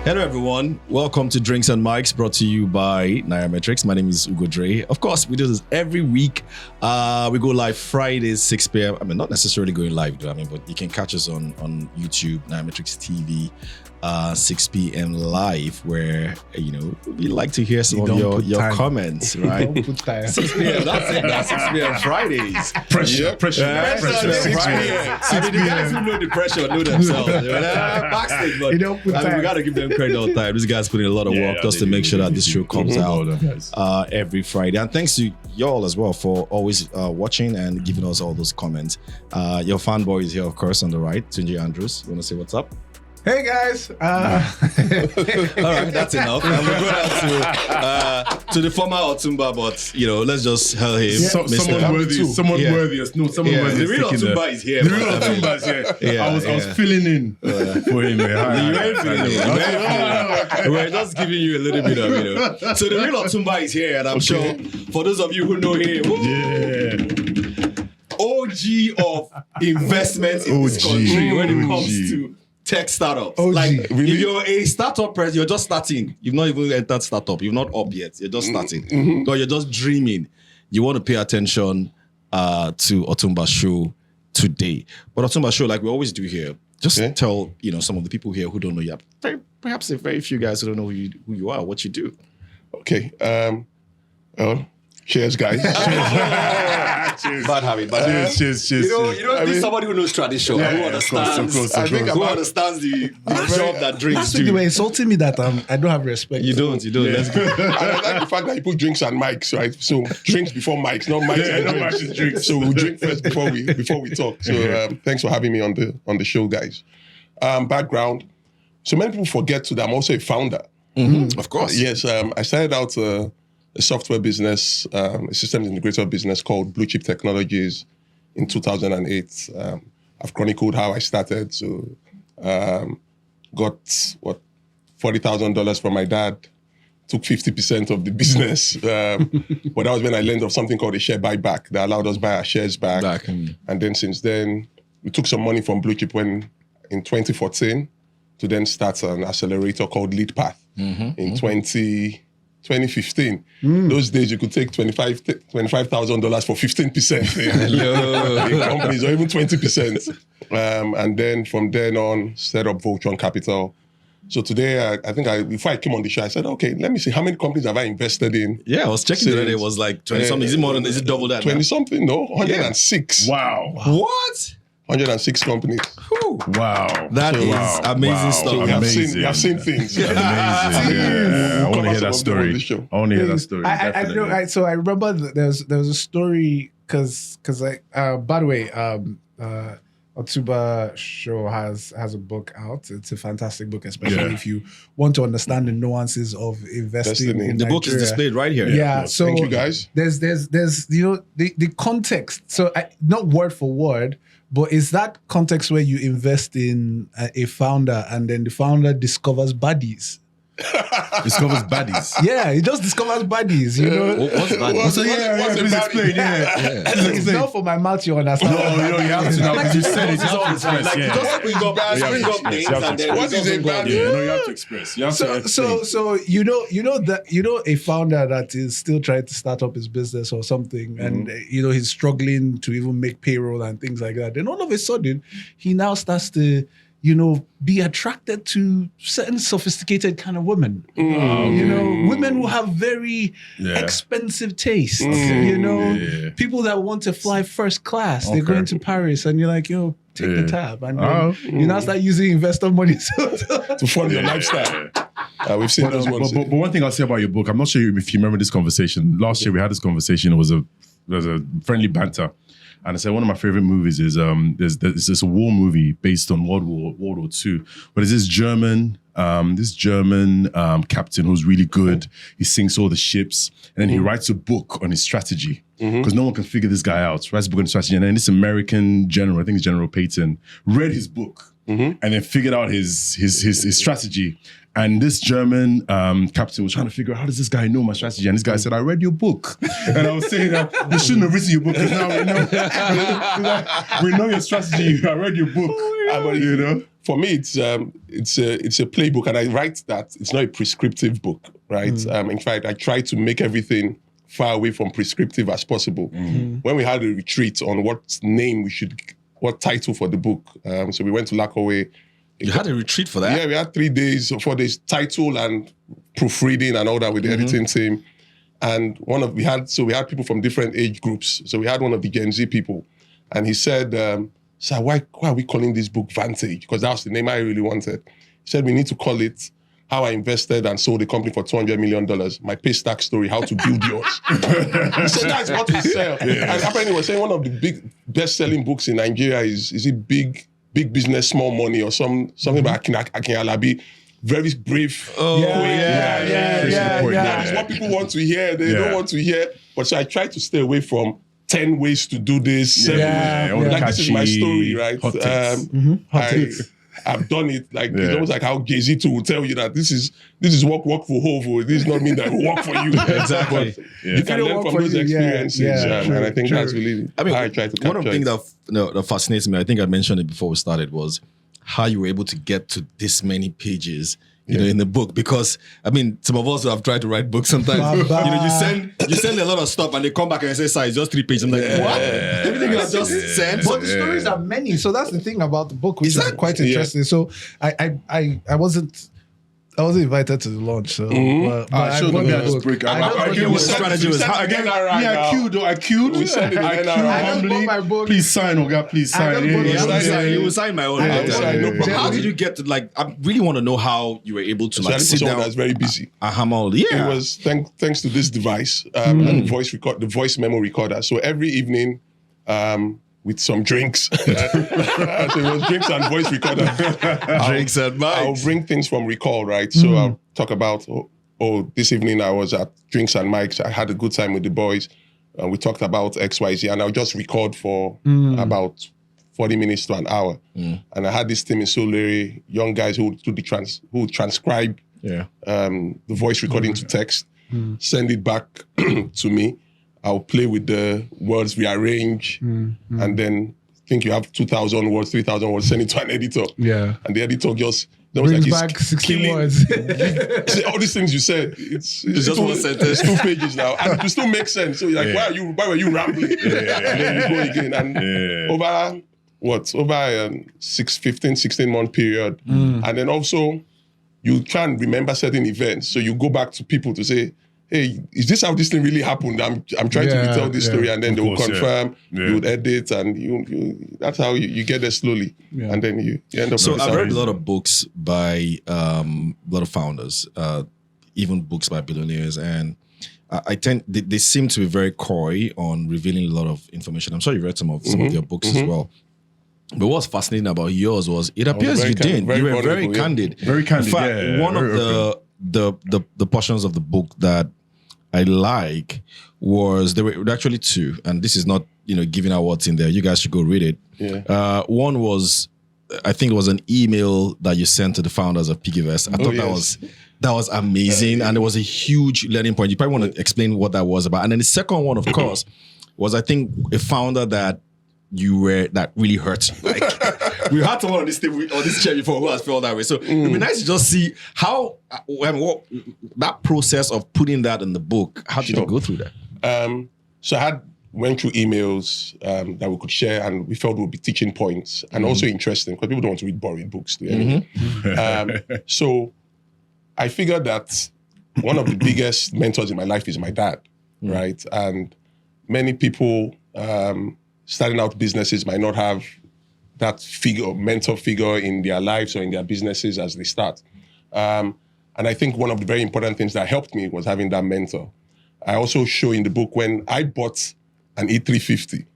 Hello, everyone. Welcome to Drinks and Mics, brought to you by Nairametrics. My name is Ugo Dre. Of course, we do this every week. We go live Fridays, 6 p.m. I mean, not necessarily going live, but you can catch us on YouTube, Nairametrics TV, 6 p.m. live, where, we like to hear some of your comments, right? Don't put time. 6 p.m. That's it. That's 6 p.m. Fridays. Pressure. 6 p.m. I mean, the guys who know the pressure know themselves. Backstage, but You don't put time. we got to give them credit all the time. These guys put in a lot of work just to make sure that this show comes out every Friday. And thanks to y'all as well for always watching and giving us all those comments. Your fanboy is here, of course, on the right, Tunji Andrews. You want to say what's up? Hey guys. All right, that's enough. And we're going out to the former Otumba, but let's just hail him. Someone worthy. Someone worthy. No, someone worthy. The real Otumba is here. The real Otumba is here. I was filling in for him. You ain't feeling it. We're just giving you a little bit of, So the real Otumba is here, and I'm sure for those of you who know him, OG of investments in this country when it comes to tech startups. Like, if you're a startup person, you're just starting. You've not even entered startup. You're not up yet. You're just starting. Or you're just dreaming. You want to pay attention to Otumba's show today. But Otumba's show, like we always do here, just tell some of the people here who don't know you. Perhaps a very few guys who don't know who you are, what you do. Okay. Cheers, guys. Cheers. Bad habit. Cheers. You don't need somebody who knows tradition, who understands. Who understands the job that drinks Last week you were insulting me that I don't have respect. You don't. Let's go. I like the fact that you put drinks and mics, right? So drinks before mics, not mics and drinks. So we drink first before we talk. So thanks for having me on the show, guys. Background. So many people forget that I'm also a founder. Mm-hmm. Of course. Yes. I started out a software business, a systems integrator business called Blue Chip Technologies in 2008. I've chronicled how I started. So got $40,000 from my dad, took 50% of the business. But that was when I learned of something called a share buyback that allowed us to buy our shares back. And then since then, we took some money from Blue Chip in 2014 to then start an accelerator called LeadPath in 2015. Those days you could take $25,000 for 15% in companies, or even 20%. And then from then on, set up Voltron Capital. So today, I think before I came on the show, I said, okay, let me see how many companies have I invested in. Yeah, I was checking the other day. It was like 20 something. Is it more than? Is it double that? 20 something? No, 106. Wow. What? 106 companies. Whew. Wow. That is amazing stuff. So we have seen things. Amazing. I want to hear that story. I know. So I remember there was a story because by the way, Otumba Show has a book out. It's a fantastic book, especially if you want to understand the nuances of investing in Nigeria. The book is displayed right here. Yeah. So thank you, guys. There's the context. So not word for word, but is that context where you invest in a founder and then the founder discovers baddies? Discovers baddies. Yeah, he just discovers baddies, What's baddies? It's not for my mouth, you understand? No, you have to know, because you said it. You have to express. You just bring up names and then what is a bad? You have to express. You have to explain. So a founder that is still trying to start up his business or something, and he's struggling to even make payroll and things like that. Then all of a sudden, he now starts to be attracted to certain sophisticated kind of women. Women who have very expensive taste. People that want to fly first class. They're going to Paris and you're like, take the tab. And then you now start using investor money to fund your lifestyle. We've seen those ones. But one thing I'll say about your book, I'm not sure if you remember this conversation. Last year we had this conversation. It was a friendly banter. And I said one of my favorite movies is there's this war movie based on World War II, but it's this German captain who's really good. He sinks all the ships, and then he writes a book on his strategy because no one can figure this guy out. Writes a book on his strategy, and then this American general, I think it's General Patton, read his book and then figured out his strategy. And this German captain was trying to figure out, how does this guy know my strategy? And this guy said, I read your book. And I was saying that you shouldn't have written your book because now we know your strategy. I read your book. for me, it's a playbook, and I write that it's not a prescriptive book, right? In fact, I try to make everything far away from prescriptive as possible. When we had a retreat on what title for the book, so we went to Lakaway. You had a retreat for that? Yeah, we had 3 days for this title and proofreading and all that with the editing team. And we had people from different age groups. So we had one of the Gen Z people, and he said, "Sir, why are we calling this book Vantage?" Because that was the name I really wanted. He said, "We need to call it How I Invested and Sold a Company for $200 million. My pay stack story, how to build yours." He said that's what we sell. And apparently, he was saying one of the big best-selling books in Nigeria is it Big Business, Small Money, or something by Akin Alabi. Very brief. Oh, yeah. That is what people want to hear. They don't want to hear. But so I try to stay away from 10 ways to do this, 7 ways. Like, this is my story, right? Hot takes. I've done it. Like, it's almost like how Jay-Z too will tell you that this is work for Hovo. This does not mean that it will work for you. Exactly. But you can learn from those experiences. And I think that's really how I try to capture one of the things that fascinates me, I think I mentioned it before we started, was how you were able to get to this many pages, you know, in the book. Because I mean, some of us who have tried to write books sometimes, you know, you send a lot of stuff and they come back and say, "Sir, it's just 3 pages." I'm like, what? Everything you have just said. But the stories are many, so that's the thing about the book, which is quite interesting. So I wasn't invited to the launch, so but I showed got them that the book. break. I Again, what the strategy was. I queued. We sent it in I queued NRI. humbly. my book. Please sign, Oga. Please I sign. don't Yeah, bother. You will sign my own. How did you get to, like, I really want to know how you were able to, like, sit down. That's very busy. Yeah. It was thanks to this device and the voice memo recorder. So every evening, with some drinks, so it was drinks and voice recorder. Drinks and mics. I'll bring things from recall, right? So I'll talk about, this evening I was at Drinks and Mics. I had a good time with the boys. We talked about XYZ, and I'll just record for about 40 minutes to an hour. And I had this team in Solary, young guys who would transcribe the voice recording to text, send it back to me. I'll play with the words, rearrange, and then think you have 2,000 words, 3,000 words, send it to an editor. Yeah. And the editor just brings back 16 words. See, all these things you said, it's just one sentence. It's 2 pages now. And it still makes sense. So you're like, why were you rambling? And then you go again. And over 16-month period. And then also, you try and remember certain events. So you go back to people to say, "Hey, is this how this thing really happened? I'm trying to retell this story," and then they will confirm. You would edit, and you that's how you get there slowly, and then you end up. So I've read a lot of books by a lot of founders, even books by billionaires, and they seem to be very coy on revealing a lot of information. I'm sure you read some of your books as well. But what's fascinating about yours was it appears you didn't. You were very candid. Very candid. In fact, one of the portions of the book that I like was, there were actually 2, and this is not, giving out what's in there. You guys should go read it. Yeah. One was, I think it was an email that you sent to the founders of Piggyverse. I thought that was amazing, and it was a huge learning point. You probably want to explain what that was about. And then the second one, of course, was, I think, a founder that that really hurt. Like, we had someone on this table, on this chair before who has felt that way. So it'd be nice to just see how that process of putting that in the book. How did you go through that? So I went through emails that we could share, and we felt would be teaching points and also interesting, because people don't want to read boring books. So I figured that one of the biggest mentors in my life is my dad, right? And many people starting out businesses might not have that mentor figure in their lives or in their businesses as they start. And I think one of the very important things that helped me was having that mentor. I also show in the book when I bought an E350.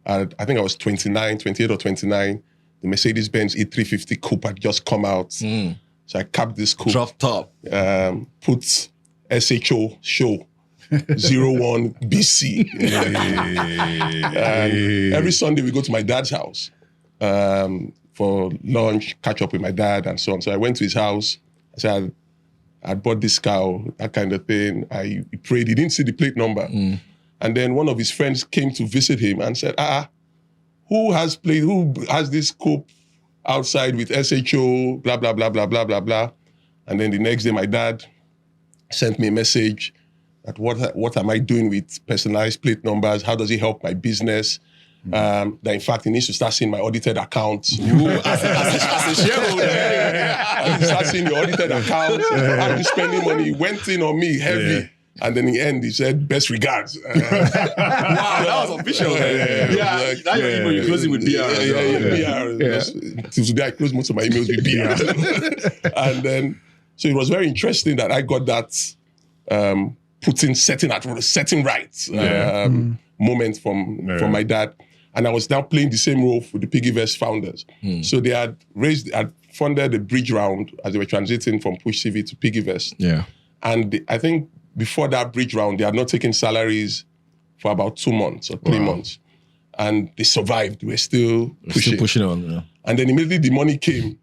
I think I was 28 or 29. The Mercedes-Benz E350 Coupe had just come out. So I capped this coupe. Drop top. Put SHO show. 01 BC. Every Sunday we go to my dad's house for lunch, catch up with my dad and so on. So I went to his house. I said, I bought this car, that kind of thing. He prayed. He didn't see the plate number. And then one of his friends came to visit him and said, who has this coupe outside with SHO, blah, blah, blah, blah, blah, blah, blah. And then the next day, my dad sent me a message that what am I doing with personalized plate numbers? How does it help my business? That in fact, he needs to start seeing my audited accounts. As a shareholder. I need to start seeing your audited accounts. How you spending money? He went in on me heavy. Yeah. And then in the end, he said, best regards. Wow, that was official. Yeah, now your email, you're closing with BR. BR. Till today, I close most of my emails with BR. And then, so it was very interesting that I got that setting right moment from my dad. And I was now playing the same role for the Piggyverse founders. So they had funded a bridge round as they were transiting from Push CV to Piggyverse. Yeah. And I think before that bridge round, they had not taken salaries for about 2 months or 3 months. And they survived. They were still pushing on. Yeah. And then immediately the money came.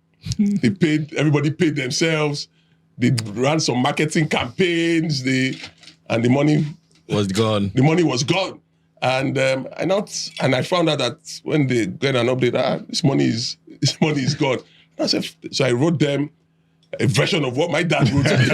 Everybody paid themselves. They ran some marketing campaigns. And the money was gone. The money was gone. And I found out that when they get an update, this money is gone. And I said, so I wrote them a version of what my dad wrote to me.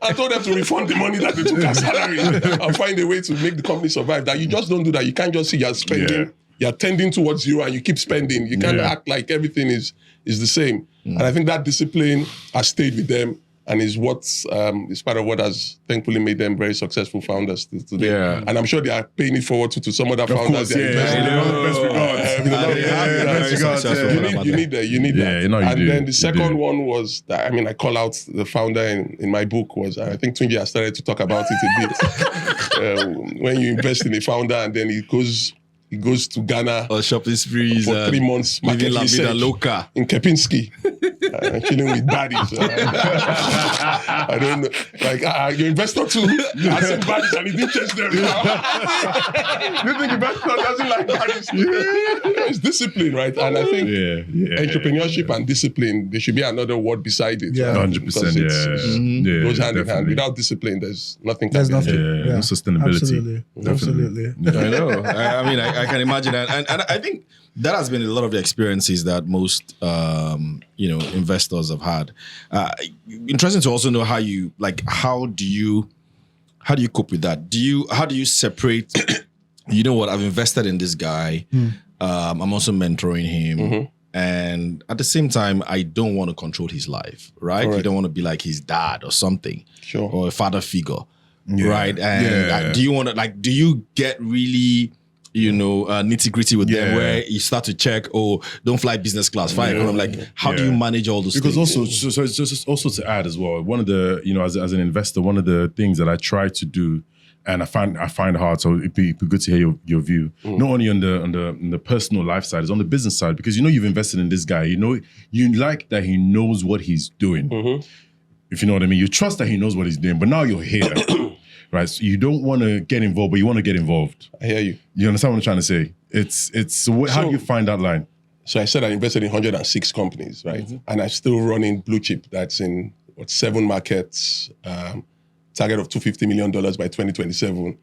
I told them to refund the money that they took as salary and find a way to make the company survive. That you just don't do that. You can't just see you're spending. You're tending towards zero and you keep spending. You can't act like everything is the same. And I think that discipline has stayed with them and is is part of what has thankfully made them very successful founders today. Yeah. And I'm sure they are paying it forward to some other founders. You need that. And then the second one was that, I call out the founder in my book was, I think Tunji has started to talk about it a bit. When you invest in a founder and then he goes to Ghana or shopping sprees for 3 months, market research in Kepinski, chilling with baddies. I don't know, your investor too has some baddies and he didn't change them. You think investor doesn't like baddies? It's discipline, right? And I think entrepreneurship and discipline, there should be another word beside it. 100%. Goes hand in hand. Without discipline, there's nothing. There's nothing. No sustainability. Absolutely. I know. I can imagine that, and I think that has been a lot of the experiences that most investors have had. Interesting to also know how do you cope with that? How do you separate? You know what? I've invested in this guy. I'm also mentoring him. And at the same time, I don't want to control his life, right? You don't want to be like his dad or something, or a father figure, right? And do you want to do you get really, nitty gritty with them where you start to check, don't fly business class, fine? And I'm like, how do you manage all those things? Because also, so it's just also to add as well, one of the, as an investor, one of the things that I try to do, and I find hard, so it'd be good to hear your view. Not only on the personal life side, it's on the business side, because you've invested in this guy. You like that he knows what he's doing. If you know what I mean. You trust that he knows what he's doing, but now you're here. Right? So you don't want to get involved, but you want to get involved. I hear you. You understand what I'm trying to say? How do you find that line? So I said I invested in 106 companies, right? And I'm still running Blue Chip that's in 7 markets, target of $250 million by 2027,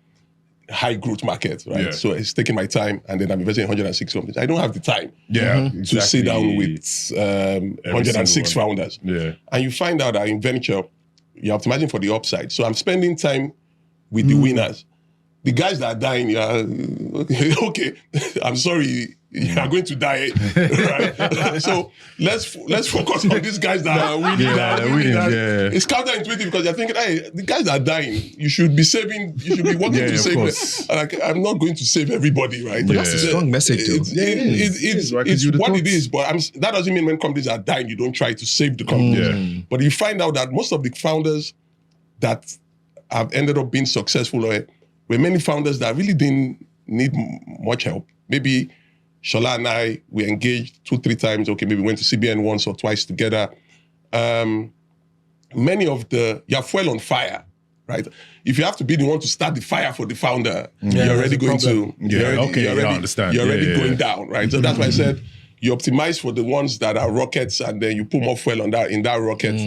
high growth market, right? Yeah. So it's taking my time, and then I'm investing in 106 companies. I don't have the time to sit down with 106 founders. Yeah. And you find out that in venture, you're optimizing for the upside. So I'm spending time with the winners. The guys that are dying, okay, I'm sorry, you are going to die, right? So let's focus on these guys that are winning. It's counterintuitive because you're thinking, hey, the guys that are dying, you should be working to save them. I'm not going to save everybody, right? But that's a strong message, though. It's what it is, but that doesn't mean when companies are dying, you don't try to save the company. But you find out that most of the founders that have ended up being successful were many founders that really didn't need much help. Maybe Shola and I, we engaged 2-3 times. Okay, maybe went to CBN once or twice together. Many of you have fuel on fire, right? If you have to be the one to start the fire for the founder, you're already going to, you're already going down, right? So that's why I said, you optimize for the ones that are rockets and then you put more fuel in that rocket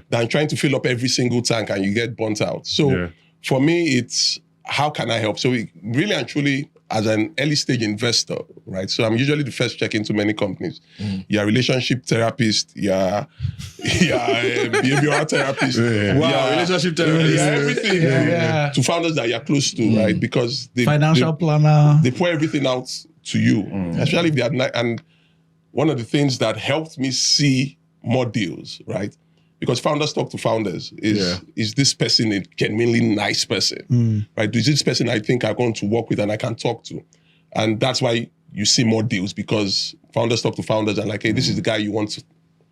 than trying to fill up every single tank and you get burnt out. So for me, it's how can I help? So we really and truly, as an early stage investor, right? So I'm usually the first check into many companies. You're a relationship therapist, you're a behavioral therapist. Wow, relationship therapist. Yeah, everything. Yeah. To founders that you're close to, right? Because Financial planner. they pour everything out to you, especially if they are and one of the things that helped me see more deals, right? Because founders talk to founders. Is this person a genuinely nice person, right? Is this person I think I'm going to work with and I can talk to? And that's why you see more deals, because founders talk to founders and like, hey, this is the guy you want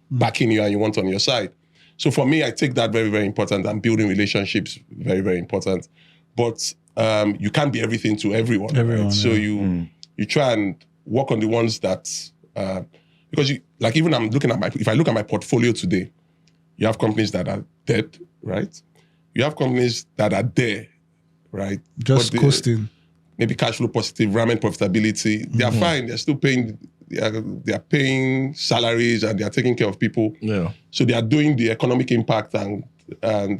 backing you and you want on your side. So for me, I take that very, very important, and building relationships, very, very important. But you can't be everything to everyone. Right? So you try and work on the ones that, because even if I look at my portfolio today, you have companies that are dead, right? You have companies that are there, right? Just coasting. Maybe cash flow positive, ramen profitability. They are fine. They're still paying. They are paying salaries and they are taking care of people. Yeah. So they are doing the economic impact, and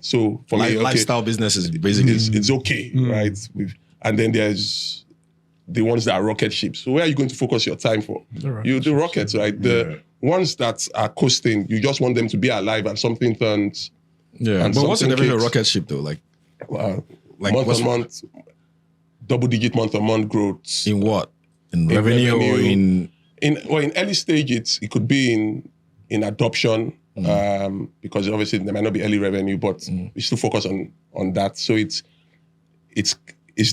so for me, lifestyle businesses basically. It's okay, right? And then there's the ones that are rocket ships. So where are you going to focus your time for? You do rockets, right? The ones that are coasting, you just want them to be alive and something turns. Yeah. And but what's the something definition of kicks. rocket ship though? Like Month-on-month, double-digit month-on-month growth. in what? In revenue or in In early stage, it could be in adoption, because obviously there might not be early revenue, but we still focus on that. So it's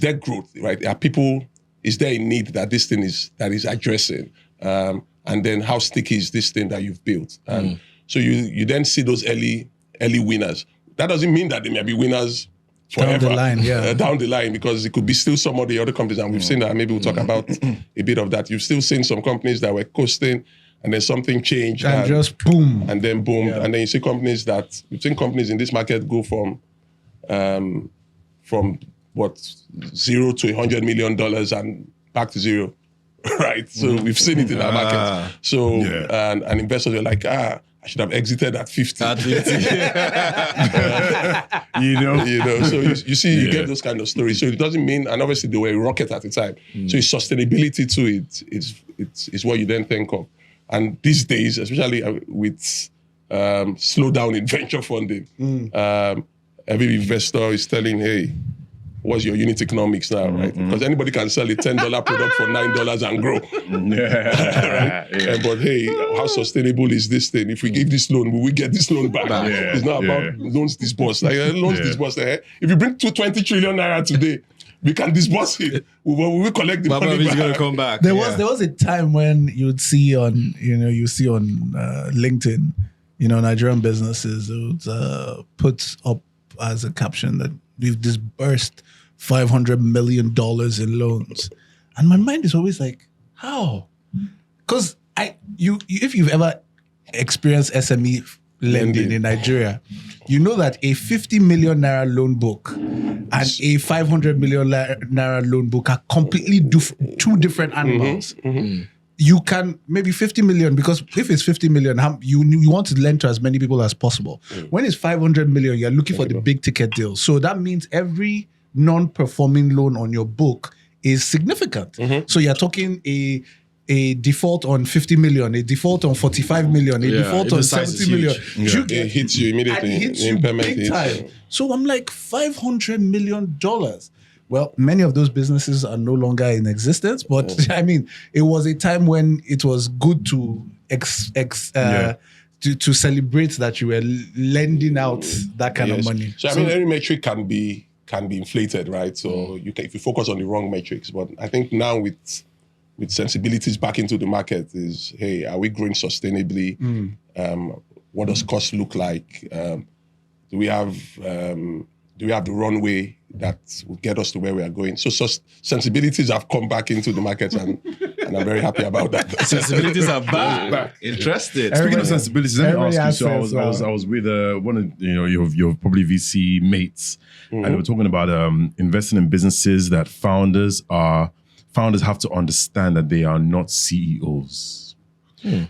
there growth, right? Are people, is there a need that this thing is addressing? And then how sticky is this thing that you've built? So you then see those early winners. That doesn't mean that they may be winners forever. Down the line, down the line, because it could be still some of the other companies, and we've seen that. Maybe we'll talk about a bit of that. You've still seen some companies that were coasting, and then something changed, And just boom. and then boom, and then you see companies in this market go from what, $0 to $100 million and back to zero, right? So we've seen it in our market. So and investors are like, I should have exited at 50. at 50. So you see, you get those kind of stories. So it doesn't mean, and obviously they were a rocket at the time. So it's sustainability to it is what you then think of. And these days, especially with slowdown in venture funding, every investor is telling, hey, what's your unit economics now, right? Because anybody can sell a $10 product for $9 and grow. Right? But hey, how sustainable is this thing? If we give this loan, will we get this loan back? It's not about loans disbursed. Loans disbursed. If you bring 20 trillion naira today, we can disburse it. Will we collect the money back? Going to come back. There was a time when you'd see on LinkedIn, Nigerian businesses would put up as a caption that we've disbursed $500 million in loans, and my mind is always like, how? Because if you've ever experienced SME lending in Nigeria, you know that a 50 million naira loan book and a 500 million naira loan book are completely two different animals. You can maybe 50 million, because if it's 50 million, you want to lend to as many people as possible. When it's 500 million, you're looking for the big ticket deals. So that means every non-performing loan on your book is significant. So you're talking a default on 50 million, a default on 45 million, a default on 70 million. It hits you immediately. And it hits you big time. So I'm like, $500 million. Well, many of those businesses are no longer in existence, but I mean, it was a time when it was good to to celebrate that you were lending out that kind of money. So I mean, every metric can be inflated, right? So if you focus on the wrong metrics, but I think now with sensibilities back into the market is, hey, are we growing sustainably? What does cost look like? Do we have the runway that will get us to where we are going? So sensibilities have come back into the market, and I'm very happy about that. Sensibilities are back. Interested. Speaking of sensibilities, let me ask you. So says, I was with one of your probably VC mates, and they were talking about investing in businesses that founders have to understand that they are not CEOs.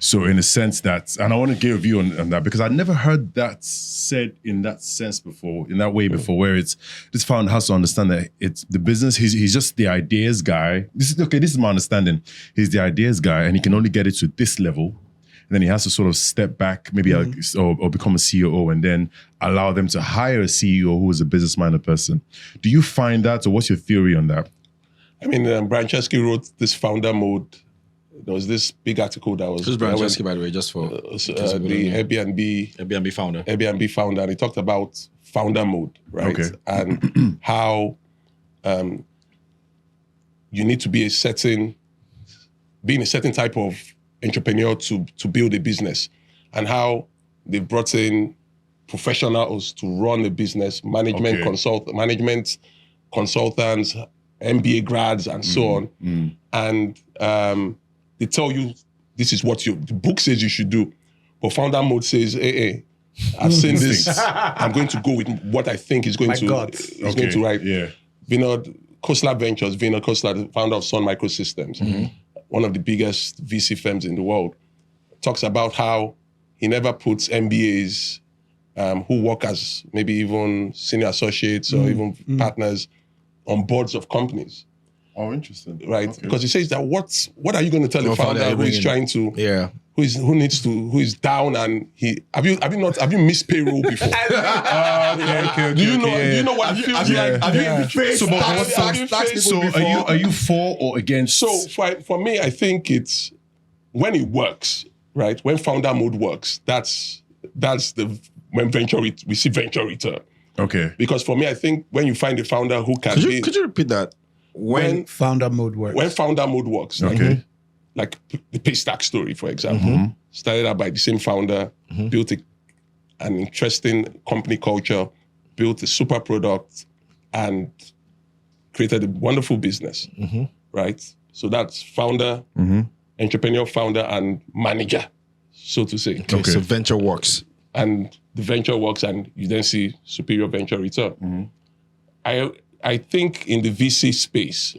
So in a sense that, and I want to give a view on that because I never heard that said in that sense before, in that way before, where it's this founder has to understand that it's the business. He's just the ideas guy. This is my understanding. He's the ideas guy, and he can only get it to this level. And then he has to sort of step back, maybe or become a CEO, and then allow them to hire a CEO who is a business-minded person. Do you find that, or what's your theory on that? I mean, Brian Chesky wrote this founder mode. There was this big article that was... Who's Brian Chesky, by the way, just for... the Airbnb founder. Airbnb founder. And he talked about founder mode, right? Okay. And how you need to be a certain type of entrepreneur to build a business, and how they brought in professionals to run a business, management consultants, MBA grads, and so on. And they tell you this is what the book says you should do, but founder mode says, hey, I've seen this. I'm going to go with what I think is going to write. Yeah. Vinod Khosla Ventures, Vinod Khosla, the founder of Sun Microsystems, one of the biggest VC firms in the world, talks about how he never puts MBAs who work as maybe even senior associates or even partners on boards of companies. Oh, interesting. Right? Okay. Because he says that what are you going to tell a founder who is trying to who is down and have you missed payroll before? Okay. Do you know what it feels like? Have you faced tax people before? Are you for or against? So for me, I think it's when it works, right? When founder mode works, that's when we see venture return. Okay. Because for me, I think when you find a founder who can Could you repeat that? When founder mode works. When founder mode works. Like the Paystack story, for example. Started out by the same founder, built an interesting company culture, built a super product, and created a wonderful business, right? So that's founder, entrepreneur, founder, and manager, so to say. Okay, so venture works. And the venture works, and you then see superior venture return. I think in the VC space,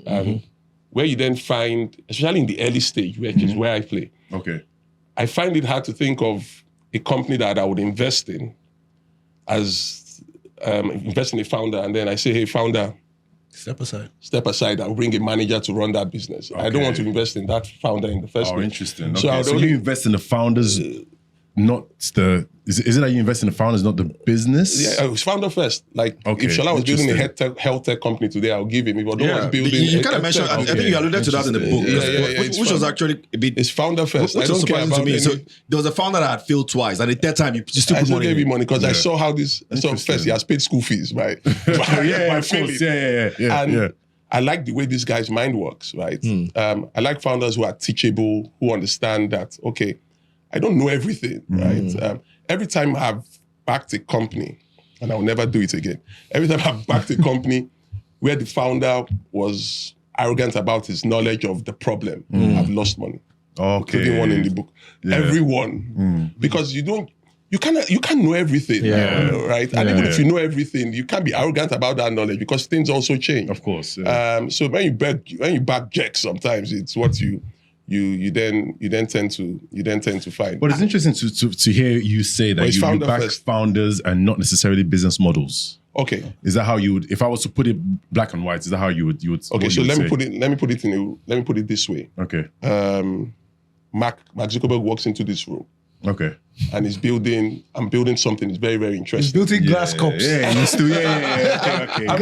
where you then find, especially in the early stage, which is where I play, I find it hard to think of a company that I would invest in as invest in a founder, and then I say, hey, founder, Step aside and bring a manager to run that business. I don't want to invest in that founder in the first place. Oh, interesting. So, So you invest in the founders, not the... Is it that you invest in the founders, not the business? Yeah, I was founder first. Like, if Shola was building a health tech company today, I'll give him. If Odo was building... You kind of mentioned, I think you alluded to that in the book, which was actually a bit... It's founder first. Which was surprising to me. So there was a founder that had failed twice, and the third time you still put money. I gave him money because I saw how this... So first, he has paid school fees, right? And I like the way this guy's mind works, right? I like founders who are teachable, who understand that, okay, I don't know everything, right? Every time I've backed a company, and I'll never do it again, every time I've backed a company where the founder was arrogant about his knowledge of the problem, I've lost money. Including one in the book. Everyone. Because you can't know everything, right? And even if you know everything, you can't be arrogant about that knowledge because things also change. Of course. So when you back Jacks, sometimes it's what you then tend to find. But it's interesting to hear you say that you back founders and not necessarily business models. Okay. Is that how you would, if I was to put it black and white, is that how you would Okay, so let me put it this way. Okay. Mark Zuckerberg walks into this room. Okay. And I'm building something that's very, very interesting. He's building glass cups. Okay. I'm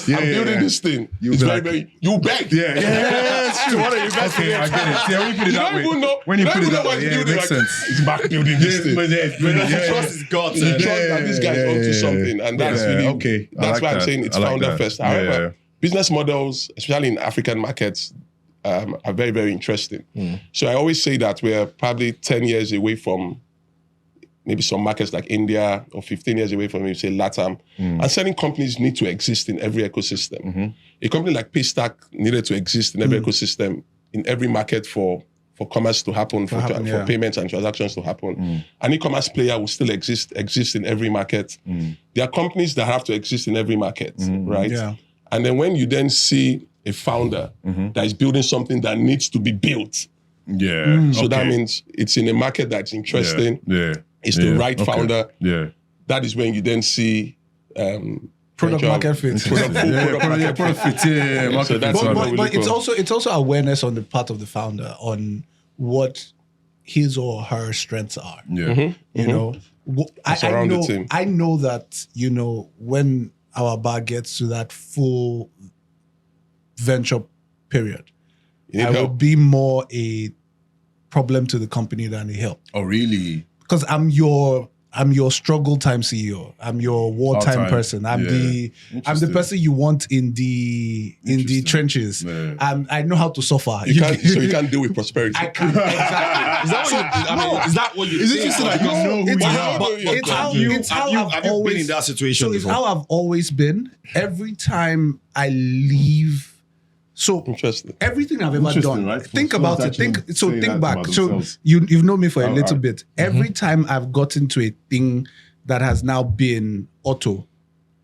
building this thing. It's very, you beg. It's true. Okay, I get it. Yeah, when you put it that way. When you put it that way, it makes sense. It's Mark building this thing. Trust is God. You trust that this guy is onto something. And that's really, okay. That's why I'm saying it's founder first. However, business models, especially in African markets, are very, very interesting. So I always say that we're probably 10 years away from maybe some markets like India, or 15 years away from, maybe say, LATAM. And certain companies need to exist in every ecosystem. A company like Paystack needed to exist in every ecosystem, in every market for commerce to happen, for payments and transactions to happen. An e-commerce player will still exist in every market. There are companies that have to exist in every market, right? Yeah. And then when you then see a founder that is building something that needs to be built Yeah. So that Okay. means it's in a market that's interesting. Yeah. It's the right Okay. founder. Yeah. That is when you then see Product venture- market fit. Product fit. Yeah. Market So that's fit. what But we look it's also awareness on the part of the founder on what his or her strengths are. Yeah. You know, I Surround the know team. I know that, you know, when our bar gets to that full venture period, You need I will help. be more a problem to the company than a help. Oh, really? Because I'm your struggle time CEO. I'm your wartime Wartime. person. I'm Yeah. the Interesting. person you want in the Interesting. trenches. Yeah. I know how to suffer. You can't deal with prosperity. I can't exactly. Is that what you? Is that what you? It's think? interesting that you Because- know who it's you how- are. But it's how- have you, it's how have you, I've have you always- been in that situation So it's before? how I've always been. Every time I leave, so Interesting. everything I've ever Interesting, done. right? Think For about folks it. Think actually so. saying Think that back. about So themselves. you've known me for a All little right. bit. Every time I've gotten to a thing that has now been auto,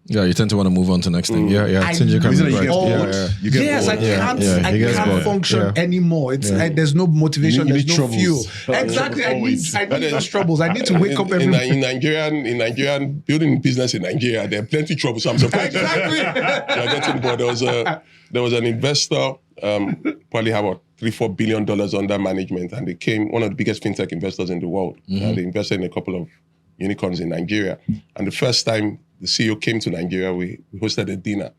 Yeah, you tend to want to move on to the next thing. Yeah, yeah. I Since you can Isn't it be you right. get Yeah, bored? yeah. You get yes, bored. I can't. Yeah, I he gets can't bored. function Yeah. anymore. It's there's no motivation. You need There's no troubles. fuel. Troubles Exactly. always. I need those troubles. I need to wake up every in Nigerian building business in Nigeria, there are plenty of troubles. So I'm surprised. Exactly. You're getting bored. There was an investor, probably have about $3-4 billion under management, and they came one of the biggest fintech investors in the world. They invested in a couple of unicorns in Nigeria. And the first time the CEO came to Nigeria, we hosted a dinner.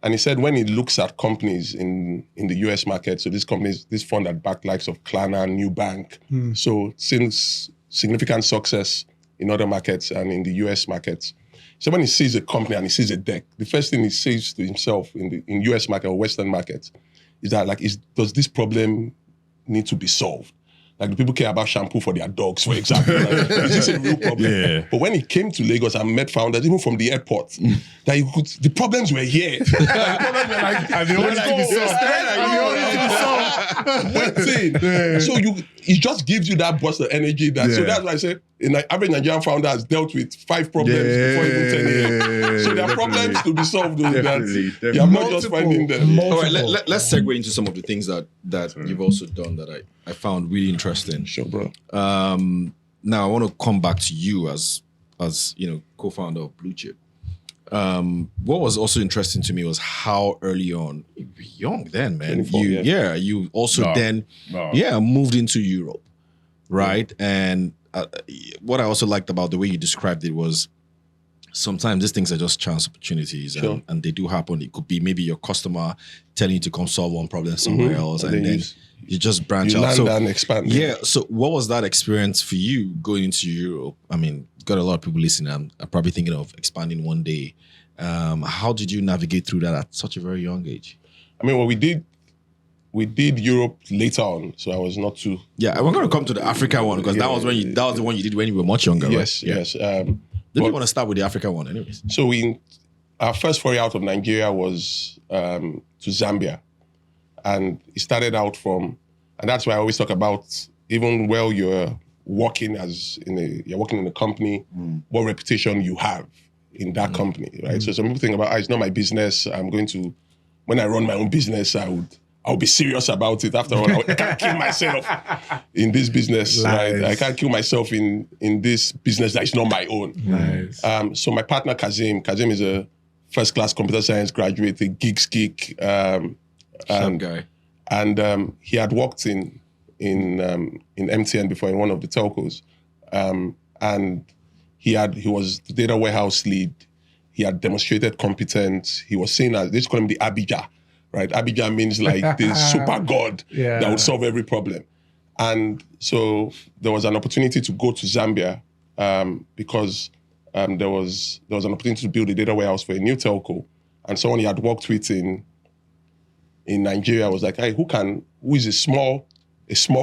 And he said when he looks at companies in the US market, so these companies, this fund that backed likes of Klarna, Nubank, so since significant success in other markets and in the US markets. So when he sees a company and he sees a deck, the first thing he says to himself in US market or Western markets is that does this problem need to be solved? Like, do people care about shampoo for their dogs, for example? Like, is this a real problem? Yeah. But when he came to Lagos and met founders, even from the airport, that the problems were here. And they always to be solved. Waiting. So it just gives you that burst of energy. So Yeah. that's why I say an average Nigerian founder has dealt with 5 problems before even 10 years. So there are problems to be solved. Definitely, That you're not just finding them. All right, let's segue into some of the things that you've also done that I found really interesting. Sure, bro. Now I want to come back to you as you know, co-founder of Blue Chip. What was also interesting to me was how early on, you were young then, man. 24, You also No. moved into Europe, right? And what I also liked about the way you described it was sometimes these things are just chance opportunities, Sure. and they do happen. It could be maybe your customer telling you to come solve one problem somewhere else, and then you just branch You out. land So and expand. yeah. So what was that experience for you going into Europe? I mean, got a lot of people listening. I'm probably thinking of expanding one day. How did you navigate through that at such a very young age? I mean, what we did Europe later on, so I was not too. Yeah, we're going to come to the Africa one because that was the one you did when you were much younger, Yes, right? yes. Did you want to start with the Africa one, anyways? So our first foray out of Nigeria was to Zambia, and it started out from, and that's why I always talk about even while you're working in a company, what reputation you have in that company, right? So some people think about, it's not my business. When I run my own business, I'll be serious about it. After all, I can't kill myself in this business, right? I can't kill myself in this business that is not my own. Nice. So my partner Kazim is a first-class computer science graduate, a geek, Sharp guy. and he had worked in MTN before in one of the telcos, and he was the data warehouse lead. He had demonstrated competence. He was seen as, they just call him the Abijah, right? Abijah means like the super god that would solve every problem. And so there was an opportunity to go to Zambia because there was an opportunity to build a data warehouse for a new telco, and someone he had worked with in Nigeria was like, hey, who is a small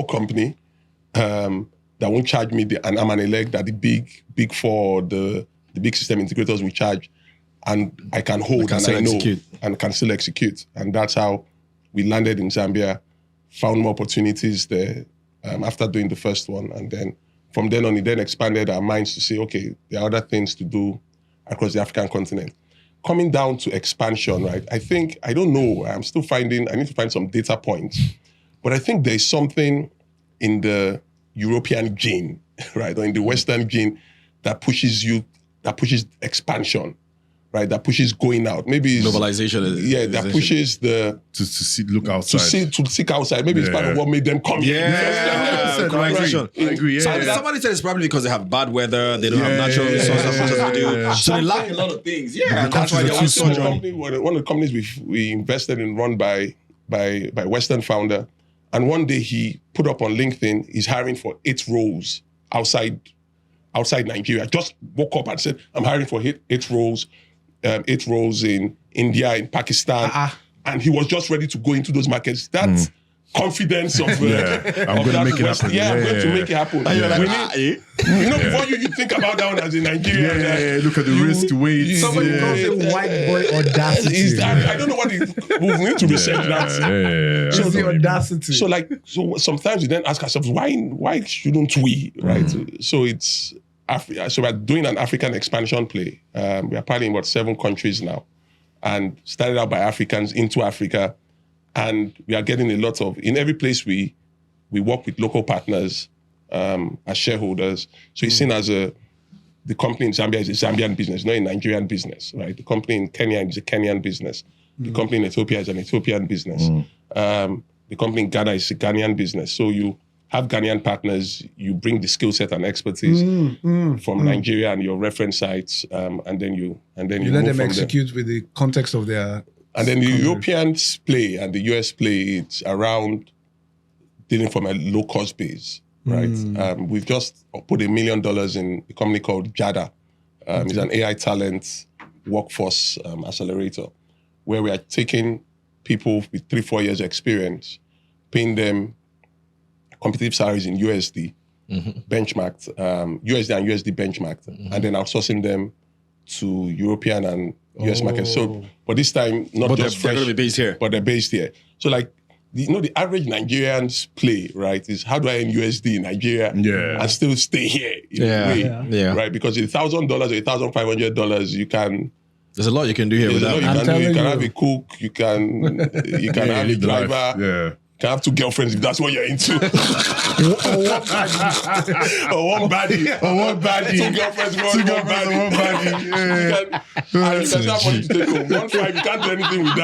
company that won't charge me an arm and a leg that the big four, the big system integrators will charge, and I can hold and I know and can still execute. And that's how we landed in Zambia, found more opportunities there after doing the first one. And then from then on, it then expanded our minds to say, okay, there are other things to do across the African continent. Coming down to expansion, right? I don't know. I need to find some data points. But I think there's something in the European gene, right, or in the Western gene that pushes expansion, right, that pushes going out. Maybe it's, Globalization. that pushes the to look outside. to seek outside. Maybe it's part of what made them come here. Yeah, colonization. I agree. Yeah. Somebody said it's probably because they have bad weather, they don't have natural resources as much as we do. So they lack a lot of things. Yeah, and that's why they're always so journey. One of the companies we invested in, run by Western founder, and one day he put up on LinkedIn, he's hiring for 8 roles outside Nigeria. Just woke up and said, I'm hiring for 8 roles, 8 roles in India, in Pakistan. And he was just ready to go into those markets. That's confidence of I'm going to make it happen. I'm going to make it happen. And you're like, before you think about that one as a Nigerian. Look at the risk, weight. Somebody calls it white boy audacity. I don't know what we need to research that. So the audacity. So sometimes we then ask ourselves, why shouldn't we, right? So it's Africa. So we're doing an African expansion play. We are probably in about 7 countries now, and started out by Africans into Africa, and we are getting a lot of, in every place we work with local partners as shareholders. So it's seen as the company in Zambia is a Zambian business, not a Nigerian business, right? The company in Kenya is a Kenyan business. The company in Ethiopia is an Ethiopian business. The company in Ghana is a Ghanaian business. So you have Ghanaian partners, you bring the skill set and expertise from Nigeria and your reference sites, and then you let them execute with the context of their. And then the Europeans play and the US play, it's around dealing from a low cost base, right? We've just put $1 million in a company called JADA. It's an AI talent workforce accelerator, where we are taking people with 3-4 years experience, paying them competitive salaries in USD, benchmarked, USD and USD benchmarked, and then outsourcing them to European and US markets. So, but this time, not just fresh, they're going to be based here. But they're based here. So like, the average Nigerian's play, right, is how do I earn USD in Nigeria and still stay here in a way, right? Because $1,000 or $1,500, you can... There's a lot you can do here with that. You can have a cook, you can have a driver. Can have 2 girlfriends if that's what you're into. or one baddie. 2 girlfriends, one baddie. You can have money to take home. 1 5, you can't do anything with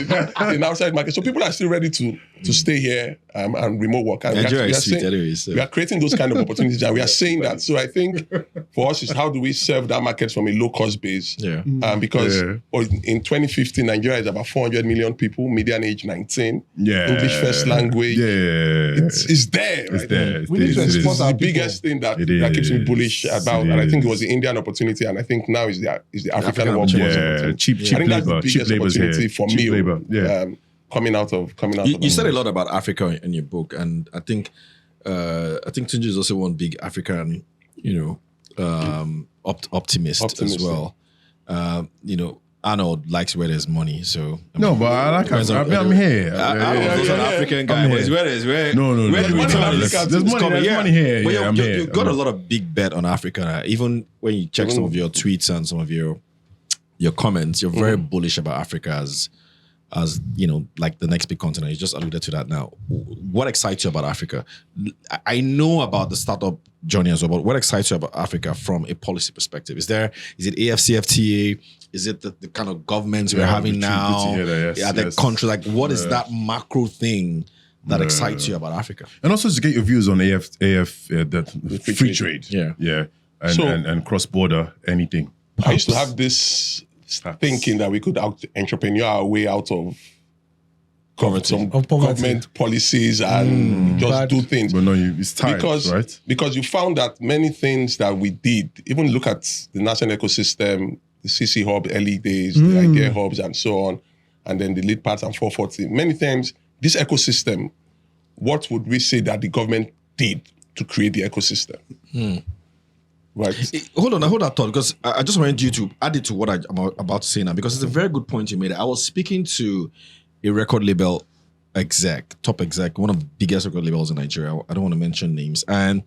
that in outside market. So people are still ready to stay here and remote work. And we are creating those kind of opportunities, and we are saying that. So I think for us is how do we serve that market from a low cost base? Because in 2015, Nigeria is about 400 million people, median age 19. English first language. It's there. It's there. We need to export our the biggest thing that keeps me bullish about, and I think it was the Indian opportunity, and I think now is the African workforce. Cheap I think that's labor. the biggest opportunity for me. Labor. Coming out of you said a lot about Africa in your book, and I think Tunji is also one big African, optimist as well. Arnold likes where there's money, so but I like I'm here. Arnold's an African guy, but it's where no. Where do we turn? There's money here. But you've got a lot of big bet on Africa. Even when you check some of your tweets and some of your comments, you're very bullish about Africa as like the next big continent. You just alluded to that now. What excites you about Africa? I know about the startup journey as well, but what excites you about Africa from a policy perspective? Is it AFCFTA? Is it the kind of governments we're having now? The country, like what is that macro thing that excites you about Africa? And also to get your views on that free trade. And cross-border anything. I used to have this thinking that we could entrepreneur our way out of government policies and just do things. But no, it's time, right? Because you found that many things that we did, even look at the national ecosystem, the CC Hub, early days, the idea hubs and so on, and then the lead parts and 440. Many times, this ecosystem, what would we say that the government did to create the ecosystem? Right. Hold that thought, because I just wanted you to add it to what I'm about to say now, because it's a very good point you made. I was speaking to a record label top exec, one of the biggest record labels in Nigeria. I don't want to mention names. And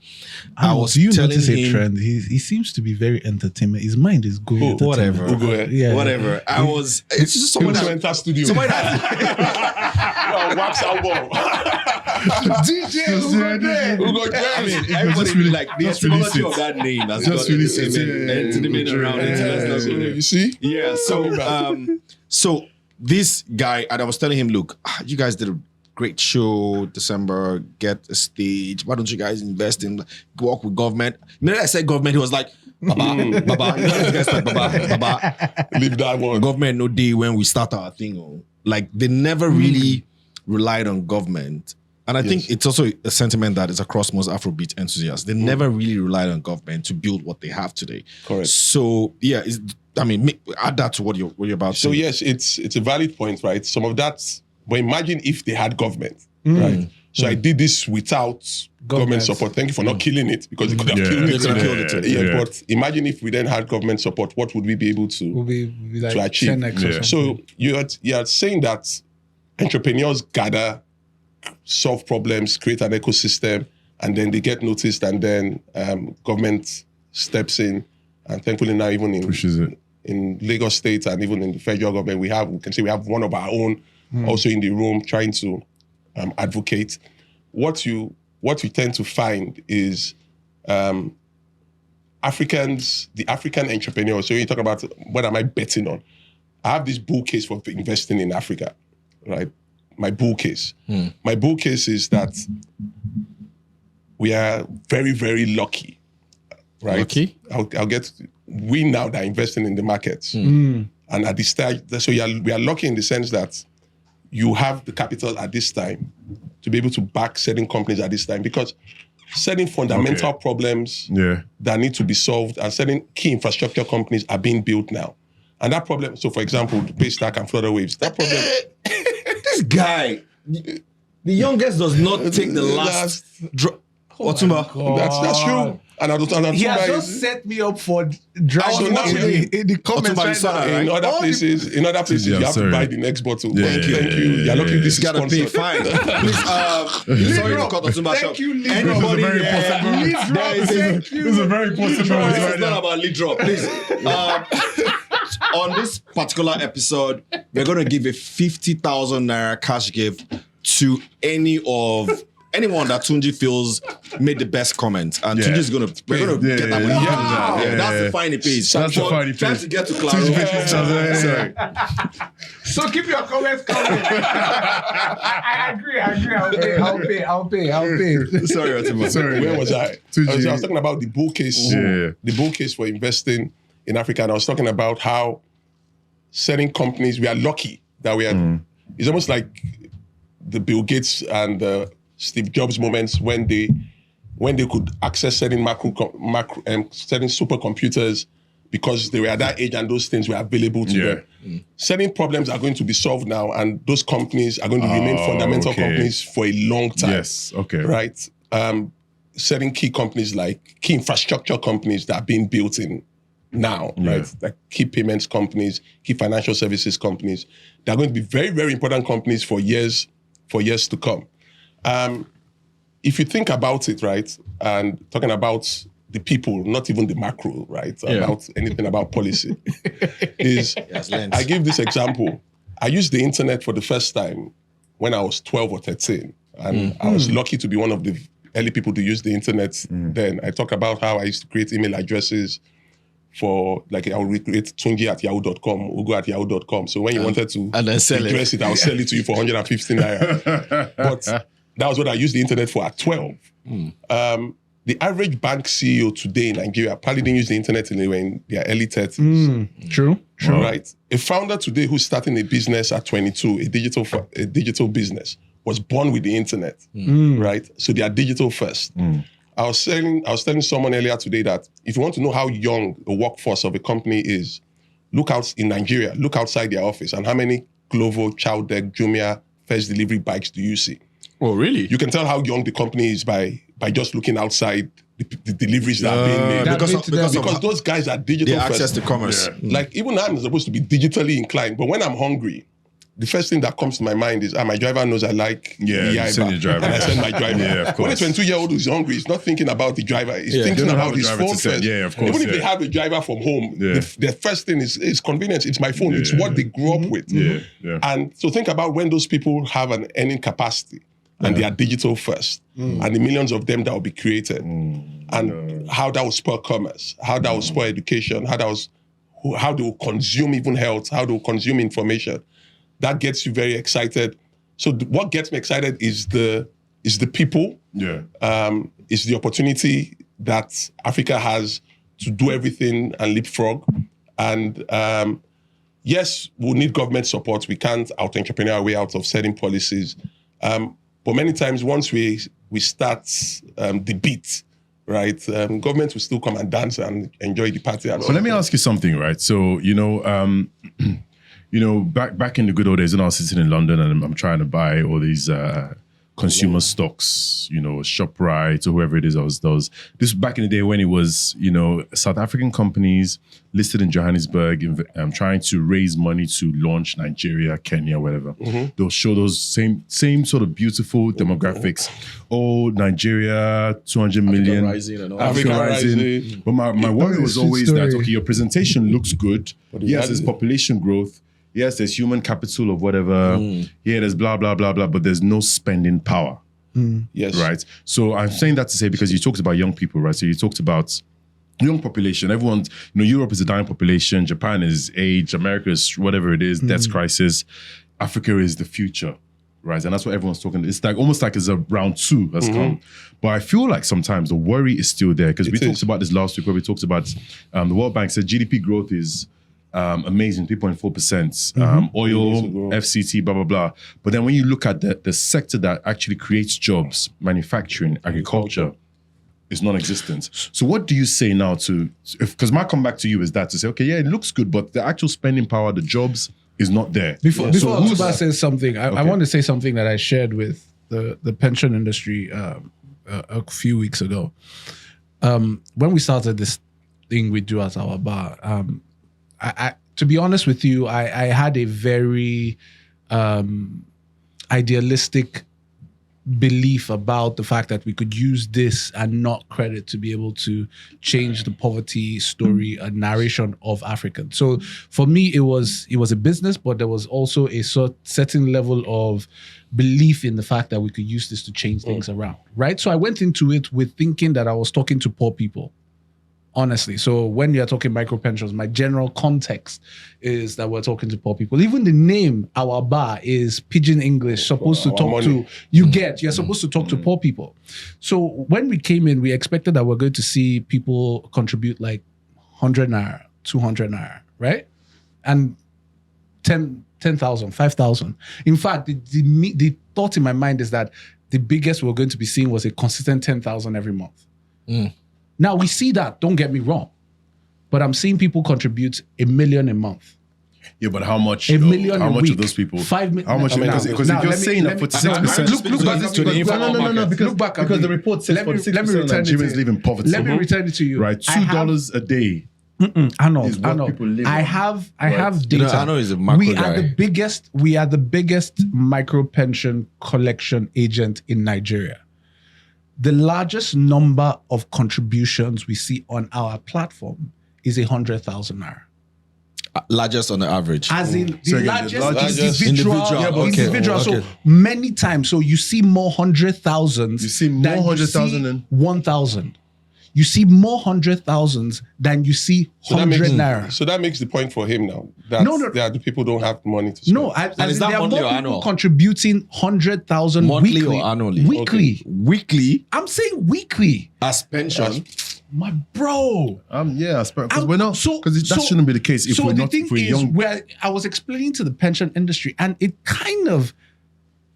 I was do you telling notice a him, trend? He seems to be very entertainment. His mind is going. whatever. Yeah. Whatever. It's just someone He that, went to studio. someone that Wax album. DJ Who got I mean, Jerry? everybody really- like the just release etymology it. of that name. That's Just got release it. entertainment around it. Let's not go there. You see? Yeah. So this guy, and I was telling him, look, you guys did a great show, December, get a stage. Why don't you guys invest in work with government? The minute I said government, he was like, Baba, Baba. You know these guys like Baba. Leave that one. Government no day when we start our thing. Oh. Like they never really relied on government. And I think it's also a sentiment that is across most Afrobeat enthusiasts. They never really relied on government to build what they have today. Correct. So yeah, add that to what you're about to So say. yes, it's a valid point, right? Some of that, but imagine if they had government, right? So I did this without government support. Thank you for not killing it, because they could have killed They it. could have killed it too. Yeah, but imagine if we then had government support, what would we be able Will to be like to achieve? 10x or something. So you're saying that entrepreneurs gather, solve problems, create an ecosystem, and then they get noticed, and then government steps in. And thankfully now, even Pushes it. in Lagos State and even in the federal government, we have one of our own also in the room trying to advocate. What you tend to find is the African entrepreneur. So when you talk about what am I betting on, I have this bull case for investing in Africa, right? My bull case. My bull case is that we are very, very lucky, right? Lucky? I'll get we now that are investing in the markets, and at this stage, so we are lucky in the sense that you have the capital at this time to be able to back certain companies at this time, because certain fundamental problems that need to be solved and certain key infrastructure companies are being built now. And that problem, so for example, the Paystack and Flutter Waves, that problem. This guy, the youngest does not take the last drop. Otumba. That's true. And He has just set me up for dragging in the comments Otumba, you right saw now. that, in right? other places, you have to buy the next bottle. Thank you. You're lucky this is Gotta pay sponsored. fine. Please, sorry to cut Otumba short. Thank you, Lee Anybody Drop. here? Lee Drop, thank you. This is a very important This moment is right not now. about lead drop, please. On this particular episode, we're going to give a 50,000 naira cash gift to anyone that Tunji feels made the best comment, and Tunji is we're gonna get that money. That's the fine it pays. That's the For fine it trying pays. to get to Claro. Sorry. So keep your comments coming. I agree. I'll pay. Sorry, Otumba. Sorry. Where was I? I was talking about the bull case. Yeah. The bull case for investing in Africa. And I was talking about how certain companies, we are lucky that we are. It's almost like the Bill Gates and Steve Jobs moments when they could access certain certain supercomputers because they were at that age and those things were available to them. Certain problems are going to be solved now, and those companies are going to remain fundamental companies for a long time. Yes. Okay. Right. Certain key companies, like key infrastructure companies that are being built in now, right? Like key payments companies, key financial services companies. They're going to be very, very important companies for years to come. If you think about it, right, and talking about the people, not even the macro, right, about anything about policy, is I give this example. I used the internet for the first time when I was 12 or 13, and I was lucky to be one of the early people to use the internet then. I talk about how I used to create email addresses for, like, I would recreate tunji@yahoo.com, ugo@yahoo.com. So when you wanted to and then sell address it, I would sell it to you for 150 naira. But that was what I used the internet for at 12. The average bank CEO today in Nigeria probably didn't use the internet until they were in their early 30s. True. Right? A founder today who's starting a business at 22, a digital business, was born with the internet, right? So they are digital first. I was telling someone earlier today that if you want to know how young the workforce of a company is, look out in Nigeria, look outside their office, and how many Glovo, Chowdeck, Jumia, First Delivery bikes do you see? Oh, really? You can tell how young the company is by just looking outside the deliveries that are being made. Because Those guys are digital they first. access to commerce. Like, even I'm supposed to be digitally inclined, but when I'm hungry, the first thing that comes to my mind is, my driver knows I like you send your driver. and I send my driver. Yeah, of course. When a 22-year-old who's hungry, he's not thinking about the driver. He's thinking They don't about have a his driver phone to send. first. Yeah, of course, Even if yeah. they have a driver from home, the first thing is convenience. It's my phone. It's what they grew up with. Yeah. And so think about when those people have an earning capacity and they are digital first, and the millions of them that will be created, and how that will spur commerce, how that will spur education, how they will consume even health, how they will consume information. That gets you very excited. So what gets me excited is the people. Yeah. Is the opportunity that Africa has to do everything and leapfrog. And yes, we'll need government support. We can't out-entrepreneur our way out of certain policies. But many times, once we start the beat, right, government will still come and dance and enjoy the party. But let me ask you something, right? So, back in the good old days when I was sitting in London and I'm trying to buy all these consumer stocks, ShopRite or whoever it is I was those. This was back in the day when it was, South African companies listed in Johannesburg trying to raise money to launch Nigeria, Kenya, whatever. They'll show those same sort of beautiful demographics. Oh, Nigeria, 200 million. Rising and all. Africa rising. But my worry was always that, okay, your presentation looks good. Yes, there's population growth. Yes, there's human capital of whatever. Yeah, there's blah, blah, blah, blah, but there's no spending power. Yes. Right? So I'm saying that to say, because you talked about young people, right? So you talked about young population. Everyone's, Europe is a dying population. Japan is age. America is whatever it is, death crisis. Africa is the future, right? And that's what everyone's talking about. It's like almost like it's a round two has come. But I feel like sometimes the worry is still there, because we talked about this last week where we talked about the World Bank said GDP growth is amazing, 3.4%. Oil, FCT, blah, blah, blah. But then when you look at the sector that actually creates jobs, manufacturing, agriculture, is non-existent. So what do you say now because my comeback to you is that to say, okay, yeah, it looks good, but the actual spending power, the jobs is not there. Before Otuba says something, I want to say something that I shared with the pension industry a few weeks ago. When we started this thing we do at our bar, I to be honest with you, I had a very idealistic belief about the fact that we could use this and not credit to be able to change the poverty story, a narration of Africans. So for me, it was a business, but there was also a certain level of belief in the fact that we could use this to change things around, right? So I went into it with thinking that I was talking to poor people. Honestly, so when you're talking micro pensions, my general context is that we're talking to poor people. Even the name, our bar, is pidgin English, supposed to talk to, you're supposed to talk to poor people. So when we came in, we expected that we're going to see people contribute like 100 naira, 200 naira, right? And 10,000, 5,000. In fact, the thought in my mind is that the biggest we're going to be seeing was a consistent 10,000 every month. Now, we see that, don't get me wrong, but I'm seeing people contribute 1 million a month. Yeah, but how much? $1 million how a much week. of those people? 5 million. How much? Because if you're saying that 46%, look back to the informal market. because Look back at the me. report says Let me 46% of return it to Nigerians you. live in poverty. Let me return it to you. Right, $2 a day. Arnold, is what people live I on. have data. Arnold is a macro we guy. are the biggest micro pension collection agent in Nigeria. The largest number of contributions we see on our platform is 100,000 naira. Largest on the average. As in So the again, largest individual. individual. Yeah, okay. Individual. So Okay. many times, so you see more 100,000s. You see more 100,000 than 1,000. You see more 100,000s than you see 100 naira. So that makes the point for him now. That the people don't have money to spend. No, is that there are monthly more or people annual? contributing 100,000 Monthly weekly. or annually? Weekly. Weekly I'm saying weekly. as pension. My bro. Yeah, because we're not. So- Because that so- shouldn't be the case if so we're the not. thing If we're is, young. where I was explaining to the pension industry, and it kind of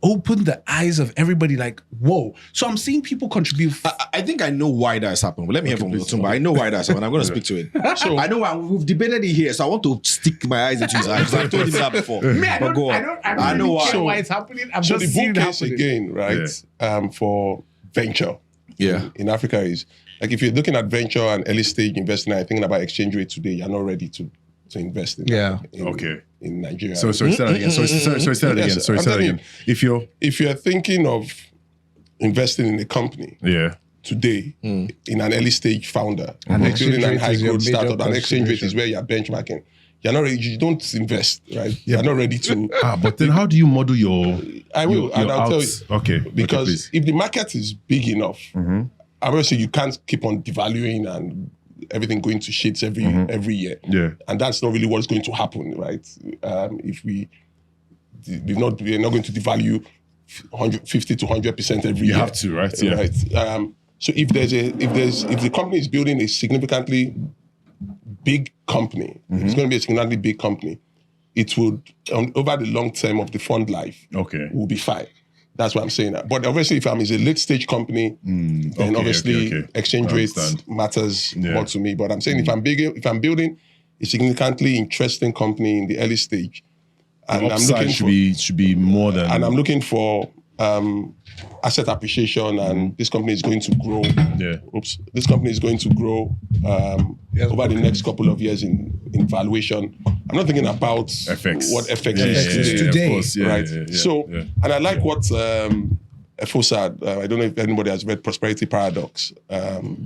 opened the eyes of everybody. Like, whoa! So I'm seeing people contribute. I think I know why that has happened. But let me hear from Otumba. I know why that's happened. I'm going to speak to it. So I know why we've debated it here. So I want to stick my eyes into his eyes. I told him that before. Me, I But don't, go on. I know don't why. care why it's happening. I'm So just the seeing bull it case happening. again, right, for venture Yeah. in Africa is, like if you're looking at venture and early stage investing and thinking about exchange rate today, you're not ready to to invest in. Yeah. In Nigeria. So say that again. Say that again. Yes, Say I'm that telling again. If you're thinking of investing in a company today in an early stage founder, like building a high growth startup, an exchange rate is where you're benchmarking. You're not ready, you don't invest, right? You're not ready to. But then how do you model your? I will, your and I'll tell you. Okay. Because if the market is big enough, obviously you can't keep on devaluing and everything going to shits every year. Yeah. And that's not really what's going to happen, right? If we're not going to devalue 50 to 100% every year. You have to, right? Yeah. Right. So if the company is building a significantly big company, if it's going to be a significantly big company, it would over the long term of the fund life, will be fine. That's what I'm saying. But obviously, if I'm a late stage company, then obviously exchange rates matters more to me. But I'm saying if I'm building a significantly interesting company in the early stage, and I'm looking should be more than, and I'm looking for asset appreciation, and this company is going to grow. This company is going to grow over the next couple of years in valuation. I'm not thinking about FX. what FX is today, right? And I like what Efosa, I don't know if anybody has read Prosperity Paradox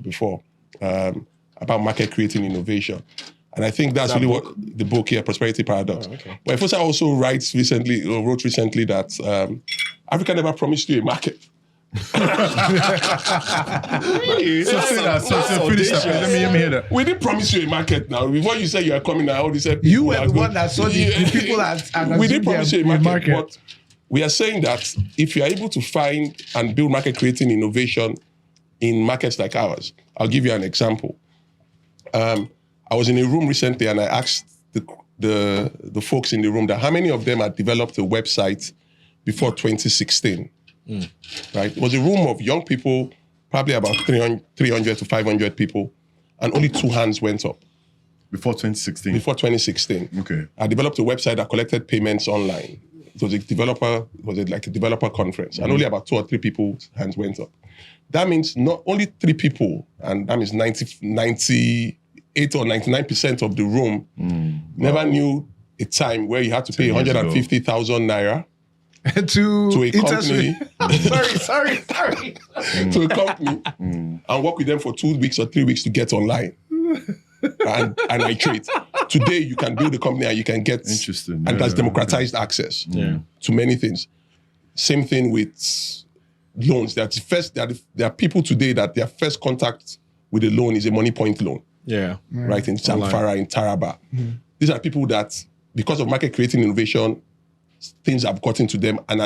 before, about market creating innovation. And I think that's really what the book here, Prosperity Paradox. Well, Efosa also wrote recently that Africa never promised you a market. Finish that. Let me hear that. We didn't promise you a market now. Before you said you are coming now, you said you were the one that saw the people that we didn't promise you a market. But we are saying that if you are able to find and build market creating innovation in markets like ours, I'll give you an example. I was in a room recently and I asked the folks in the room that how many of them had developed a website before 2016. Right? It was a room of young people, probably about 300 to 500 people, and only 2 hands went up. Before 2016? Before 2016. Okay. I developed a website that collected payments online. It was like a developer conference, and only about 2 or 3 people's hands went up. That means not only 3 people, and that means 98 or 99% of the room never knew a time where you had to pay 150,000 naira to a company. sorry. To a company and work with them for 2 weeks or 3 weeks to get online and iterate. Today, you can build a company and you can get, and that's democratized access to many things. Same thing with loans. There are people today that their first contact with a loan is a money point loan. Right, in Zamfara, in Taraba. These are people that, because of market creating innovation, things have gotten to them and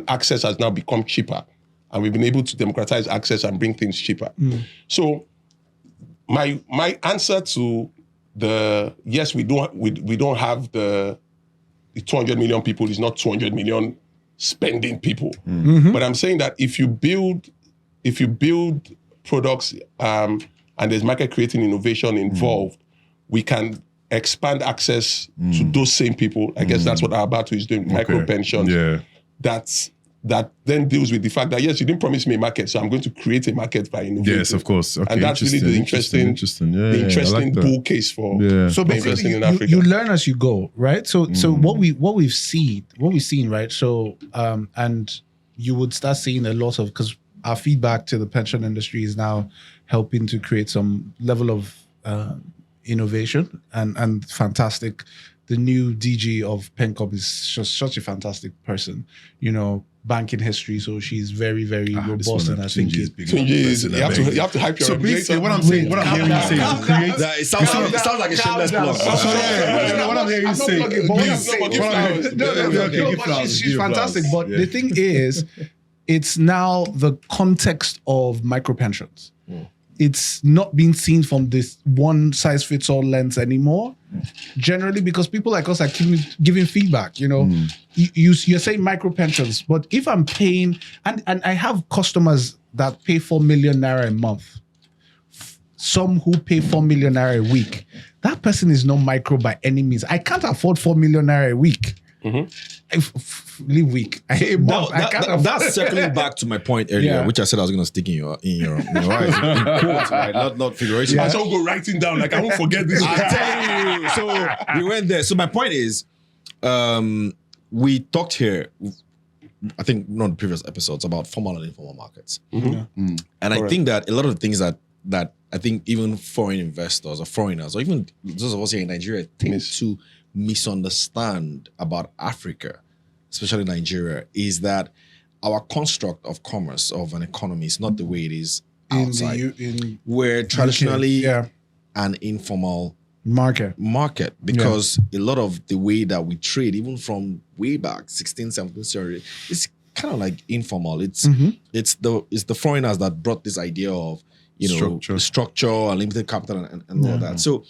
access has now become cheaper. And we've been able to democratize access and bring things cheaper. So my answer to yes, we don't have the 200 million people is not 200 million spending people. But I'm saying that if you build products and there's market creating innovation involved, we can expand access to those same people. I guess that's what our battle is doing, micro pensions. That then deals with the fact that, yes, you didn't promise me a market, so I'm going to create a market by innovating. Yes, of course. Okay, and that's really the interesting bull case for so basically in Africa. You learn as you go, right? So what we've seen, right? So and you would start seeing a lot of, because our feedback to the pension industry is now helping to create some level of innovation and fantastic. The new DG of PenCorp is just such a fantastic person, banking history. So she's very, very robust, and I think you have to hype your. So basically, what I'm hearing you say is create. It sounds like a shameless plug. What I'm hearing you say. She's fantastic, but the thing is, it's now the context of micropensions. It's not being seen from this one size fits all lens anymore. Generally, because people like us are giving feedback. You're saying micropensions, but if I'm paying, and I have customers that pay 4 million naira a month, some who pay 4 million naira a week. That person is not micro by any means. I can't afford 4 million naira a week. Live week. A month. I can't afford- That's circling back to my point earlier, Yeah. which I said I was going to stick in your eyes, in quotes, right? Not figuration. I shall go writing down, like I won't forget this. I'm telling you. So we went there. So my point is, we talked here, I think not the previous episodes, about formal and informal markets. And I think that a lot of the things that I think even foreign investors or foreigners, or even those of us here in Nigeria, tend to misunderstand about Africa, especially Nigeria, is that our construct of commerce, of an economy, is not the way it is outside. We're traditionally an informal market because a lot of the way that we trade, even from way back 16th, 17th century, it's kind of like informal. It's the foreigners that brought this idea of structure, unlimited capital, and all that. So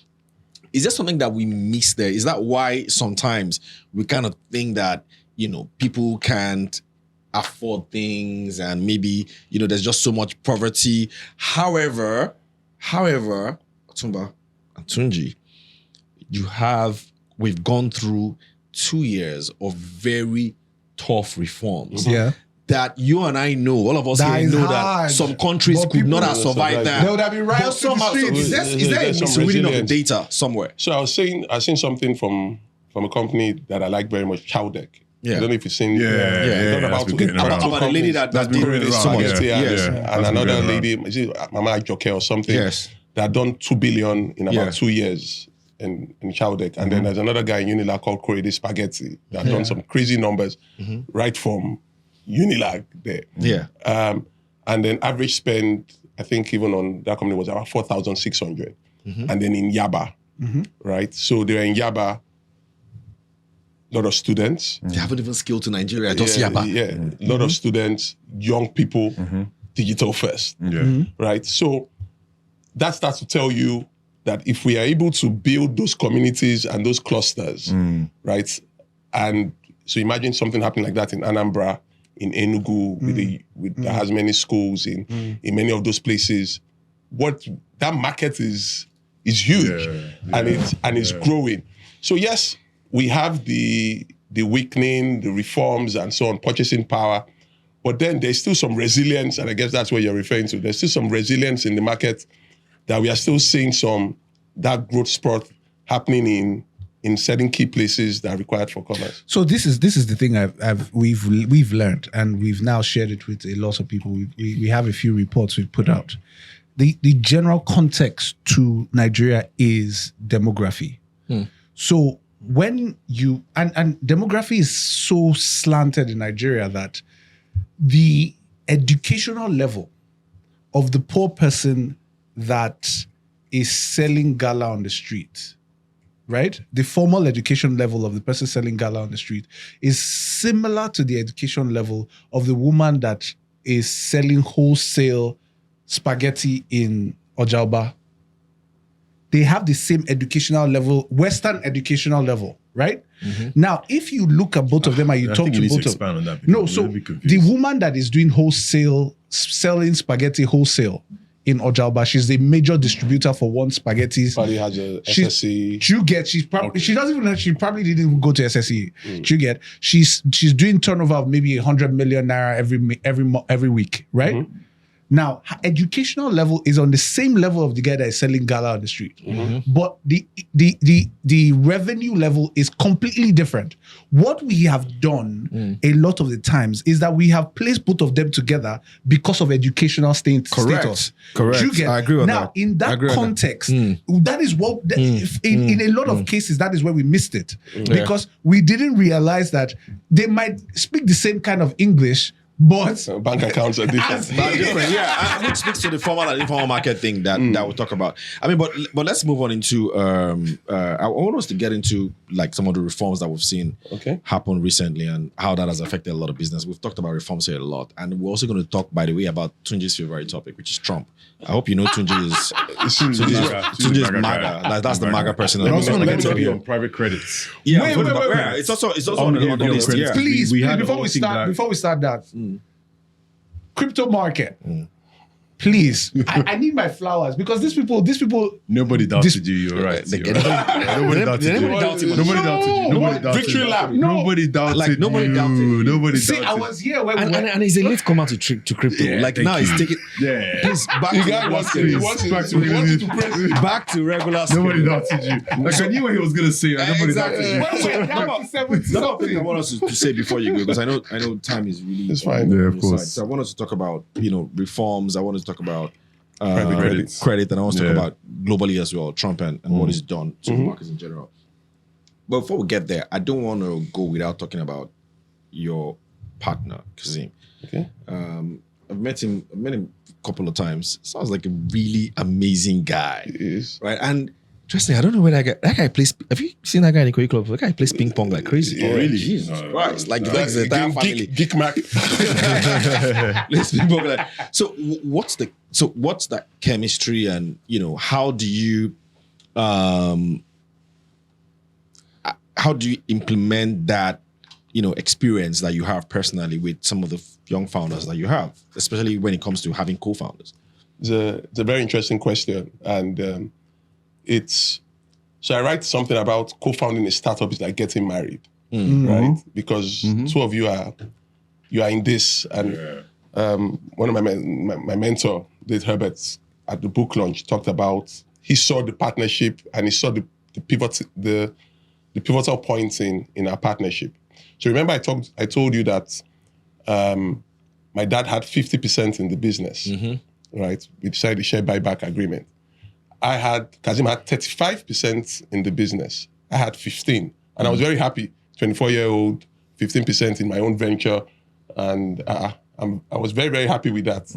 is there something that we miss there? Is that why sometimes we kind of think that people can't afford things and maybe there's just so much poverty? However, Otumba and Tunji, we've gone through 2 years of very tough reforms. Yeah. That you and I know, all of us here know that some countries could not have survived that. There would have been riots in the streets. Is there a misreading of the data somewhere? So I seen something from a company that I like very much, Chowdeck. Yeah. I don't know if you've seen. About the lady that did this spaghetti and another lady, is it Mama Joke or something? Yes. That done 2 billion in about 2 years in Chowdeck. And then there's another guy in Unilag called Corredi Spaghetti that done some crazy numbers right from Unilag there. Yeah. And then average spend, I think even on that company was about 4,600. And then in Yaba, right? So they were in Yaba, a lot of students. They haven't even scaled to Nigeria, just Yaba. Yeah, a lot of students, young people, digital first, right? So that starts to tell you that if we are able to build those communities and those clusters, right? And so imagine something happening like that in Anambra, in Enugu, that has many schools in many of those places. What that market is huge, and it's growing. So yes, we have the weakening, the reforms, and so on, purchasing power, but then there's still some resilience, and I guess that's what you're referring to. There's still some resilience in the market that we are still seeing that growth spurt happening in certain key places that are required for commerce. So this is the thing we've learned, and we've now shared it with a lot of people. We have a few reports we've put out. The general context to Nigeria is demography. So when you and demography is so slanted in Nigeria that the educational level of the poor person that is selling gala on the street, right? The formal education level of the person selling gala on the street is similar to the education level of the woman that is selling wholesale spaghetti in Ojalba. They have the same educational level, Western educational level, right? Now, if you look at both of them and you talk to both of them. No, so the woman that is doing selling spaghetti wholesale in Ojalba, she's the major distributor for one spaghetti. Probably has a SSE. She probably didn't even go to SSE. You get, she's doing turnover of maybe 100 million naira every week, right? Now, her educational level is on the same level of the guy that is selling gala on the street. But the revenue level is completely different. What we have done a lot of the times is that we have placed both of them together because of educational status. Correct. You get? I agree with now, that. in that context, that is what, in a lot of cases, that is where we missed it. Because we didn't realize that they might speak the same kind of English, but bank accounts are different. Yeah, which speaks to the formal and informal market thing that we'll talk about. I mean, but let's move on into. I want us to get into like some of the reforms that we've seen happen recently and how that has affected a lot of business. We've talked about reforms here a lot, and we're also going to talk, by the way, about Tunji's favorite topic, which is Trump. I hope you know Tunji is MAGA. That's the MAGA person. They're also going to be on private credits. Yeah, wait. It's also on the list. Yeah. Please, before we start that, crypto market. please, I need my flowers because these people. Nobody doubted you. You're right. Nobody doubted you. Nobody doubted you. Nobody doubted Victory you. lap. Nobody doubted Like, nobody doubted you. you. Nobody See, doubted I was here when we went. And he's a late comer to crypto. Yeah, like thank now he's you. taking Yeah. please back The to guy wants to, he wants to, Back to he wants you to praise. back to regular. Nobody doubted you. Like I knew what he was gonna say. Nobody Exactly. doubted you. When we went down to 70 Another thing I something. want us to say before you go, because I know time is really It's fine. Yeah, on of your course. side. So I want us to talk about reforms. I want us to talk about Credit. and I want to Yeah. talk about globally as well, Trump and what he's done to the markets in general. But before we get there, I don't want to go without talking about your partner, Kazim. Okay. I've met him a couple of times. Sounds like a really amazing guy, It is. right? And interesting, I don't know where that guy plays. Have you seen that guy in the Korea club? That guy plays ping pong like crazy. Oh, really? Jesus No, Christ! Like no. the entire family. Geek Mac. Plays ping pong like. So what's that chemistry, and how do you implement that experience that you have personally with some of the young founders that you have, especially when it comes to having co-founders? It's a very interesting question, and so I write something about co-founding a startup is like getting married, right? Because two of you are in this, and one of my mentor, Dave Herbert, at the book launch talked about he saw the partnership and he saw the pivotal points in our partnership. So remember I told you that my dad had 50% in the business, right? We decided the share buyback agreement. Kazim had 35% in the business. I had 15. And I was very happy, 24-year-old, 15% in my own venture. And I was very, very happy with that.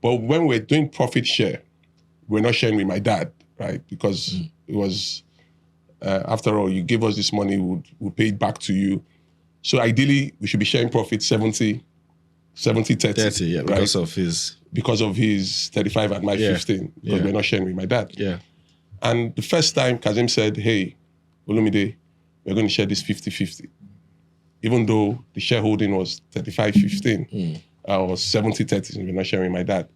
But when we're doing profit share, we're not sharing with my dad, right? Because it was, after all, you give us this money, we'll pay it back to you. So ideally, we should be sharing profit 70, 30. 30, yeah, right? Because of his 35 and my 15, because we're not sharing with my dad. Yeah. And the first time Kazim said, hey, Olumide, we're going to share this 50-50. Even though the shareholding was 35-15 or 70-30, we're not sharing with my dad.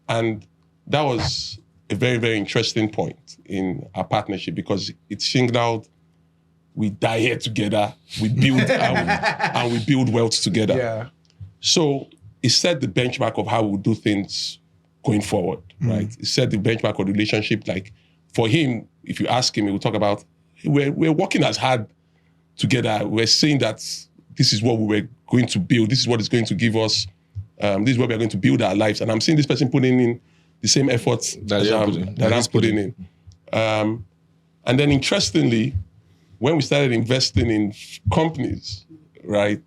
And that was a very, very interesting point in our partnership because it singled out we die here together, we build and we build wealth together. Yeah. So it set the benchmark of how we'll do things going forward, right? It set the benchmark of the relationship. Like for him, if you ask him, he will talk about we're working as hard together. We're saying that this is what we were going to build. This is what is going to give us. This is where we're going to build our lives. And I'm seeing this person putting in the same efforts that I'm putting in. And then interestingly, when we started investing in companies, right?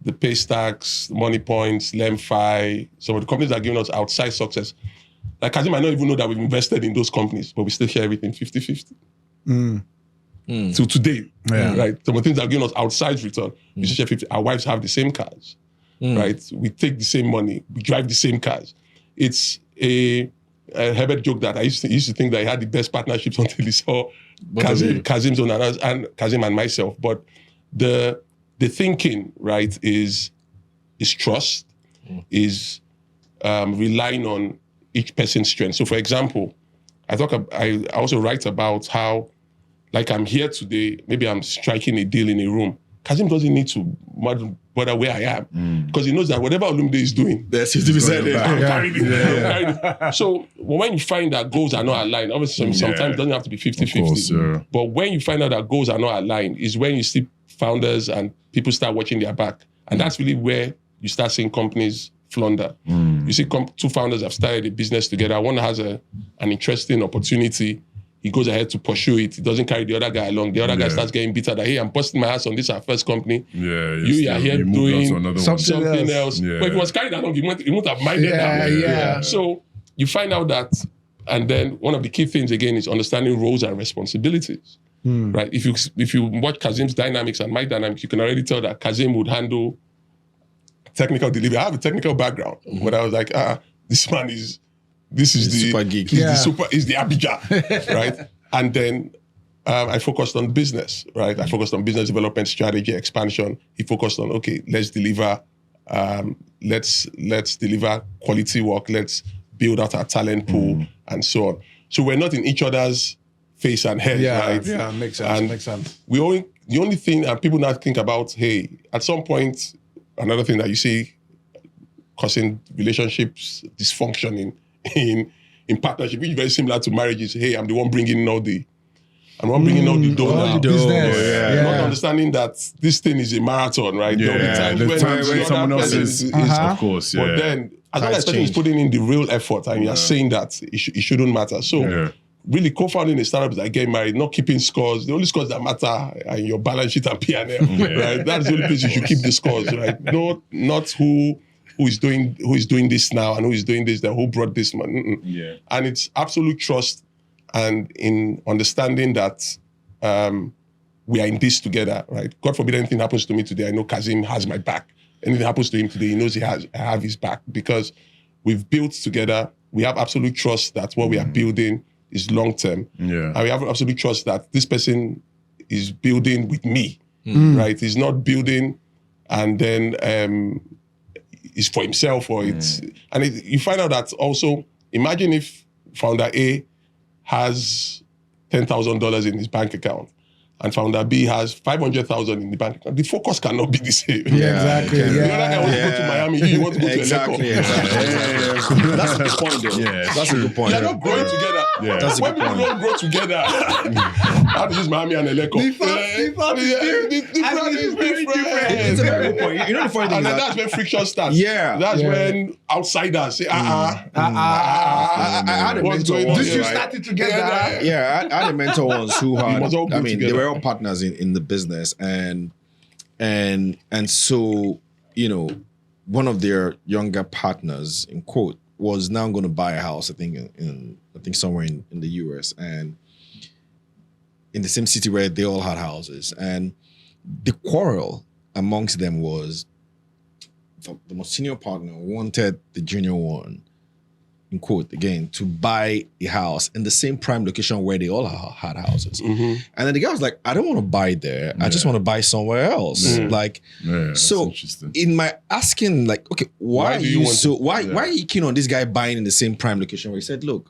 The Paystacks, Money Points, Lemfi, some of the companies that are giving us outside success. Like Kazim, I don't even know that we've invested in those companies, but we still share everything 50-50. Till today, right? Some of the things that are giving us outside return, we still share 50. Our wives have the same cars, right? We take the same money, we drive the same cars. It's a Herbert joke that I used to think that he had the best partnerships until he saw Kazim's own and Kazim and myself. But the thinking, right, is trust, is relying on each person's strength. So, for example, I also write about how, like, I'm here today, maybe I'm striking a deal in a room. Kazim doesn't need to bother where I am because he knows that whatever Olumide is doing, There's 50% there. I'm carrying it. So when you find that goals are not aligned, obviously sometimes it doesn't have to be 50-50. But when you find out that goals are not aligned is when you see founders and people start watching their back. And that's really where you start seeing companies flounder. You see two founders have started a business together. One has an interesting opportunity. He goes ahead to pursue it. He doesn't carry the other guy along. The other guy starts getting bitter that, hey, I'm busting my ass on this, our first company. You are here doing something else. But if he was carried along, he wouldn't have minded that. So you find out that, and then one of the key things, again, is understanding roles and responsibilities. Right? If you watch Kazim's dynamics and my dynamics, you can already tell that Kazim would handle technical delivery. I have a technical background, but I was like, this man is... This is the super geek. Is the Abijah, right? And then I focused on business, right? I focused on business development, strategy, expansion. He focused on, okay, let's deliver Let's deliver quality work. Let's build out our talent pool and so on. So we're not in each other's face and head, right? Yeah, makes sense. And makes sense. the only thing, and people now think about, hey, at some point, another thing that you see causing relationships dysfunction in partnership, which is very similar to marriage, is, hey, I'm the one bringing in all the dough now. Business. Yeah. Not understanding that this thing is a marathon, right? Yeah, the time when someone else is, of course, yeah. But then, as long as person is putting in the real effort and you're saying that it shouldn't matter. So really co-founding a startup is like getting married, not keeping scores. The only scores that matter are your balance sheet and P&L, right? That's the only place you should keep the scores, right? Not who is doing this now and who is doing this, then who brought this money. Yeah. And it's absolute trust and in understanding that we are in this together, right? God forbid anything happens to me today, I know Kazim has my back. Anything happens to him today, he knows I have his back, because we've built together. We have absolute trust that what we are building is long-term. Yeah. And we have absolute trust that this person is building with me, right? He's not building and then is for himself or it's... And you find out that also, imagine if founder A has $10,000 in his bank account and founder B has 500,000 in the bank account. The focus cannot be the same. Yeah, exactly. The other guy wants to go to Miami, you want to go to Exactly. Eleko. That's a good point, though. Yeah. That's a good point. They're not growing together. Yeah. That's a When good people point. don't grow together, how to use Miami and Eleko? The thought is very different. It's a very good point. You know the funny thing And is then that that's when friction starts. Yeah. That's Yeah. when outsiders say, I had a what's mentor going on once, Did you right? start it together? Yeah, I had a mentor once who had, must all go they together. were all partners in the business, and so, you know, one of their younger partners, in quote, was now going to buy a house, I think somewhere in the US, and in the same city where they all had houses. And the quarrel amongst them was the most senior partner wanted the junior one, in quote again, to buy a house in the same prime location where they all had houses. And then the guy was like, I don't want to buy there. I just want to buy somewhere else. Like, That's so interesting. in my asking, like, okay, why are do you you want so, why are you keen on this guy buying in the same prime location where he said, look,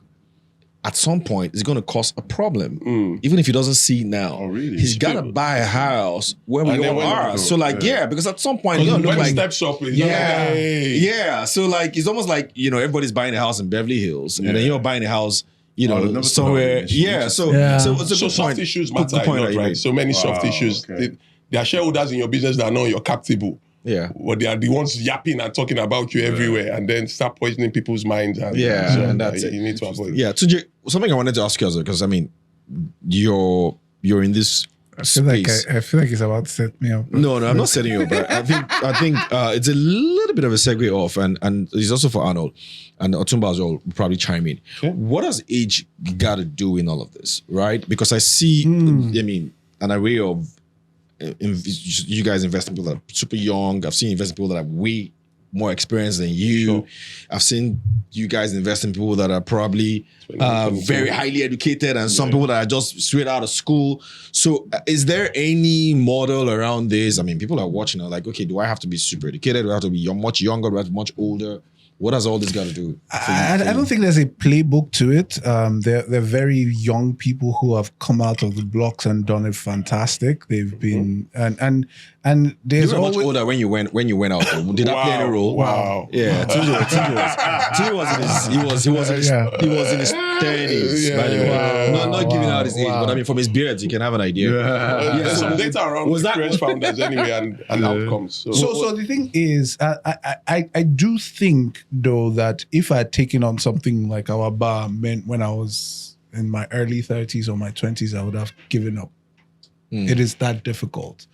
at some point, it's going to cause a problem. Even if he doesn't see it now. Oh, really? He's got to buy a house where we And then all when they are. grow, So like, yeah, because at some point, it's going to when look he like... steps up, it's Yeah, like, hey. yeah. So like, it's almost like, you know, everybody's buying a house in Beverly Hills, and then Yeah. you're buying a house, you Oh, I've know, never thought somewhere. about it. Yeah. So Yeah. so it's a So good soft point. issues Good matter a point lot, that you right? made. So many soft issues. okay. There are shareholders in your business that know you're captable. Yeah. But they are the ones yapping and talking about you everywhere, and then start poisoning people's minds. And Yeah, so and that's it. you need to avoid. Yeah. Tunji, something I wanted to ask you, because I mean, you're in this space. I feel like it's about to set me up. No, I'm not setting you up. But I think it's a little bit of a segue off, and it's also for Arnold and Otumba as well. Will probably chime in. What does age got to do in all of this, right? Because I see, I mean, an array of you guys invest in people that are super young. I've seen invest in people that have way more experience than you. Sure. I've seen you guys invest in people that are probably very highly educated, and some people that are just straight out of school. So is there any model around this? I mean, people are watching are like, okay, do I have to be super educated? Do I have to be much younger? Do I have to be much older? What has all this got to do? I don't think there's a playbook to it. They're very young people who have come out of the blocks and done it fantastic. They've been and You there's were much always older when you went out. Did that play any role? Wow. Yeah, Tunji was in his 30s, by the way. Yeah. Not giving out his age, but I mean from his beard you can have an idea. There's some data around Was that- experienced founders anyway and outcomes. So the thing is, I do think though that if I had taken on something like our bar meant when I was in my early 30s or my 20s, I would have given up. It is that difficult.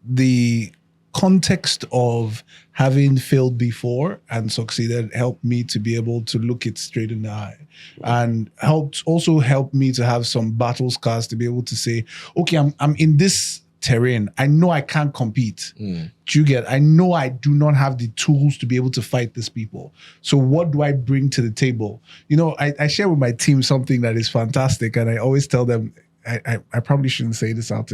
The context of having failed before and succeeded helped me to be able to look it straight in the eye, and helped me to have some battle scars to be able to say, okay, I'm in this terrain. I know I can't compete. Do you get? I know I do not have the tools to be able to fight these people. So what do I bring to the table? You know, I share with my team something that is fantastic, and I always tell them, I probably shouldn't say this out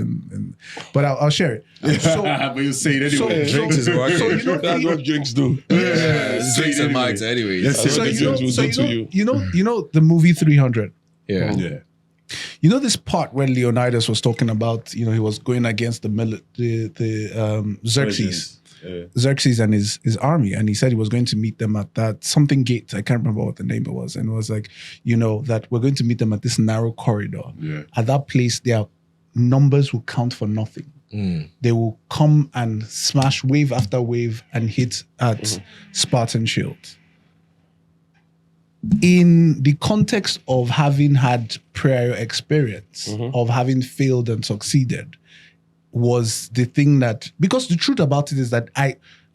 but I'll share it. So, But you say it anyway. Drinks is working. so you know, That's what drinks do. Drinks and mics anyway. Yes, That's so what the drinks will do to you. you know the movie 300. Yeah. Yeah. You know this part where Leonidas was talking about, he was going against the Xerxes. Yeah. Xerxes and his army, and he said he was going to meet them at that something gate. I can't remember what the name was, and it was like, that we're going to meet them at this narrow corridor. Yeah. At that place, their numbers will count for nothing. They will come and smash wave after wave and hit at Spartan shields. In the context of having had prior experience of having failed and succeeded, was the thing that, because the truth about it is that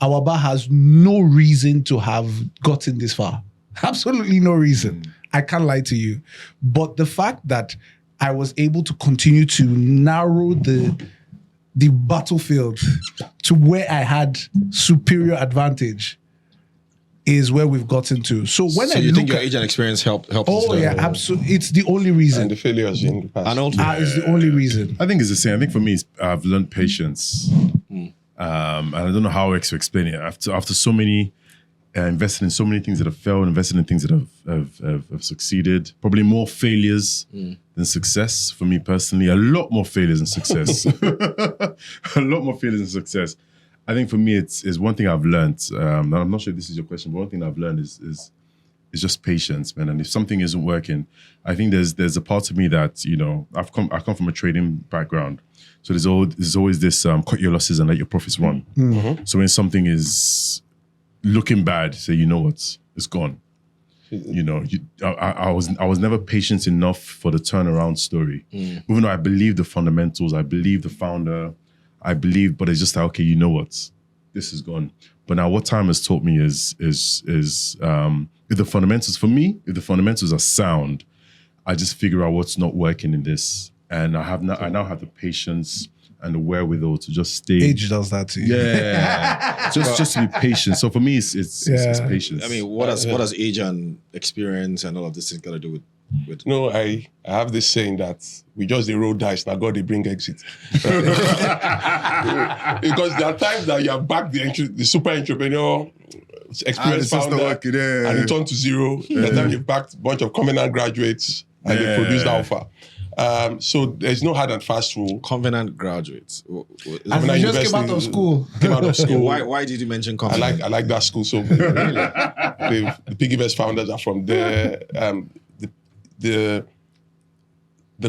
our bar has no reason to have gotten this far. Absolutely no reason. I can't lie to you. But the fact that I was able to continue to narrow the battlefield to where I had superior advantage is where we've gotten to. So when So you think your age and experience helped? oh yeah, absolutely, it's the only reason. And the failures in the past. And also, It's the only reason. I think it's the same. I think for me, I've learned patience. And I don't know how else to explain it. After so many, invested in so many things that have failed, invested in things that have succeeded, probably more failures than success for me personally. A lot more failures than success. A lot more failures than success. I think for me, it's one thing I've learned. And I'm not sure if this is your question, but one thing I've learned is just patience, man. And if something isn't working, I think there's a part of me that I come from a trading background, so there's always this cut your losses and let your profits run. So when something is looking bad, say you know what, it's gone. I was never patient enough for the turnaround story, even though I believe the fundamentals, I believe the founder. But it's just like, okay, you know what, this is gone. But now what time has taught me is if the fundamentals, for me, if the fundamentals are sound, I just figure out what's not working in this. And I now have the patience and the wherewithal to just stay. Age does that to you. Yeah. just to be patient. So for me, it's patience. I mean, what does age and experience and all of this things got to do with? No, I have this saying that we just the roll dice, now God they bring exit. Because there are times that you have backed the super entrepreneur experienced founder and it turned to zero. And then you backed a bunch of Covenant graduates and they produced alpha. So there's no hard and fast rule. Covenant graduates. As you just came out of school. Why did you mention Covenant? I like that school so really. The Piggyverse founders are from there. The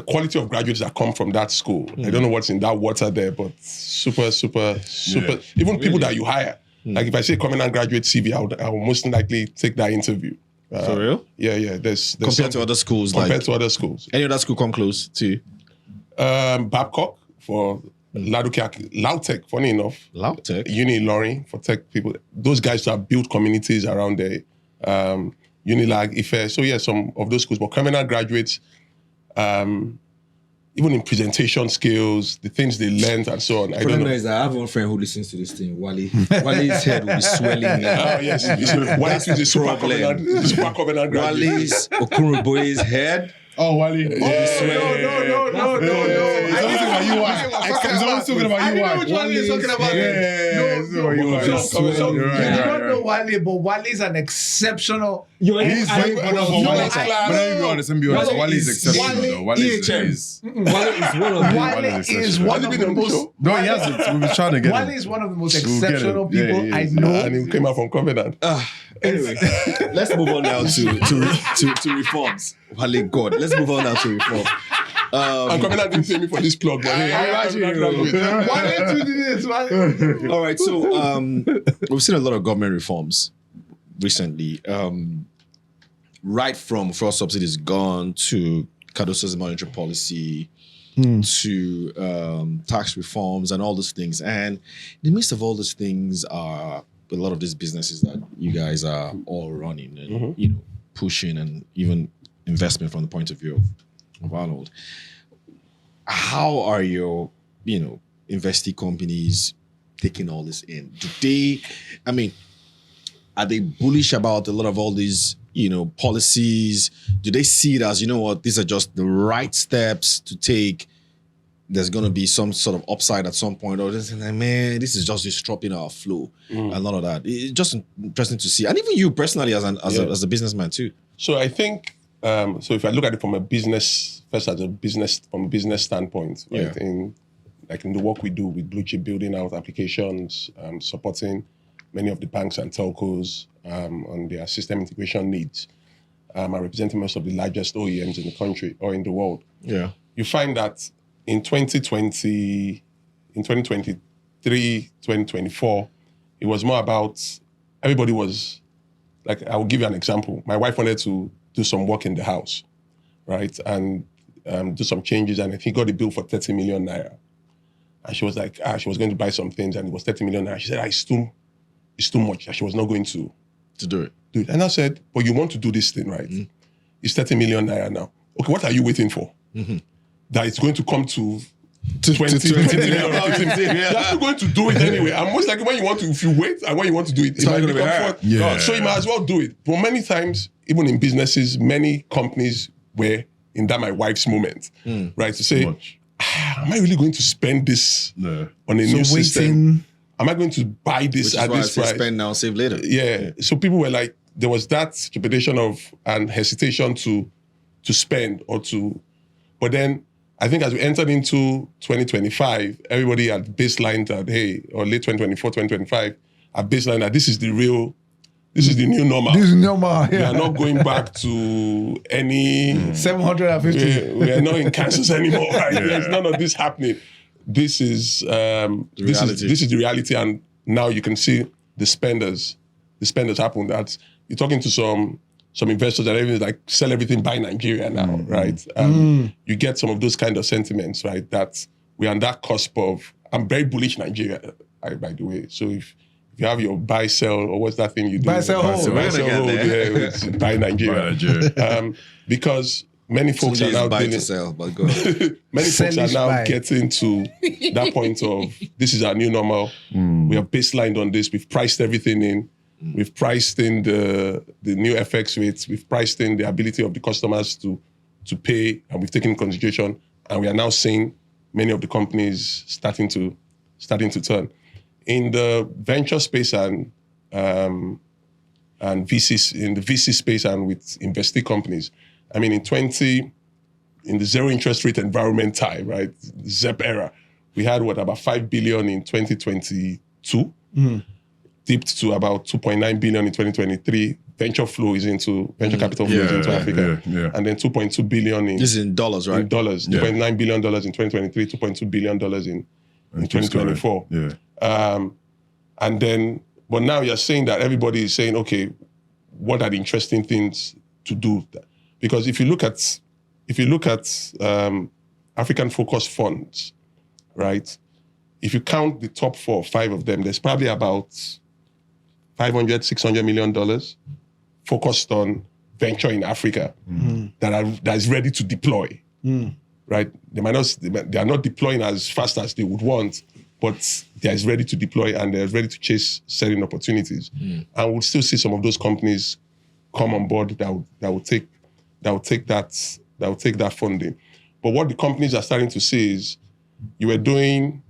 quality of graduates that come from that school, I don't know what's in that water there, but super. Yeah. Even people that you hire. Like if I say Covenant graduate CV, I will most likely take that interview. For real? Yeah. There's Compared to other schools, to other schools. Any other school come close to? Babcock for Lautech, funny enough. Lautech? Uni Ilorin for tech people. Those guys have built communities around there. Unilag, Ife. So yeah, some of those schools. But Covenant graduates, even in presentation skills, the things they learned and so on. I don't know. Is that I have one friend who listens to this thing. Wale's head will be swelling now. Oh yes, Wale is a super Covenant graduate. Wale's Okuruboye's head. Oh, Wally. No. He's always talking about you. I know which Wale is talking about. So you don't know Wale, but Wale is an exceptional. He's very good of Wale. But be honest, Wale is exceptional though. Wale is one of the most. No, he hasn't. We've been trying to get Wale him. is one of the most We'll get exceptional him. Yeah, people he I is. know. And he came out from Covenant. Anyway, let's move on now to reforms. Wale God. Let's move on now to reform. And Covenant didn't pay me for this plug, but All right, so we've seen a lot of government reforms recently. Right from fuel subsidies gone to Cardoso's monetary policy to tax reforms and all those things. And in the midst of all those things are a lot of these businesses that you guys are all running and pushing, and even investment from the point of view of Arnold. How are your investee companies taking all this in? Are they bullish about a lot of all these policies? Do they see it as, you know what, these are just the right steps to take? There's going to be some sort of upside at some point, or this is like, man, this is just disrupting our flow and all of that. It's just interesting to see, and even you personally as a businessman too. So I think so. If I look at it from a business standpoint, right? In the work we do with Blue Chip, building out applications, supporting many of the banks and telcos on their system integration needs, and representing most of the largest OEMs in the country or in the world. Yeah, you find that in 2020, in 2023, 2024, it was more about everybody was like, I will give you an example. My wife wanted to do some work in the house, right? And do some changes. And he got a bill for 30 million naira. And she was like, she was going to buy some things and it was 30 million naira. She said, it's too much. She was not going to do it. And I said, but you want to do this thing, right? It's 30 million naira now. Okay, what are you waiting for? That it's going to come to 20 million. You're still going to do it anyway. And most likely when you want to, if you wait and when you want to do it, it might become fun. Yeah. So you might as well do it. But many times, even in businesses, many companies were in that my wife's moment, right? To say, am I really going to spend this on a new system? Am I going to buy this at this price? Spend now, save later. Yeah. So people were like, there was that trepidation and hesitation to spend or to, but then I think as we entered into 2025, everybody had baselined that, or late 2024, 2025, had baselined that this is the new normal. This is normal. We are not going back to any 750. We are not in Kansas anymore, right? There's none of this happening. This is the reality, and now you can see the spenders happen. That you're talking to some investors that even like sell everything, buy Nigeria now, right? You get some of those kind of sentiments, right? That we're on that cusp of. I'm very bullish Nigeria, by the way. So if you have your buy sell or what's that thing you do? Buy sell hold. It's buy Nigeria. Because many folks are now buy to sell, but go. Many folks are now getting to that point of this is our new normal. We have baselined on this. We've priced everything in. We've priced in the new FX rates. We've priced in the ability of the customers to pay, and we've taken into consideration. And we are now seeing many of the companies starting to turn. In the venture space and VCs, in the VC space and with investee companies, I mean, in the zero interest rate environment time, right, ZEP era, we had about 5 billion in 2022. Dipped to about 2.9 billion in 2023. Venture capital flow is into Africa. And then 2.2 billion in... This is in dollars, right? In dollars. $2.9 billion in 2023, $2.2 billion in 2024. And then, but now you're saying that everybody is saying, okay, what are the interesting things to do? Because if you look at African focused funds, right? If you count the top 4 or 5 of them, there's probably about $500-600 million focused on venture in Africa that is ready to deploy. Right? They are not deploying as fast as they would want, but they are ready to deploy and they're ready to chase certain opportunities. And we'll still see some of those companies come on board that will take that funding. But what the companies are starting to see is you were doing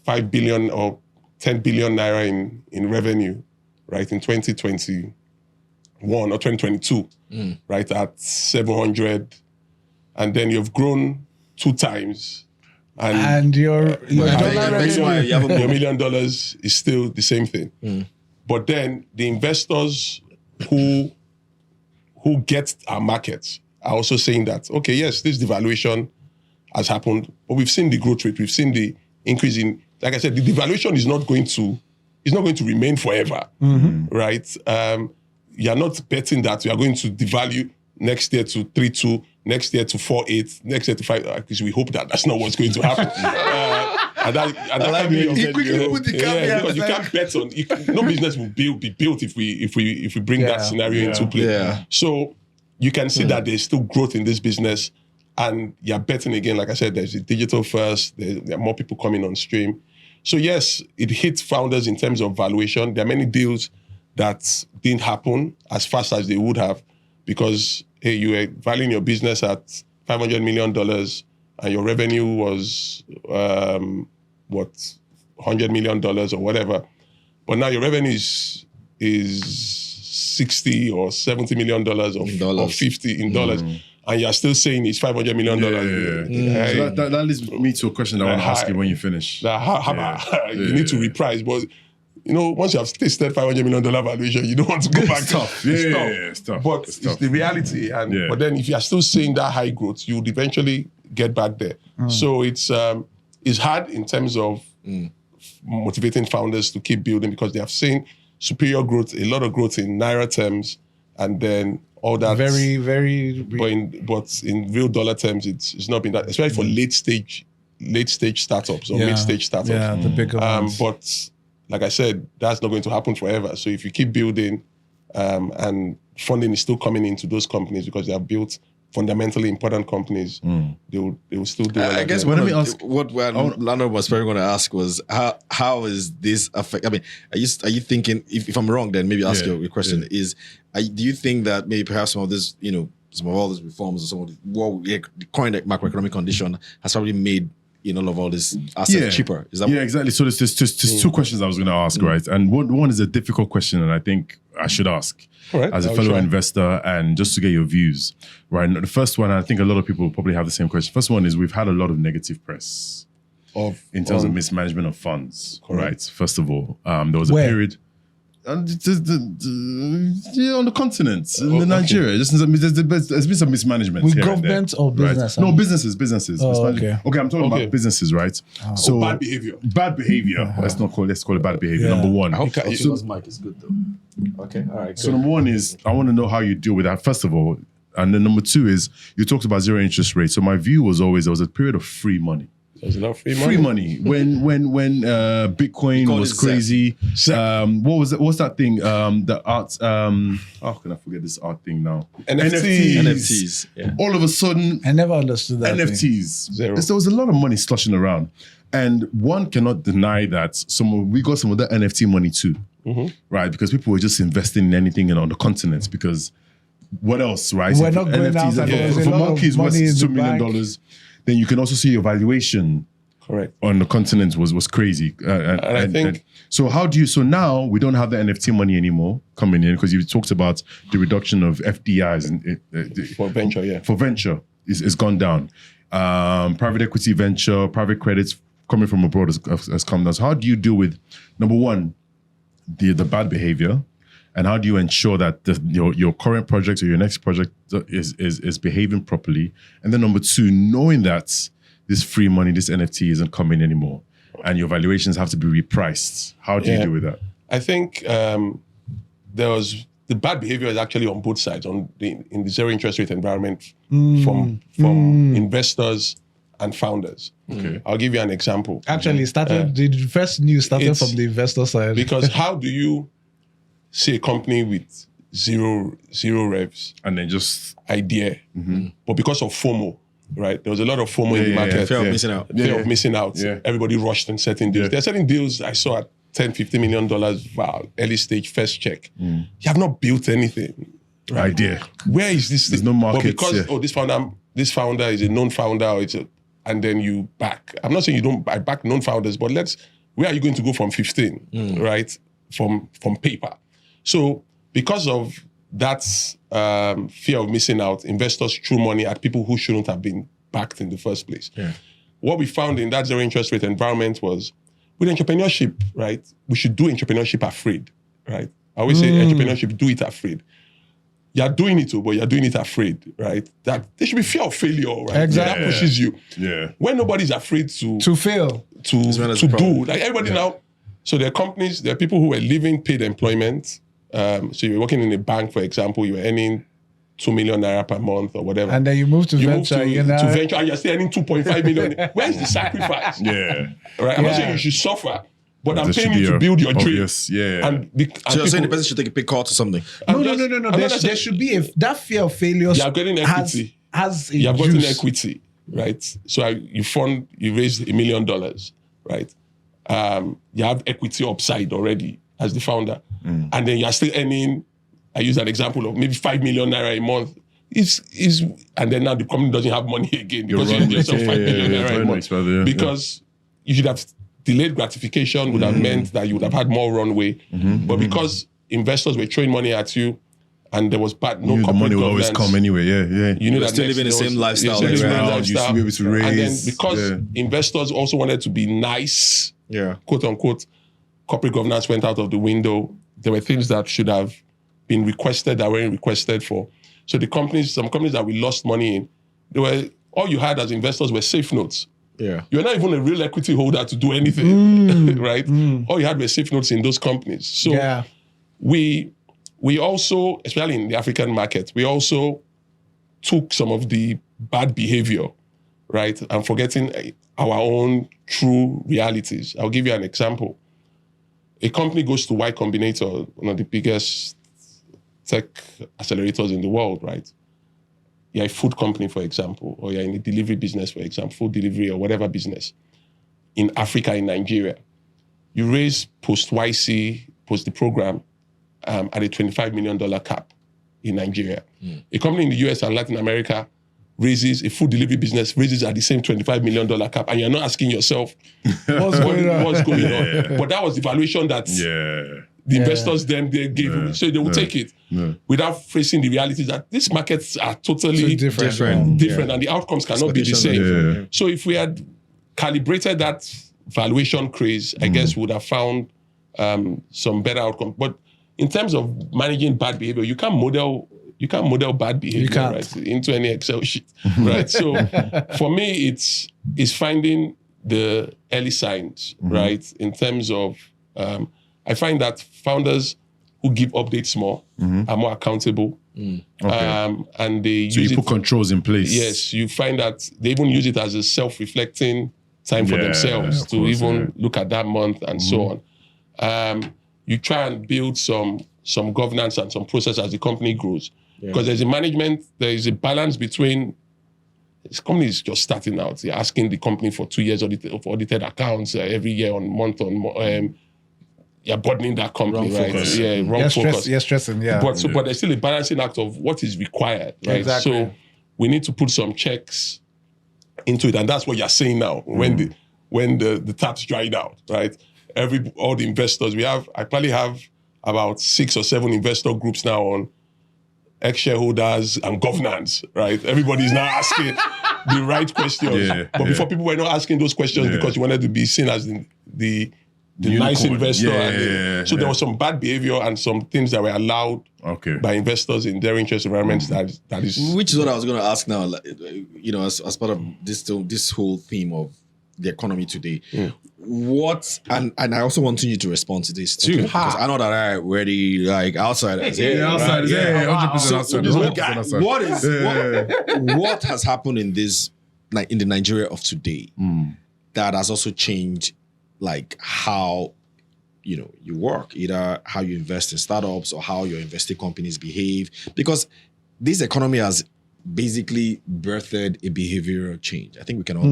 5 billion or 10 billion naira in revenue, right, in 2021 or 2022, right, at 700, and then you've grown 2 times, and your $1 million is still the same thing. But then the investors who get our markets are also saying that, okay, yes, this devaluation has happened, but we've seen the growth rate, we've seen the increase in, like I said, the devaluation is not going to remain forever, right? You're not betting that you are going to devalue next year to 3.2, next year to 4.8, next year to 5, because we hope that that's not what's going to happen. And that can be because you can't bet on, no business will be built if we bring that scenario into play. Yeah. So you can see that there's still growth in this business, and you're betting again, like I said, there's a digital first, there are more people coming on stream. So yes, it hits founders in terms of valuation. There are many deals that didn't happen as fast as they would have because, hey, you were valuing your business at $500 million and your revenue was, $100 million or whatever. But now your revenue is 60 or $70 million or 50 in dollars. And you're still saying it's $500 million. So that leads me to a question I want to ask you when you finish. You need to reprice. But, once you have tasted $500 million valuation, you don't want to go back. It's tough. It's tough. But it's the reality. But then if you are still seeing that high growth, you would eventually get back there. So it's hard in terms of motivating founders to keep building because they have seen superior growth, a lot of growth in Naira terms, and then all that. Very, very. But in real dollar terms, it's not been that, especially for late stage startups or mid stage startups. Yeah, the bigger ones. But like I said, that's not going to happen forever. So if you keep building, and funding is still coming into those companies because they are built fundamentally important companies, they will still do well. I guess Let me ask. what Lando was probably going to ask was how is this affect? I mean, are you thinking if I'm wrong, then maybe ask your question is do you think that maybe perhaps some of this, some of all these reforms or some of the current macroeconomic condition has probably made all of all this assets cheaper? Is that exactly. So there's two questions I was going to ask, right? And one is a difficult question, and I think I should ask as a fellow investor and just to get your views, right? And the first one, I think a lot of people probably have the same question. First one is we've had a lot of negative press in terms of mismanagement of funds, right? First of all, there was a period. On the continent, in Nigeria, there's been some mismanagement. With government or business? Right? No, businesses. Oh, okay, I'm talking about businesses, right? So bad behavior. Let's call it bad behavior. Number one. I hope Carlos's mic is good though. Okay, all right. So number one is I want to know how you deal with that, first of all. And then number two is you talked about zero interest rate. So my view was always there was a period of free money. There's a lot of free money. When Bitcoin was crazy. What's that thing? The art. How can I forget this art thing now? NFTs. Yeah. All of a sudden, I never understood that. NFTs. Zero. There was a lot of money sloshing around, and one cannot deny that we got some of that NFT money too, right? Because people were just investing in anything on the continent because what else, right? We're not going out and for monkeys worth $2 million. Then you can also see your valuation on the continent was crazy. I think so. So now we don't have the NFT money anymore coming in because you talked about the reduction of FDIs for venture. For venture is gone down. Private equity venture, private credits coming from abroad has come down. So how do you deal with number one, the bad behavior? And how do you ensure that your current project or your next project is behaving properly? And then number two, knowing that this free money, this NFT isn't coming anymore and your valuations have to be repriced. How do you deal with that? I think the bad behavior is actually on both sides, in the zero interest rate environment from investors and founders. Okay. I'll give you an example. Actually, the first news started from the investor side. Because how do you see a company with zero revs and then just idea, but because of FOMO, right? There was a lot of FOMO in the market. Fear of missing out. Fear of missing out. Yeah. Everybody rushed in certain deals. There are certain deals I saw at $10-15 million, wow, early stage, first check. You have not built anything. Right? Idea. Where is this? There's no market. But because this founder is a known founder, and then you back. I'm not saying you don't back known founders, but where are you going to go from 15, right? From paper. So because of that fear of missing out, investors threw money at people who shouldn't have been backed in the first place. Yeah. What we found in that zero interest rate environment was with entrepreneurship, right? We should do entrepreneurship afraid, right? I always say entrepreneurship, do it afraid. You're doing it, but you're doing it afraid, right? That there should be fear of failure, right? Exactly. That pushes you. Yeah. When nobody's afraid to fail, to do, like everybody now. So there are companies, there are people who were living paid employment. So you were working in a bank, for example, you were earning 2 million naira per month or whatever. And then you move to venture. To venture and you're still earning 2.5 million. Where's the sacrifice? Yeah. Right? I'm not saying you should suffer, but I'm paying you to build your dream. Yeah. And so you're saying the person should take a big call to something? No. There should be that fear of failure. You're getting equity. You have gotten equity, right? So you raised $1 million, right? You have equity upside already. as the founder, and then you're still earning, I use an example of maybe 5 million naira a month. And then now the company doesn't have money again because you earned yourself 5 million naira a month. Because you should have delayed gratification would have meant that you would have had more runway. But because investors were throwing money at you and there was no corporate the money will always governance, come anyway, you knew that still living the same lifestyle. You should be able to raise. And then because investors also wanted to be nice, quote unquote, corporate governance went out of the window. There were things that should have been requested that weren't requested for. So some companies that we lost money in, all you had as investors were safe notes. Yeah. You're not even a real equity holder to do anything, right? All you had were safe notes in those companies. So we also, especially in the African market, we also took some of the bad behavior, right? And forgetting our own true realities. I'll give you an example. A company goes to Y Combinator, one of the biggest tech accelerators in the world, right? You're a food company, for example, or you're in the delivery business, for example, food delivery or whatever business in Africa, in Nigeria. You raise post-YC, post the program, at a $25 million cap in Nigeria. A company in the US and Latin America raises, a food delivery business raises at the same $25 million cap, and you're not asking yourself, what's going on? But that was the valuation that the investors then they gave, so they will take it without facing the reality that these markets are totally different, and the outcomes cannot be the same. So if we had calibrated that valuation craze, I guess we would have found some better outcomes. But in terms of managing bad behavior, you can't model bad behavior right, into any Excel sheet, right? So for me, it's finding the early signs, right? In terms of, I find that founders who give updates more are more accountable. And they so you put controls in place. Yes, you find that they even use it as a self-reflecting time for themselves to look at that month and so on. You try and build some governance and some process as the company grows. Because there's there is a balance between this company is just starting out. You're asking the company for 2 years of audited accounts every year you're burdening that company, wrong right? Focus. Wrong focus. Stressing, But there's still a balancing act of what is required, right? Exactly. So we need to put some checks into it, and that's what you're saying now. When the taps dried out, right? All the investors I probably have about 6 or 7 investor groups now on ex-shareholders and governance, right? Everybody's now asking the right questions. But before, people were not asking those questions because you wanted to be seen as the nice investor. So there was some bad behavior and some things that were allowed by investors in their interest environments that is... Which is what I was going to ask now, as part of this whole theme of the economy today. And I also want you to respond to this too, because I know that I already like outsiders. Outsiders, 100% outsiders. What has happened in this, like in the Nigeria of today, that has also changed, like how you work, either how you invest in startups or how your investing companies behave, because this economy has basically birthed a behavioral change. I think we can all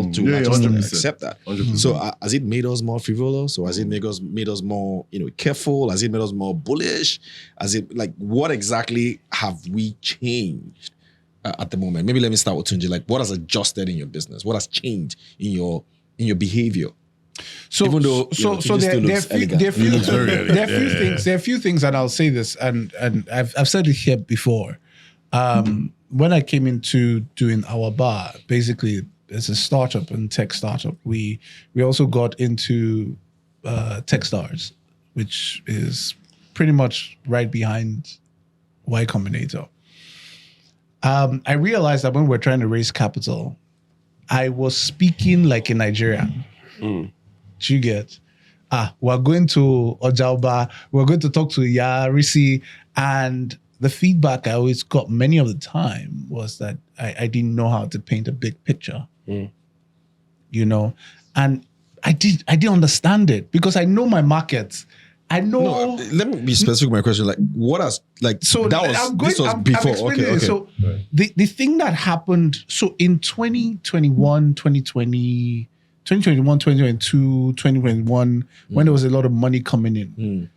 accept that. 100%. So has it made us more frivolous, or has it made us more careful? Has it made us more bullish? Has it, like, what exactly have we changed at the moment? Maybe let me start with Tunji. Like, what has adjusted in your business? What has changed in your behavior? So, even though there are a few things, and I'll say this, and I've said it here before. When I came into doing our bar, basically as a startup and tech startup, we also got into Techstars, which is pretty much right behind Y Combinator. I realized that when we're trying to raise capital, I was speaking like a Nigerian. Do you get? We're going to Ojauba, we're going to talk to Yarisi, and the feedback I always got many of the time was that I didn't know how to paint a big picture, and I didn't understand it because I know my markets. I know. No, let me be specific with my question. Like, what has, like, so this was before. Okay. So the thing that happened, so in 2021, 2022, 2021, when there was a lot of money coming in,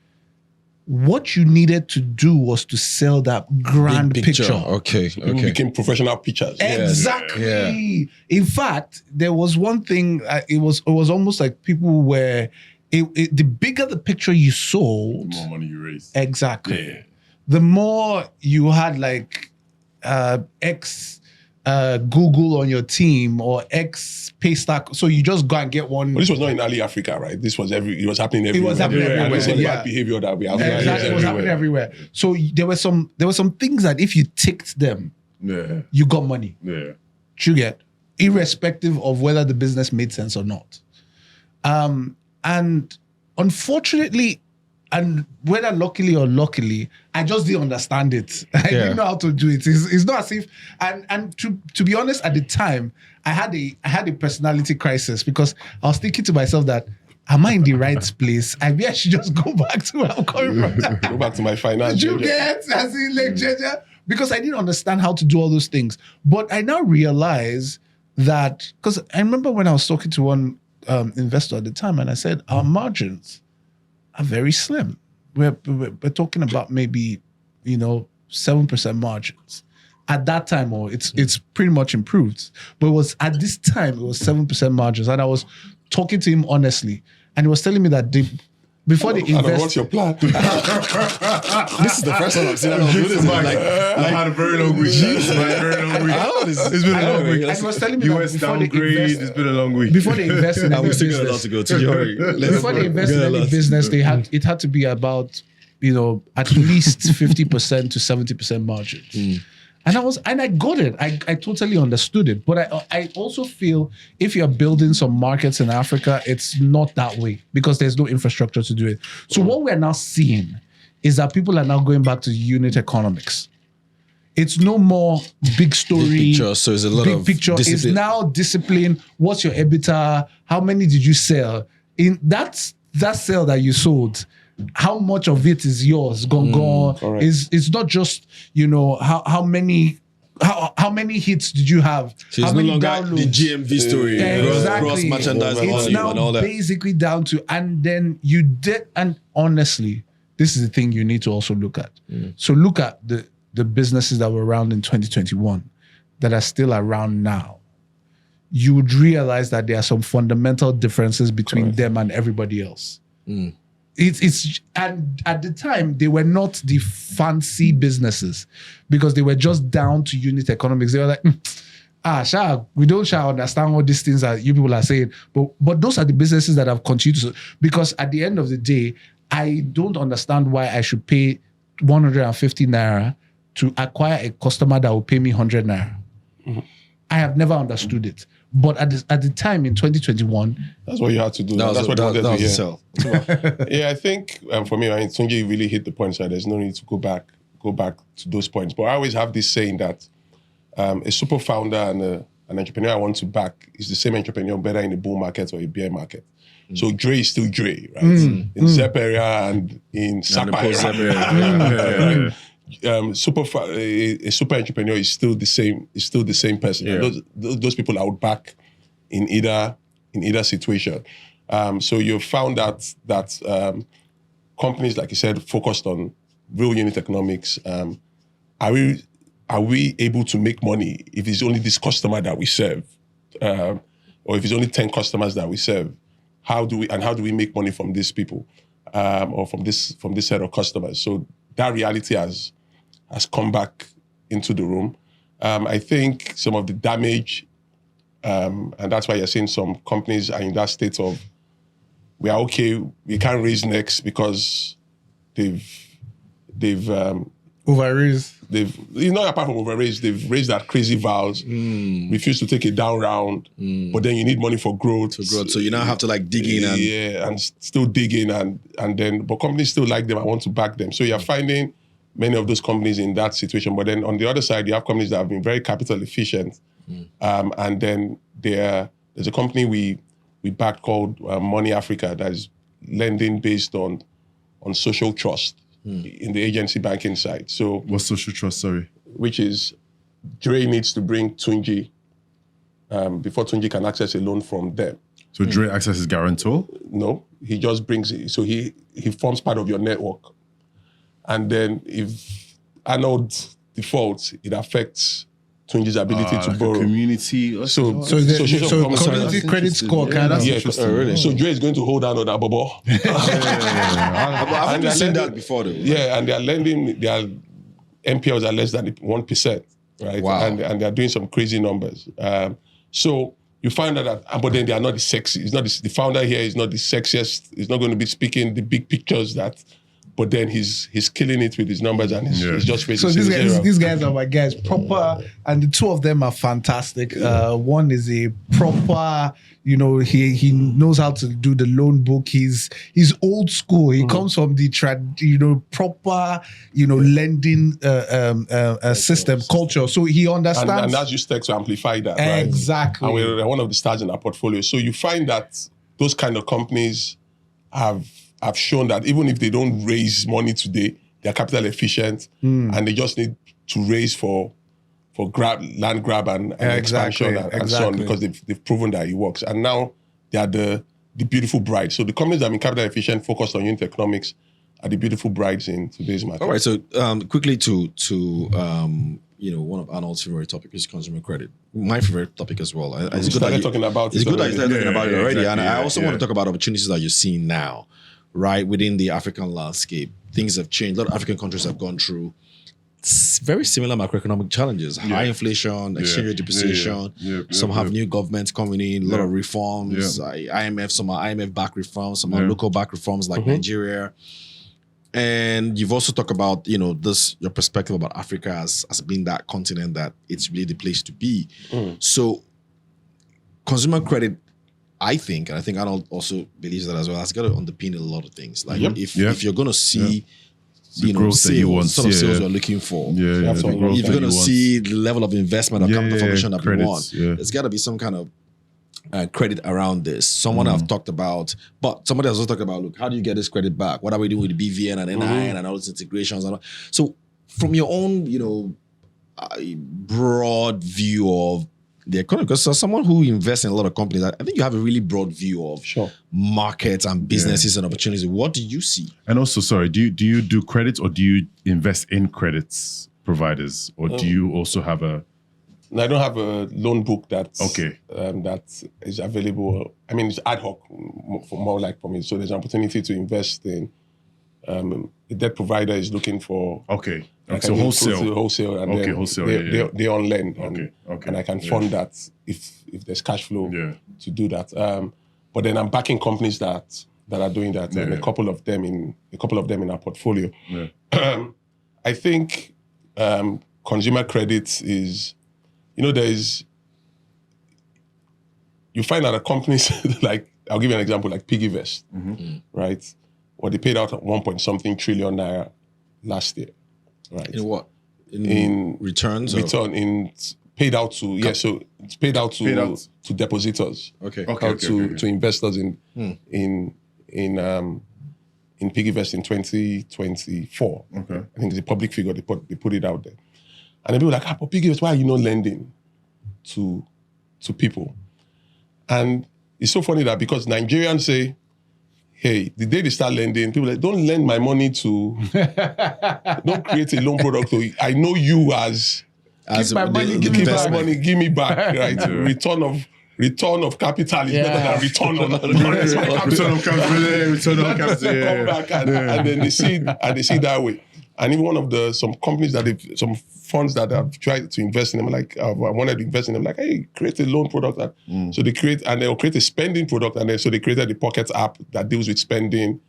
what you needed to do was to sell that grand Big picture. Okay. People became professional pitchers. Exactly. In fact, there was one thing. It was almost like people were. The bigger the picture you sold, The more money you raise. exactly. Yeah. The more you had like X Google on your team or X Paystack, so you just go and get one. But this was not in early Africa, right? This was it was happening everywhere. It was happening And everywhere, it's a yeah. bad behavior that we have. Exactly, it was happening everywhere. So there were some things that if you ticked them, Yeah. you got money. Yeah. You get, irrespective of whether the business made sense or not. And unfortunately, and whether luckily or luckily, I just didn't understand it. I didn't know how to do it. It's not as if, and to be honest, at the time, I had a personality crisis because I was thinking to myself that, am I in the right place? I should just go back to where I'm coming from. Go back to my finance. Did you get as in like Jeja? Because I didn't understand how to do all those things. But I now realize that, because I remember when I was talking to one investor at the time, and I said, our margins are very slim. We're talking about maybe, 7% margins. At that time, it's pretty much improved. But it was at this time, it was 7% margins. And I was talking to him honestly. And he was telling me that before they invest... What's your plan? This is the first time I've seen that. Do this. I had a very long week. It's been a long week. And he was telling me that US before they downgrade. invest... It's been a long week. Before they invest in any We're still got a lot business... to go to. Before they invest in any business, it had to be about, at least 50% to 70% margins. And I got it. I totally understood it. But I also feel if you're building some markets in Africa, it's not that way because there's no infrastructure to do it. So what we're now seeing is that people are now going back to unit economics. It's no more big story. Big picture, so it's a lot of picture. It's discipline. now discipline. What's your EBITDA? How many did you sell? In that sale that you sold, how much of it is yours? Gone. It's not just how many hits did you have? So how it's no many longer downloads? the GMV story, Exactly. gross merchandise It's value now and all that. basically down to, and then you did. And honestly, this is the thing you need to also look at. So look at the businesses that were around in 2021 that are still around now. You would realize that there are some fundamental differences between them and everybody else. It's and at the time they were not the fancy businesses because they were just down to unit economics. They were like, we don't understand what these things are you people are saying. But those are the businesses that have continued to, because at the end of the day, I don't understand why I should pay 150 naira to acquire a customer that will pay me 100 naira. I have never understood it. But at the time in 2021, that's what you had to do. That's what that they wanted was to the hear. sell. Yeah, I think for me, Tunji really hit the point. So there's no need to go back to those points. But I always have this saying that a super founder and an entrepreneur I want to back is the same entrepreneur, better in a bull market or a bear market. So Dre is still Dre, right? In Zep area and in Sapa area. A super entrepreneur is still the same person. Yeah. And those people I would back in either situation. So you found that companies, like you said, focused on real unit economics. Are we able to make money if it's only this customer that we serve, or if it's only 10 customers that we serve? How do we make money from these people, or from this set of customers? So that reality has come back into the room. I think some of the damage, and that's why you're seeing some companies are in that state of, we are okay, we can't raise next because they've over-raised. Apart from over-raised, they've raised that crazy vows, refused to take a down round, but then you need money for growth. So you now have to dig in and still dig in and then, but companies still like them and want to back them. So you're finding many of those companies in that situation. But then on the other side, you have companies that have been very capital efficient. And then there's a company we backed called Money Africa that is lending based on social trust in the agency banking side. So What's social trust, sorry? which is Dre needs to bring Tunji before Tunji can access a loan from them. So Dre acts as his guarantor? No, he just brings it. So he forms part of your network. And then if Arnold defaults, it affects Tunji's ability to like a borrow. community. So community credit score kind of. Yeah, so Dre is going to hold down on that bubble. I've seen that before, though. Yeah, and they are lending, their NPLs are less than 1%, right? Wow. And they are doing some crazy numbers. So you find out that, but then they are not the sexy. It's not the founder here is not the sexiest. He's not going to be speaking the big pictures that. But then he's killing it with his numbers and he's just So these guys are my guys, proper, and the two of them are fantastic. One is a proper, he knows how to do the loan book. He's old school. He comes from the proper, lending system culture. So he understands. And that's just tech to amplify that, right? Exactly. And we're one of the stars in our portfolio. So you find that those kind of companies have shown that even if they don't raise money today, they're capital efficient and they just need to raise for land grab and expansion and so on, because they've proven that it works. And now they are the beautiful brides. So the companies that have been capital efficient, focused on unit economics, are the beautiful brides in today's market. All right, so quickly to one of Arnold's favorite topics is consumer credit. My favorite topic as well. It's good that you talking about it's it good that already. you're talking about it already. Exactly, And I also want to talk about opportunities that you're seeing now, right, within the African landscape. Things have changed. A lot of African countries have gone through very similar macroeconomic challenges. High inflation, exchange rate depreciation. Some have new governments coming in, a lot of reforms. IMF, some are IMF-backed reforms, some are local-backed reforms like Nigeria. And you've also talked about, your perspective about Africa as being that continent that it's really the place to be. So consumer credit, I think Arnold also believes that as well, has got to underpin a lot of things. Like if you're going to see, growth that you want, sort of sales you're looking for. the growth If you're that going to you see the level of investment or capital formation that we credits, want, there's got to be some kind of credit around this. Someone I've talked about, but somebody else also talked about, look, how do you get this credit back? What are we doing with the BVN and NIN and all these integrations? And all? So from your own, broad view of the economy, because as someone who invests in a lot of companies, I think you have a really broad view of markets and businesses and opportunities. What do you see? And also, sorry, do you do credits or do you invest in credits providers, or do you also have a? No, I don't have a loan book that's Okay. That is available. I mean, it's ad hoc, more like for me. So there's an opportunity to invest in. The debt provider is looking for. Okay. I So can wholesale. go to wholesale, and then wholesale, they on lend, Okay. and I can fund that if there's cash flow to do that. But then I'm backing companies that are doing that, and a couple of them in our portfolio. I think consumer credit is, you find that companies like, I'll give you an example, like PiggyVest, right? Well, they paid out 1.something trillion naira last year, right? In what? In returns? Paid out to so it's paid out to depositors. To investors in PiggyVest in 2024. Okay. I think it's a public figure. They put it out there, and then people were like, but PiggyVest, why are you not lending to people? And it's so funny that because Nigerians say, hey, the day they start lending, people are like, don't lend my money to, don't create a loan product. So I know you as Keep my money, give me back, right? Return of capital is better than return on Return on capital. Come back and then they see that way. And even one of some companies some funds that have tried to invest in them, like I wanted to invest in them, like, hey, create a loan product. So they'll create a spending product, and then so they created the Pocket app that deals with spending,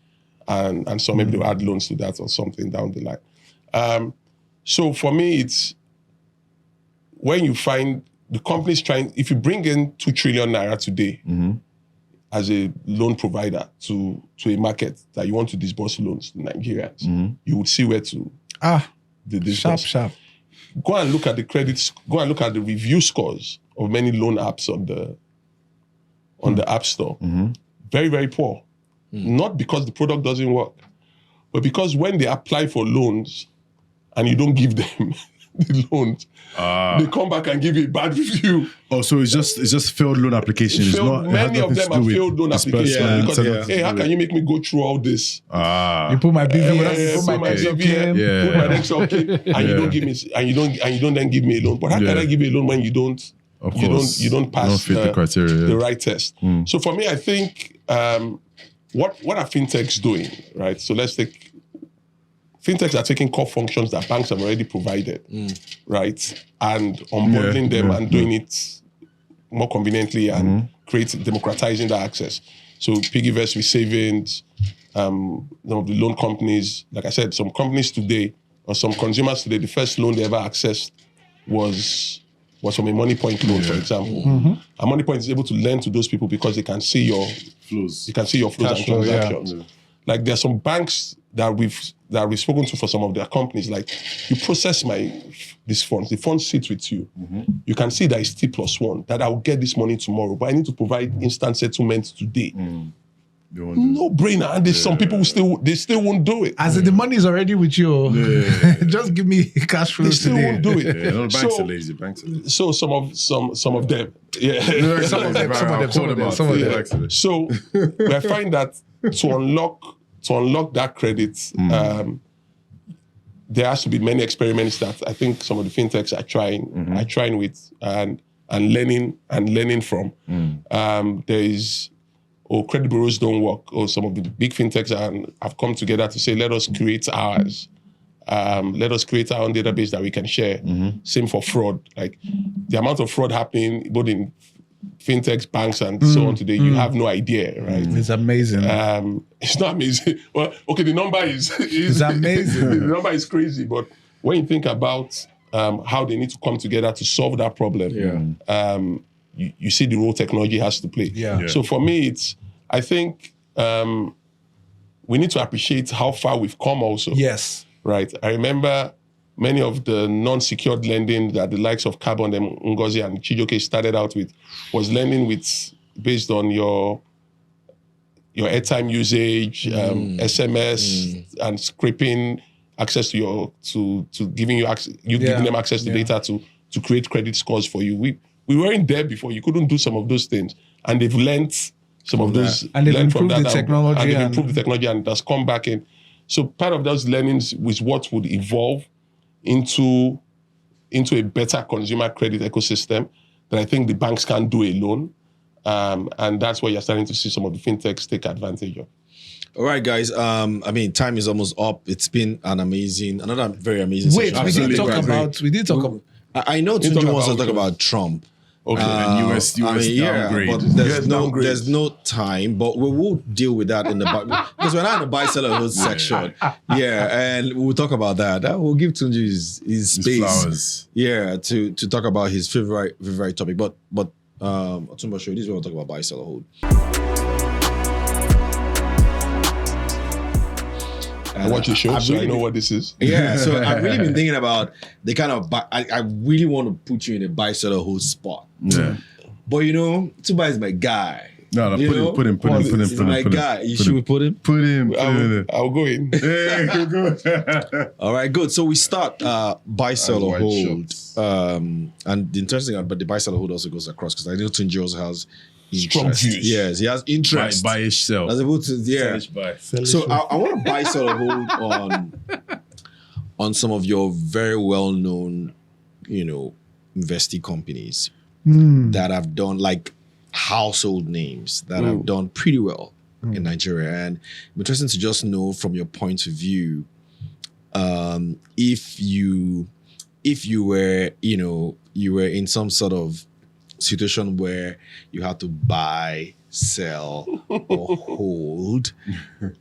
and so maybe they'll add loans to that or something down the line. So for me, it's when you find the companies if you bring in 2 trillion naira today as a loan provider to a market that you want to disburse loans to Nigerians, you would see where to disburse. Sharp. Go and look at the credits. Go and look at the review scores of many loan apps on the App Store. Very, very poor. Not because the product doesn't work, but because when they apply for loans and you don't give them the loans, they come back and give you a bad review. Oh, so it's just failed loan application. It's not, it has Many of nothing them to are do with failed loan applications disbursement. because, It's nothing hey, to how do can with- you make me go through all this? You put my BVS, you put my put my next of BVS, kin. Yeah. put my next of kin, and you don't give me, and you don't then give me a loan. But how can I give you a loan when you don't? Of you course. don't pass You don't fit the criteria, yeah. the right test. So for me, I think what are fintechs doing, right? So let's take fintechs are taking core functions that banks have already provided, right, and unbundling them and doing it more conveniently and democratizing the access. So Piggyverse with savings, some of the loan companies, like I said, some companies today or some consumers today, the first loan they ever accessed was from a Money Point loan, for example. And Money Point is able to lend to those people because they can see your Flows. you can see your flows Cash and flow, yeah. transactions. Like there are some banks that we've spoken to for some of their companies. Like you process these funds, the funds sit with you. You can see that it's T+1, that I will get this money tomorrow, but I need to provide instant settlement today. They won't do it. No brainer, and there's some people who still won't do it. As in the money is already with you. Just give me cash flow They still today. won't do it. Yeah, no, banks So- are lazy. Banks are lazy. So some of them, yeah. Some of them. So I find that to unlock that credit, there has to be many experiments that I think some of the fintechs are trying with and learning from. There is credit bureaus don't work, or some of the big fintechs have come together to say, let us create ours. Let us create our own database that we can share. Same for fraud. Like the amount of fraud happening both in fintechs, banks, and so on today, you have no idea, right? It's amazing. It's not amazing. Well, okay, the number is It's amazing. the number is crazy, but when you think about how they need to come together to solve that problem, you see the role technology has to play. Yeah. So for me, I think we need to appreciate how far we've come also. Yes. Right. I remember many of the non-secured lending that the likes of Carbon and Ngozi and Chijoke started out with was lending based on your airtime usage, SMS, and scraping access to giving you access, giving them access to data to create credit scores for you. We weren't there before. You couldn't do some of those things, and they've learned some of those. And they've learned from improved the that technology and they've and- improved the technology, and it has come back in. So part of those learnings was what would evolve into a better consumer credit ecosystem that I think the banks can't do alone. And that's where you're starting to see some of the fintechs take advantage of. All right, guys. I mean, time is almost up. It's been another very amazing Wait, session. we did talk about. I know talk Tunji wants to about talk about Trump. Okay, and US downgrade. But there's no time. But we will deal with that in the because we're not in the buy seller hood section. Yeah, and we'll talk about that. We'll give Tunji his space. Flowers. Yeah, to talk about his favorite topic. But Otumba Show, this is where we'll talk about buy seller hold. I watch the show, so I know what this is. Yeah, so I've really been thinking about the kind of I really want to put you in a buy seller hold spot. Yeah. But Tuba is my guy. No, put him. He's my guy. You should we put him? Put him. I'll go in. Hey, good. All right, good. So we start buy sell or White hold. shots. And the interesting but the buy sell or hold also goes across because I know Tunji also has Strong interest. views. Yes, he has interest. Buyish sell. As able to Sellish buy. So I want to buy sell or hold on some of your very well known, investee companies that have done like household names that have done pretty well in Nigeria. And I'm interested to just know from your point of view, if you were, you were in some sort of situation where you had to buy, sell, or hold,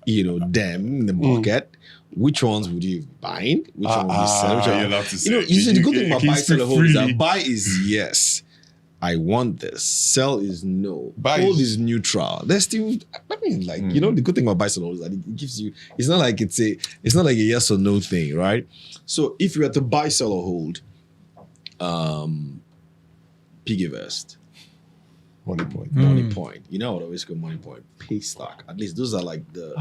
them in the market. Which ones would you buy? Which one would you sell? Which one You're allowed to say. you see, the good thing about Can you buy, sell, speak or hold is freely? that buy is yes. I want this. Sell is no. Buy Hold is- is neutral. There's still, the good thing about buy, sell, or hold is that it gives you, it's not like a yes or no thing, right? So if you were to buy, sell, or hold, Piggyverse, Money Point. Money Point. I would always go Money Point, Paystack. At least those are like the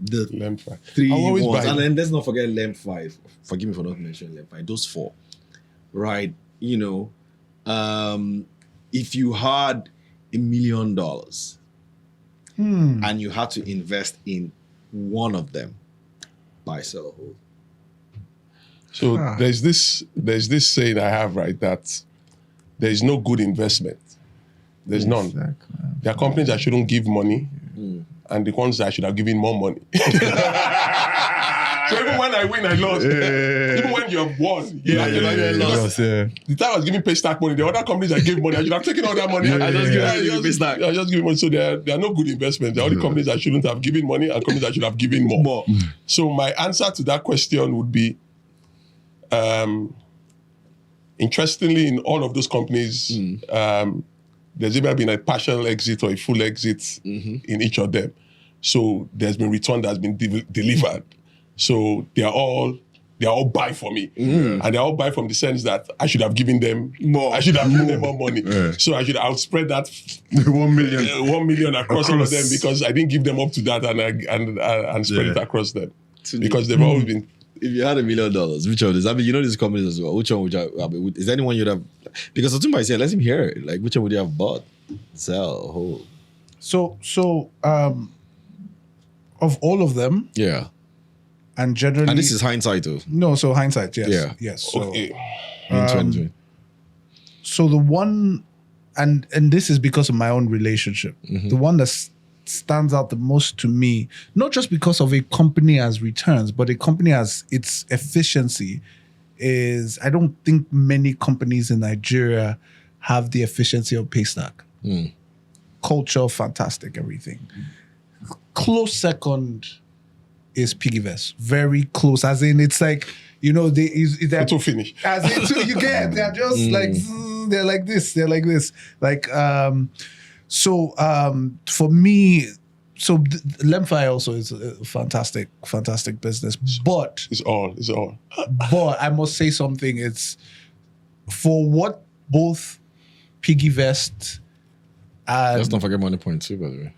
Lemfi. three I'll always ones. buy And them. then let's not forget Lem5. Forgive me for not mentioning Lem5. Those four. right? If you had $1 million and you had to invest in one of them, buy, sell, or hold. So there's this saying I have, right, that there is no good investment. There's none. Exactly. There are companies that shouldn't give money, and the ones that should have given more money. So even when I win, I lost. Even when you have won, you lost. The time I was giving Paystack money, the other companies that gave money, I should have taken all that money. I just give Paystack. I just give money. So there are no good investments. There are only companies that shouldn't have given money and companies that should have given more. So my answer to that question would be, interestingly, in all of those companies, there's either been a partial exit or a full exit in each of them. So there's been return that's been delivered. So they are all buy for me, and they are all buy from the sense that I should have given them more. I should have given them more money. So I should outspread that 1 million. 1 million across all of them, because I didn't give them up to that and spread it across them, because they've always been. If you had $1 million, which of these? I mean, you know these companies as well. Which one would you have? Is there anyone you'd have? Because Otumba is here. Let him hear it. Like, which one would you have bought, sell, hold? So of all of them, Yeah. and generally, And this is hindsight, too. no. So hindsight, yes, Yeah. yes. So, Okay. In 2020. so the one, and this is because of my own relationship. The one that stands out the most to me, not just because of a company as returns, but a company as its efficiency, is I don't think many companies in Nigeria have the efficiency of Paystack. Culture, fantastic, everything. Close second is Piggyvest. Very close, as in it's like, they're To finish. as in you get, they're just like they're like this, like for me, so Lemfi also is a fantastic business, but It's all. but I must say something. It's for what both Piggyvest Let's and not forget money point, too, by the way.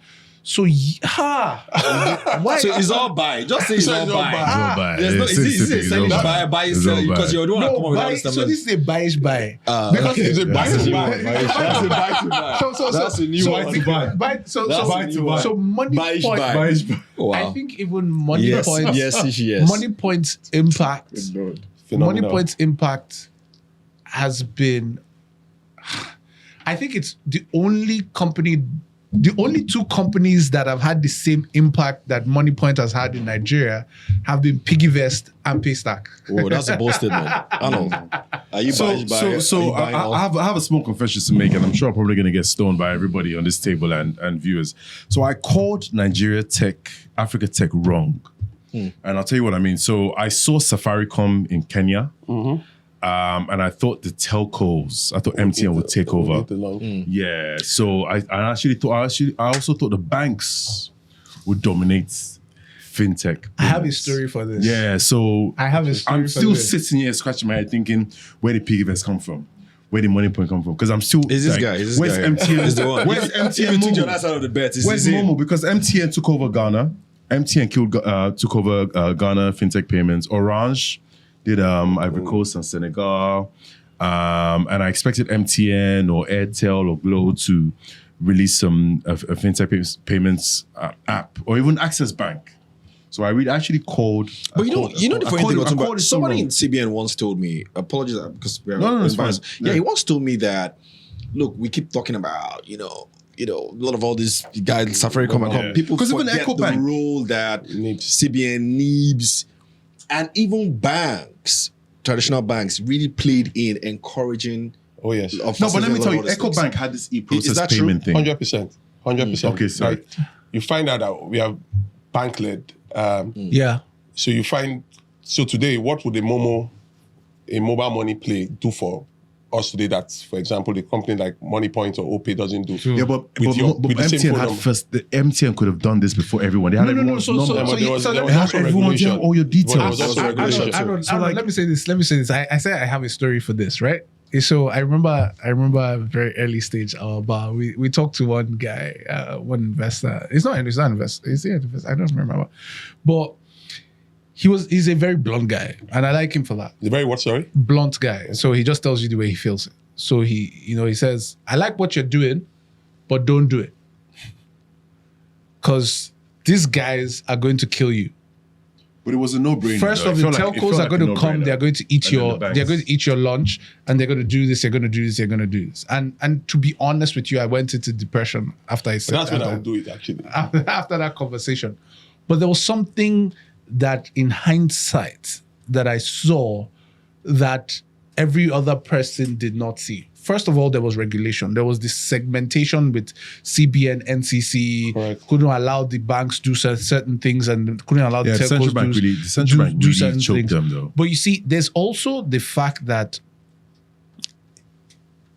so why? So it's all buy. Just say it's all buy. There's no, is it a selling buy, sell? Because you're the one that come up with all this stuff. So this is a buyish buy. Because it's a buy to buy. That's a buy to buy. So That's a new buy to buy. So money Buyish point. buy. Wow. I think even money points. Yes. Money points impact. Money Phenomenal. points impact has been. I think it's the only two companies that have had the same impact that MoneyPoint has had in Nigeria have been Piggyvest and Paystack. Oh, that's a bold statement. I know. Are you buying? I have a small confession to make, and I'm sure I'm probably going to get stoned by everybody on this table and viewers. So I called Africa Tech wrong. And I'll tell you what I mean. So I saw Safaricom in Kenya. And I thought the telcos, I thought MTN would take over. Yeah. So I also thought the banks would dominate fintech. I have a business. story for this. Yeah. So I have a story I'm for still this. sitting here scratching my head thinking, where did Piggyvest come from? Where did MoneyPoint come from? Because I'm still Is this like, guy? Is this where's guy? MTN? Is the one. Where's If you MTN? took your Momo? last out of the bet, Where's Momo? Because MTN took over Ghana. MTN took over Ghana fintech payments. Orange did Ivory Coast and Senegal. And I expected MTN or Airtel or Glo to release some a fintech payments app or even Access Bank. So I actually called. But you know the funny thing, called Otumba, it somebody wrong. in CBN once told me, apologies because we're No, it's biased. fine. Yeah, he once told me that, look, we keep talking about, a lot of all these guys, Safaricom and Yeah. people 'Cause even forget the EcoBank role that CBN, NIBS, and even banks, traditional banks, really played in encouraging. Oh yes. No, but let me tell you, EcoBank had this Is e-process that true? payment thing. 100%. 100%. Okay, sorry. Like, you find out that we are bank led. Yeah. So you find, today, what would a mobile money play do for us today that, for example, the company like MoneyPoint or OPay doesn't do? Yeah, but with the same MTN phone had number. first. The MTN could have done this before everyone. They had everyone's number. But there was let me- They had also everyone's regulation. all your details. But there was also regulation. Let me say this. I said I have a story for this, right? So I remember a very early stage about we talked to one guy, one investor. It's not an investor. Is he an investor? I don't remember. But he's a very blunt guy, and I like him for that. The very what? Sorry. Blunt guy. So he just tells you the way he feels it. So he says, I like what you're doing, but don't do it. Because these guys are going to kill you. But it was a no-brainer. First though. of It the felt telcos are going to come, no-brainer. they're going to eat And then your the banks. they're going to eat your lunch, and they're going to do this, they're going to do this, they're going to do this. And to be honest with you, I went into depression after I said That's when I would do it, actually. after that conversation. But there was something that in hindsight that I saw that every other person did not see. First of all, there was regulation. There was this segmentation with CBN, NCC, Correct. couldn't allow the banks do certain things and couldn't allow the Yeah, the telcos central bank do, really, the central bank do really certain choked things. them though. But you see, there's also the fact that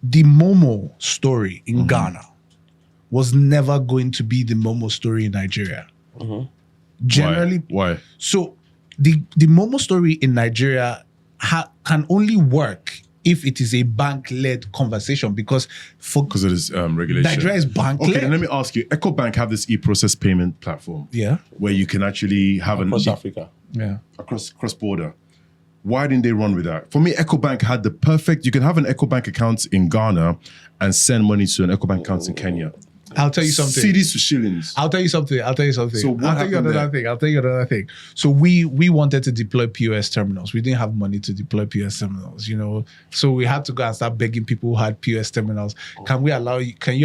the Momo story in Ghana was never going to be the Momo story in Nigeria. Generally, Why? so the Momo story in Nigeria can only work if it is a bank-led conversation because Because it is regulation. Nigeria is bank-led. Okay, then let me ask you. EcoBank have this e-process payment platform. Yeah. Where you can actually have Across Africa. Yeah. cross border. Why didn't they run with that? For me, EcoBank had the perfect. You can have an EcoBank account in Ghana and send money to an EcoBank account in Kenya. I'll tell you something. Cedis to shillings. I'll tell you something. So what I'll tell you happened another thing. So we wanted to deploy POS terminals. We didn't have money to deploy POS terminals, So we had to go and start begging people who had POS terminals. Can you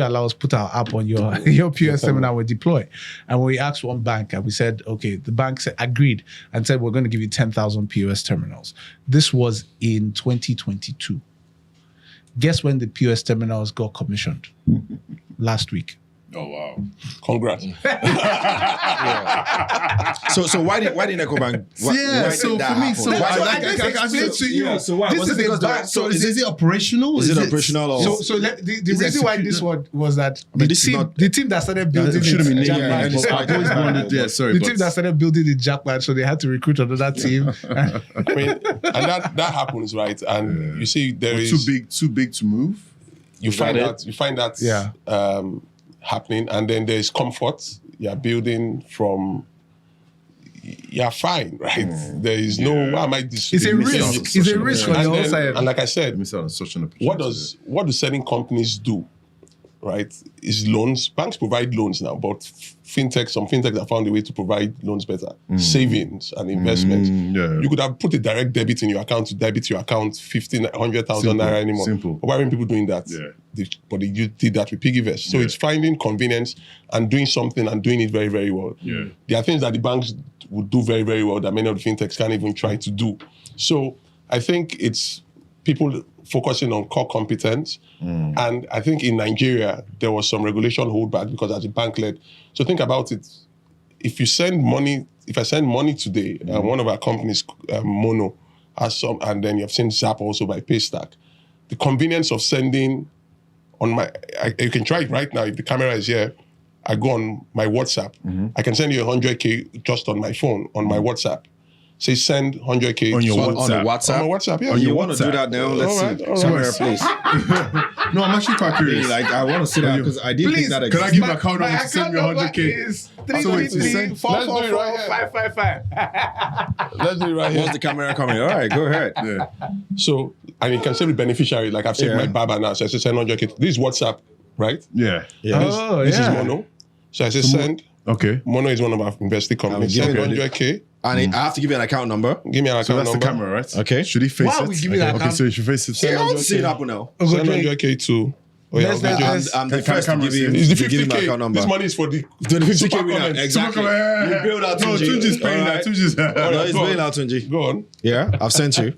allow us put our app on your POS terminal we deploy? And we asked one bank and we said, okay, the bank agreed and said we're going to give you 10,000 POS terminals. This was in 2022. Guess when the POS terminals got commissioned? Last week. Oh wow! Congrats. So why didn't EcoBank? Yeah, so for me, so I just explained to you. Yeah, so why? This Was is it a because bank. So is it operational? Is it operational or? The reason why this one was that the team that started building It should have been it, named. Yeah, and it's I've like- always wondered. Yeah, sorry. the but- team that started building the Jackpot, so they had to recruit another team. I mean, and that happens, right? And you see, there is too big to move. you find that Yeah. happening, and then there's comfort. You're building from. You're fine, right? There is no. Why am I this? It's a missing out risk. on It's such a an risk And, on your then, side. and like I said, Miss out on such an opportunity. what do certain companies do? Right? Is loans. Banks provide loans now, but some fintechs have found a way to provide loans better. Savings and investments. yeah. You could have put a direct debit in your account to debit your account 100,000 Simple, naira anymore. simple. But why aren't people doing that? Yeah. But you did that with Piggyverse. So it's finding convenience and doing something and doing it very, very well. Yeah. There are things that the banks would do very, very well that many of the fintechs can't even try to do. So I think it's people focusing on core competence. And I think in Nigeria, there was some regulation holdback because as a bank led. So think about it. If I send money today, one of our companies, Mono, has some, and then you've seen Zap also by Paystack. The convenience of sending you can try it right now. If the camera is here, I go on my WhatsApp. I can send you 100K just on my phone, on my WhatsApp. Say send 100K On your to- on the WhatsApp. On my WhatsApp, yeah. You want to do WhatsApp. that now? Let's All right, see. all Somewhere, right. please. No, I'm actually quite curious. Like, I want to see that because I didn't think that Can I existed. give my account number to send me 100K? is So wait, you said- 333-444-555. Let's do it right What's here. the camera coming? All right, go ahead. Yeah. So, and you can save the beneficiary. Like I've saved Yeah. my Baba now. So I say send 100K. This is WhatsApp, right? Yeah. Yeah. This is yeah. Mono. So I say send. Okay. Mono is one of our investing companies. giving Send it- 100K. And I have to give you an account number. Give me an So account that's number. the camera, right? Okay. Should he face Why it? are we giving that Okay, account? so you should face it. I want to see it happen now. Send 100K to. Oh yeah, Let's- I'll give you- let's- I'm the Can first to camera give see him, it? It's the to give him my 50K. account number. This money is for the To the 50K super winner. comments. Exactly. You build out No, Tunji's paying that. Alright. Tunji's. No, he's Go on. paying out Tunji. Go on. Yeah, I've sent you.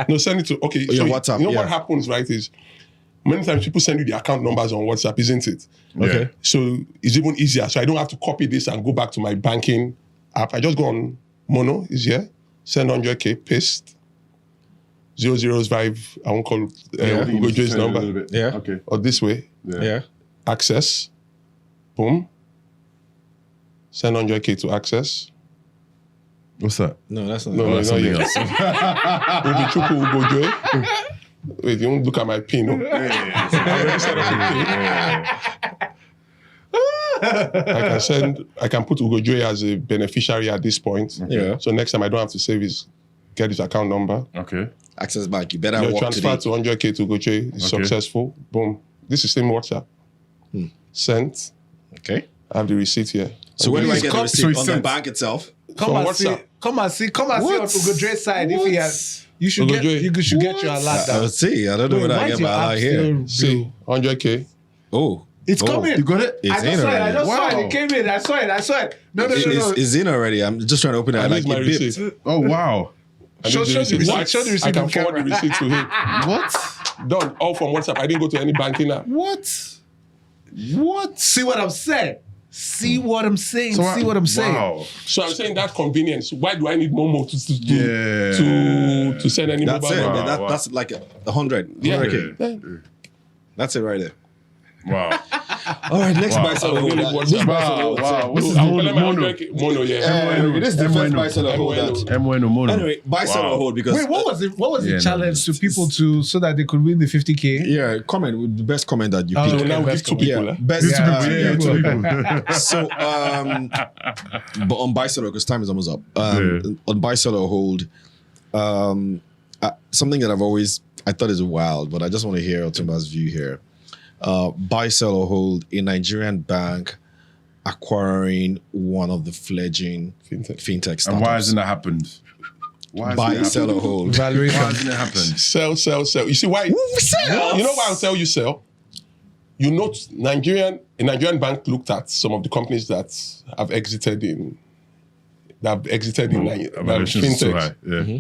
No, send it to. Okay. your So WhatsApp, You know yeah. what happens, right? Is many times people send you the account numbers on WhatsApp, isn't it? Okay. So it's even easier. So I don't have to copy this and go back to my banking app. I just go on Mono, is here. Send 100K, paste. 005, I won't call Google Joe's number. Yeah. Okay. Or this way. Yeah. Access. Boom. Send 100K to access. What's that? No, that's not. No, Oh, no, that's not something yet. else. Ubichuku Ugo Joe. Wait, you won't look at my pin. No? I already set up the pin. I can put Ugojoy as a beneficiary at this point. Yeah. So next time I don't have to get his account number. Okay. Access Bank, you better Your walk transfer today. to 100K to Ugojoy is successful. Boom. This is same WhatsApp. Sent. Okay. I have the receipt here. So where do I Please get the come- receipt? so it's On the sent. bank itself? Come From and see. WhatsApp. Come and see on Ugodre's side. If he has, you should Ugodre. get your alert I down. would see. I don't know Wait, whether why I is get your my app eye here. still See, blue? 100K. Oh. It's coming. You got it? It's I just in saw it. already. I saw it. Wow. It came in. I saw it. No. It's in already. I'm just trying to open it. I and need like my it beeped. receipt. Oh, wow. Show the receipt. Show the receipt I can on forward the camera. receipt to him. What? Done. All from WhatsApp. I didn't go to any banking app. What? What? See what I'm saying? See what I'm saying? So See what I'm saying? Wow. So I'm saying that convenience. Why do I need Momo to send any That's mobile it. number? Wow. That's like a 100. Yeah. 100K. Yeah. That's it right there. Wow. All right, next Wow. buy sell or hold that. Wow. This is I'll mono. collect my Mono. 100K. Mono, yeah. It is the first buy sell or hold that. M1 or mono. Anyway, buy sell or hold because Wait, what was it? What was Yeah, the no, challenge to people to so that they could win the 50K? yeah, comment with the best comment that you Oh, pick. So now we give two people. Yeah, eh? best. These two people, yeah, two yeah. people. So, but on buy sell because time is almost up. Yeah. On buy sell or hold, something that I thought is wild, but I just want to hear Otumba's view here. Buy sell or hold a Nigerian bank acquiring one of the fledgling fintech startups. And why hasn't that happened? Why Buy, hasn't it sell or happened? hold? Why Valuation. hasn't it happened? Sell. You see why? Sell. You know why I'll tell you sell? You know, a Nigerian bank looked at some of the companies that have exited in Valuations is too fintechs. high. Yeah.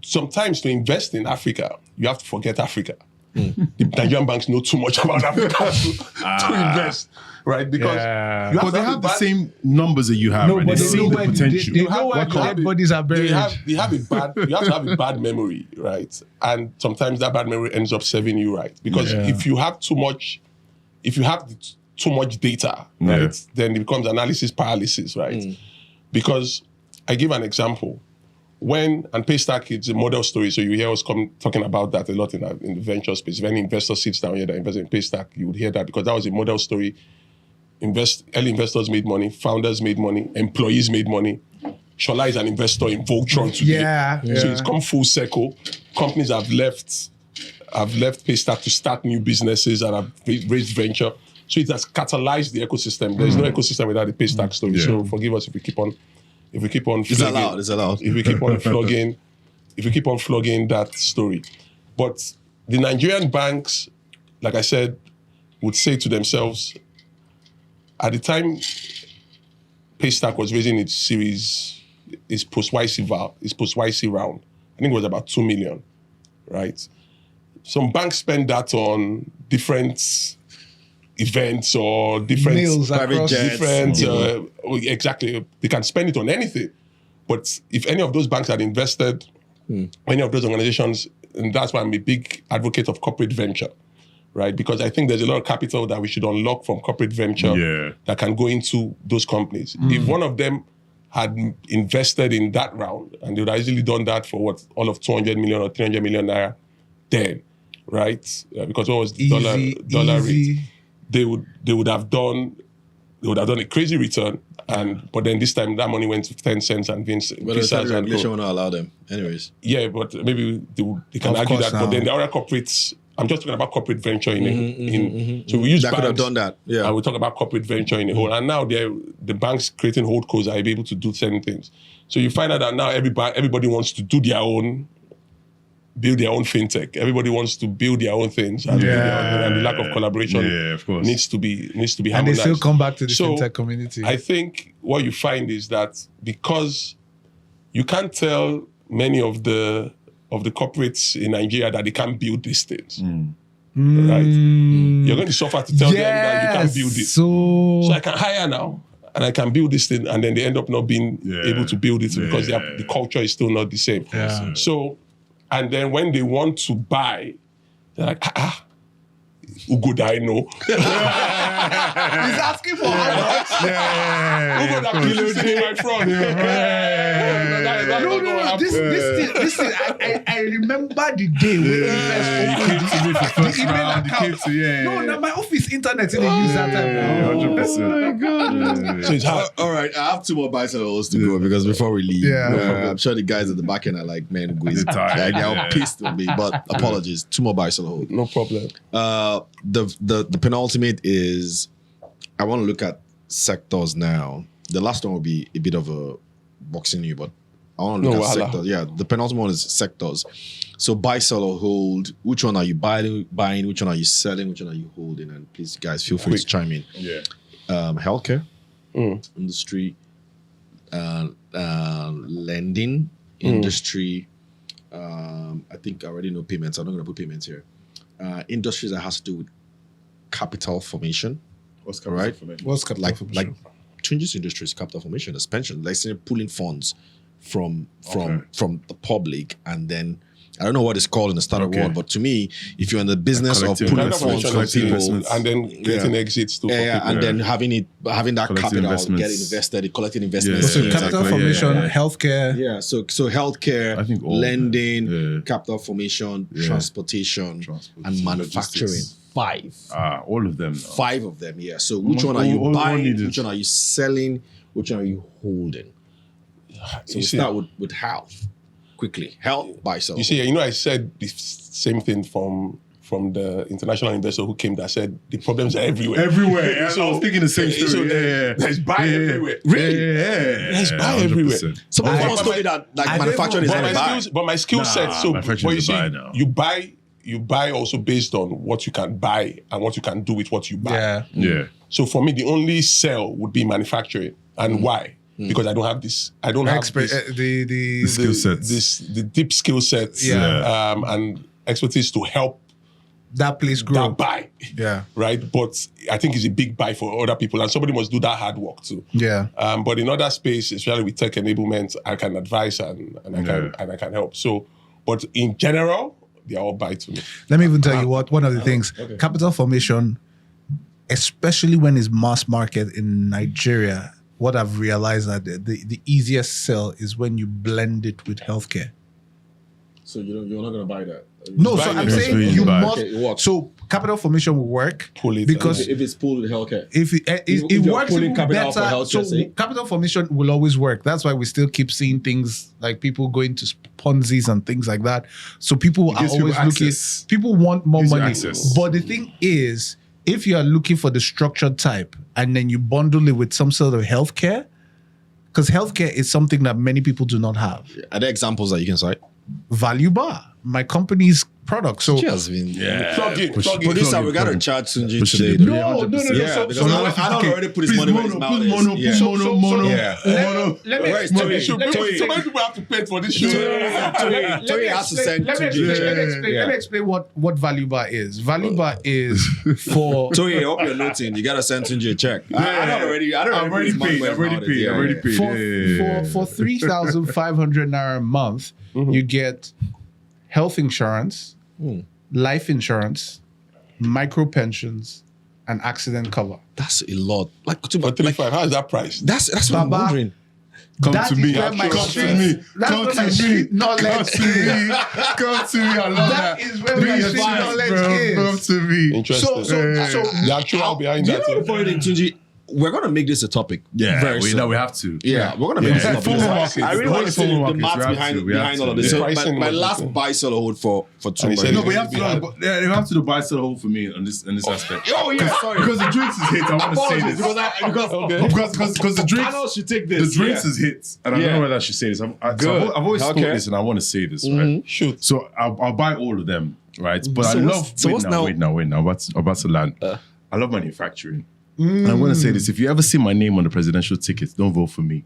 Sometimes to invest in Africa, you have to forget Africa. The Nigerian banks know too much about Africa to invest, right? Because Yeah. you But they to have the bad- same numbers that you have. No, and but they they see know the where potential. they know where dead bodies are buried. You have a bad. You have to have a bad memory, right? And sometimes that bad memory ends up serving you right because Yeah. if you have too much data, Yeah. right, then it becomes analysis paralysis, right? Because I give an example. And Paystack is a model story, so you hear us talking about that a lot in the venture space. If any investor sits down here that invests in Paystack, you would hear that because that was a model story. Early investors made money, founders made money, employees made money. Shola is an investor in Voltron today. Yeah. So it's come full circle. Companies have left Paystack to start new businesses and have raised venture. So it has catalyzed the ecosystem. There's no ecosystem without the Paystack story. Yeah. So forgive us if we keep on It's flogging- allowed. It's allowed. if we keep on flogging that story. But the Nigerian banks, like I said, would say to themselves, at the time Paystack was raising its post-YC round, I think it was about 2 million, right? Some banks spend that on different events or different Meals private across jets. different exactly. They can spend it on anything. But if any of those banks had invested, any of those organizations, and that's why I'm a big advocate of corporate venture, right? Because I think there's a lot of capital that we should unlock from corporate venture Yeah. that can go into those companies. If one of them had invested in that round, and they would have easily done that for all of 200 million or 300 million naira, then, right? Because what was the dollar rate? They would have done a crazy return, but then this time that money went to 10 cents and Vince. But the federal regulation will not allow them. Anyways. Yeah, but maybe they can Of argue course that. But now. then the other corporates, I'm just talking about corporate venture so we use That could have banks, done that. Yeah. and we talk about corporate venture in a whole. And now the banks creating holdcos are able to do certain things. So you find out that now everybody wants to do build their own fintech. Everybody wants to build their own things, and, and the lack of collaboration of course. needs to be And they harmonized. still come back to the So, fintech community. I think what you find is that because you can't tell many of the corporates in Nigeria that they can't build these things, right? You're going to suffer to tell them that you can't build it. So So I can hire now and I can build this thing, and then they end up not being able to build it because the culture is still not the same. Yeah. So, and then when they want to buy, they're like, Ugo that I know. He's asking for how much? Ugo that kills in my front. No. This thing. I remember the day when he first opened to me for first the email round. account. Yeah. No, my office internet didn't use that time. 100%. So it's hard. All right, I have 2 more buy sell holds to go because before we leave, Yeah. I'm sure the guys at the back end are like, man, who is They're tired, they're yeah. pissed with me. But apologies, 2 more buy sell holds. No problem. The penultimate is I want to look at sectors now. The last one will be a bit of a boxing you, but I want to look at sectors. Yeah, the penultimate one is sectors. So buy, sell, or hold. Which one are you buying? Which one are you selling? Which one are you holding? And please, guys, feel free to chime in. Yeah. Healthcare industry, lending industry. I think I already know payments. I'm not going to put payments here. Industries that has to do with capital formation. What's capital formation? What's capital Like formation? Tunji's industry is capital formation, as pension, like say pulling funds from the public, and then I don't know what it's called in the startup world, but to me, if you're in the business of Collective pulling investments, funds from collective people, investments. And then getting exits to and then having that Collective capital investments. getting invested, collecting investments. So Yeah, capital exactly. formation, Yeah. healthcare. Yeah, so healthcare, I think all of lending, them. Yeah. capital formation, transportation, Transport, and manufacturing. logistics. 5. All of them. 5 of them, yeah. So which one are all- you all buying? needed. Which one are you selling? Which one are you holding? So we start with health. Quickly. Health, buy, sell. You see, I said the same thing from the international investor who came that said the problems are everywhere. Everywhere. Yeah, I was thinking the same story. So yeah. there's buy everywhere. Really? There's buy everywhere. 100%. Someone I- once told me that like manufacturing is But not a buy. my skill set. So manufacturing but you is a see, buy now. you buy also based on what you can buy and what you can do with what you buy. Yeah. Yeah. So for me, the only sell would be manufacturing. And why? Because I don't have this. I don't have this, The skill sets. the deep skill sets and expertise to help that place grow. that buy. Yeah. Right. But I think it's a big buy for other people, and somebody must do that hard work too. Yeah. But in other space, especially with tech enablement, I can advise and I can help. So, but in general, they are all buy to me. Let me even tell you one of the things. Capital formation, especially when it's mass market in Nigeria, what I've realized that the easiest sell is when you blend it with healthcare. So you're not gonna buy that. No, buy so it. I'm That's saying where you you buy. must. Okay, what? So capital formation will work Pull it because If it's pooled with healthcare. if it If you're works pulling even capital for better, healthcare so sake. capital formation will always work. That's why we still keep seeing things like people going to Ponzi's and things like that. So people are gives people always looking. access. People want more Gives you money, access. but the thing is, if you are looking for the structured type and then you bundle it with some sort of healthcare, because healthcare is something that many people do not have. Are there examples that you can cite? Value Bar, my company's product. So Has been. Yeah. Plug in. Producer, we gotta charge Sunji Push today. it. no. Yeah, So, because so I don't already put his money where his mouth is. Yeah. mono. Yeah. let me Where is explain. Toye? So many people have to pay for this show. Toye has to send Let me Tunji a check. explain. Let me explain what Value Bar is. Value Bar is for Toye, I hope you're noting. You gotta send Tunji a check. I don't already put his money where his mouth is. I've already paid. for 3,500 naira a month. You get health insurance, life insurance, micro pensions, and accident cover. That's a lot. Like, For 3.5, how is that price? that's what I'm Baba, wondering. Come That to is me. where my Come to street- me. that's Come where my to me. street knowledge Come to me. Come to me. I love That that. is where my street knowledge is. Come to me. Interesting. So the actual behind Do you that. know the funny thing, Tunji? We're gonna make this a topic. very we soon. know we have to. Yeah, we're gonna make this a topic. Informal markets. I really want to see Informal the markets, maths we have to, we have behind all of to. this. The So pricing my was last different. buy sell hold for And he Tumba. said- No, but you have to. They have to buy sell hold for me on this aspect. Oh yeah, sorry. Because the drinks is hit. I want to say this. Because the drinks. Carlos should take The this. drinks is hit, and I don't know whether I should say this. So I've always thought this, and I want to say this, right? Shoot. So I'll buy all of them, right? But So I what's- love. so what's now- Wait now. I'm about to land. I love manufacturing. And I'm going to say this: if you ever see my name on the presidential tickets, don't vote for me,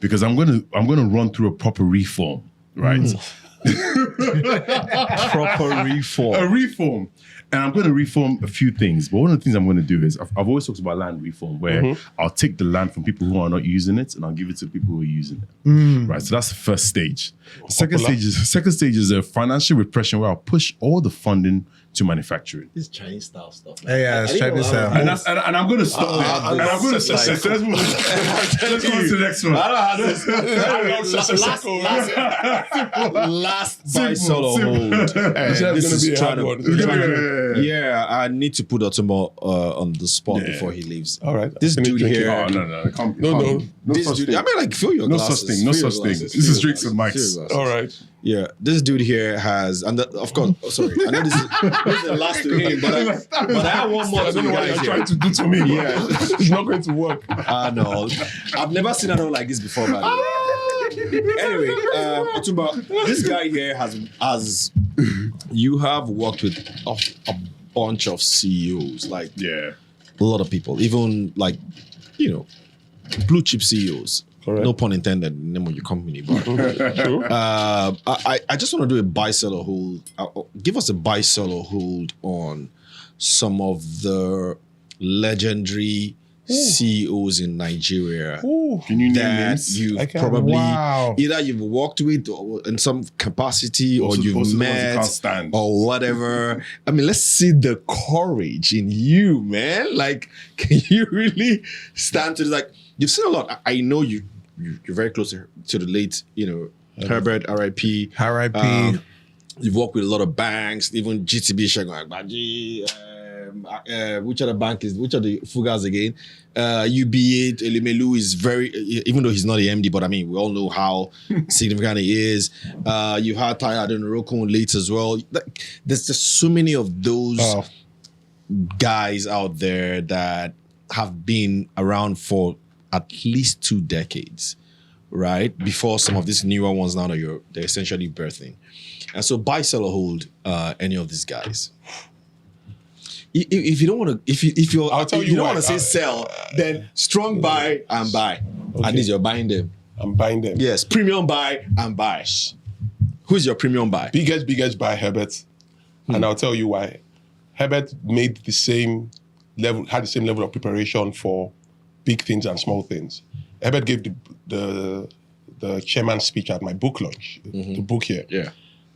because I'm going to run through a proper reform, right? Proper reform. A reform. And I'm going to reform a few things. But one of the things I'm going to do is I've always talked about land reform, where I'll take the land from people who are not using it and I'll give it to people who are using it. Right. So that's the first stage. The second stage is a financial repression where I'll push all the funding to manufacturing. This Chinese style stuff. Yeah, it's Chinese style. And I'm going to stop there. And I'm going to let's move on to the next one. Last buy, sell or hold. This is trying to. Yeah, I need to put Otumba on the spot before he leaves. All right. This dude here. Oh, no. It can't be. No. This dude. I mean, like, fill your glasses. No such thing. This is drinks with mics. All right. Yeah, this dude here has, and of course, sorry, I know this is the last to him, but I have one more. I don't know what you're trying to do to me. Yeah, it's not going to work. No, I've never seen anyone like this before, by the way. Anyway, Otumba, this guy here has you have worked with a bunch of CEOs, like a lot of people, even like blue chip CEOs. Correct. No pun intended, name of your company, but I just want to do a buy, sell, or hold. Give us a buy, sell, or hold on some of the legendary CEOs in Nigeria. Can you name names? You've probably either you've worked with or in some capacity, or you've met, or whatever. I mean, let's see the courage in you, man. Like, can you really stand to this? Like, you've seen a lot. I know you're very close to the late, Herbert, R.I.P. R.I.P. You've worked with a lot of banks, even GTB, Shegun Agbaji, which other Fugas again? UBA, Elimelu is very, even though he's not the MD, but I mean, we all know how significant he is. You've had Tayo Adenorokun late as well. There's just so many of those guys out there that have been around for at least 2 decades, right? Before some of these newer ones now that they're essentially birthing. And so buy, sell, or hold any of these guys. If you don't want to, if you don't want to say sell, then strong buy and buy. Okay. At least you're buying them. I'm buying them. Yes, premium buy and buy. Who's your premium buy? Biggest buy, Herbert. And I'll tell you why. Herbert made the same level of preparation for big things and small things. Herbert gave the chairman's speech at my book launch, the book here. Yeah.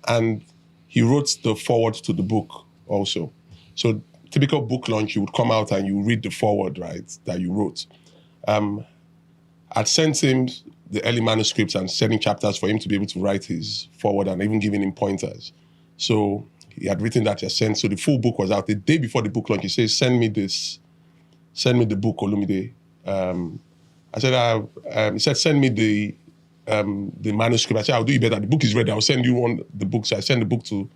And he wrote the foreword to the book also. So typical book launch, you would come out and you read the foreword, right, that you wrote. I'd sent him the early manuscripts and setting chapters for him to be able to write his foreword and even giving him pointers. So he had written that he had sent. So the full book was out. The day before the book launch, he says, send me the book, Olumide. I said, he said, send me the manuscript. I said, I'll do you better. The book is ready. I'll send you the book. So I sent the book to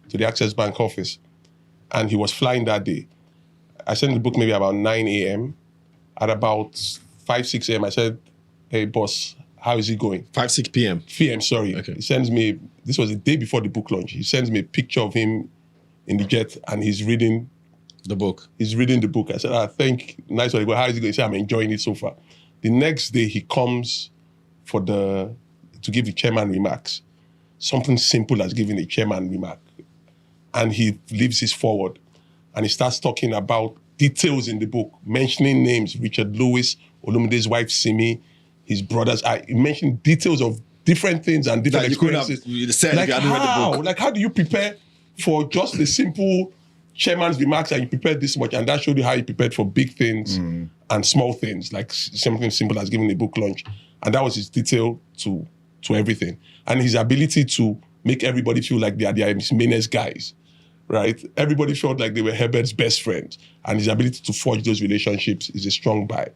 the Access Bank office. And he was flying that day. I sent the book maybe about 9 a.m. At about 5, 6 a.m., I said, hey, boss, how is it going? 5, 6 p.m.? PM, sorry. Okay. He sends me, this was the day before the book launch. He sends me a picture of him in the jet and he's reading the book. He's reading the book. I said, nice one. How is it going? He said, I'm enjoying it so far. The next day he comes to give the chairman remarks. Something simple as giving a chairman remark. And he leaves his forward and he starts talking about details in the book, mentioning names, Richard Lewis, Olumide's wife, Simi, his brothers. He mentioned details of different things and different experiences. Like how? Like how do you prepare for just the simple chairman's remarks and you prepared this much? And that showed you how you prepared for big things and small things, like something simple as giving a book launch. And that was his detail to everything. And his ability to make everybody feel like they are his mainest guys, right? Everybody felt like they were Herbert's best friends. And his ability to forge those relationships is a strong buy.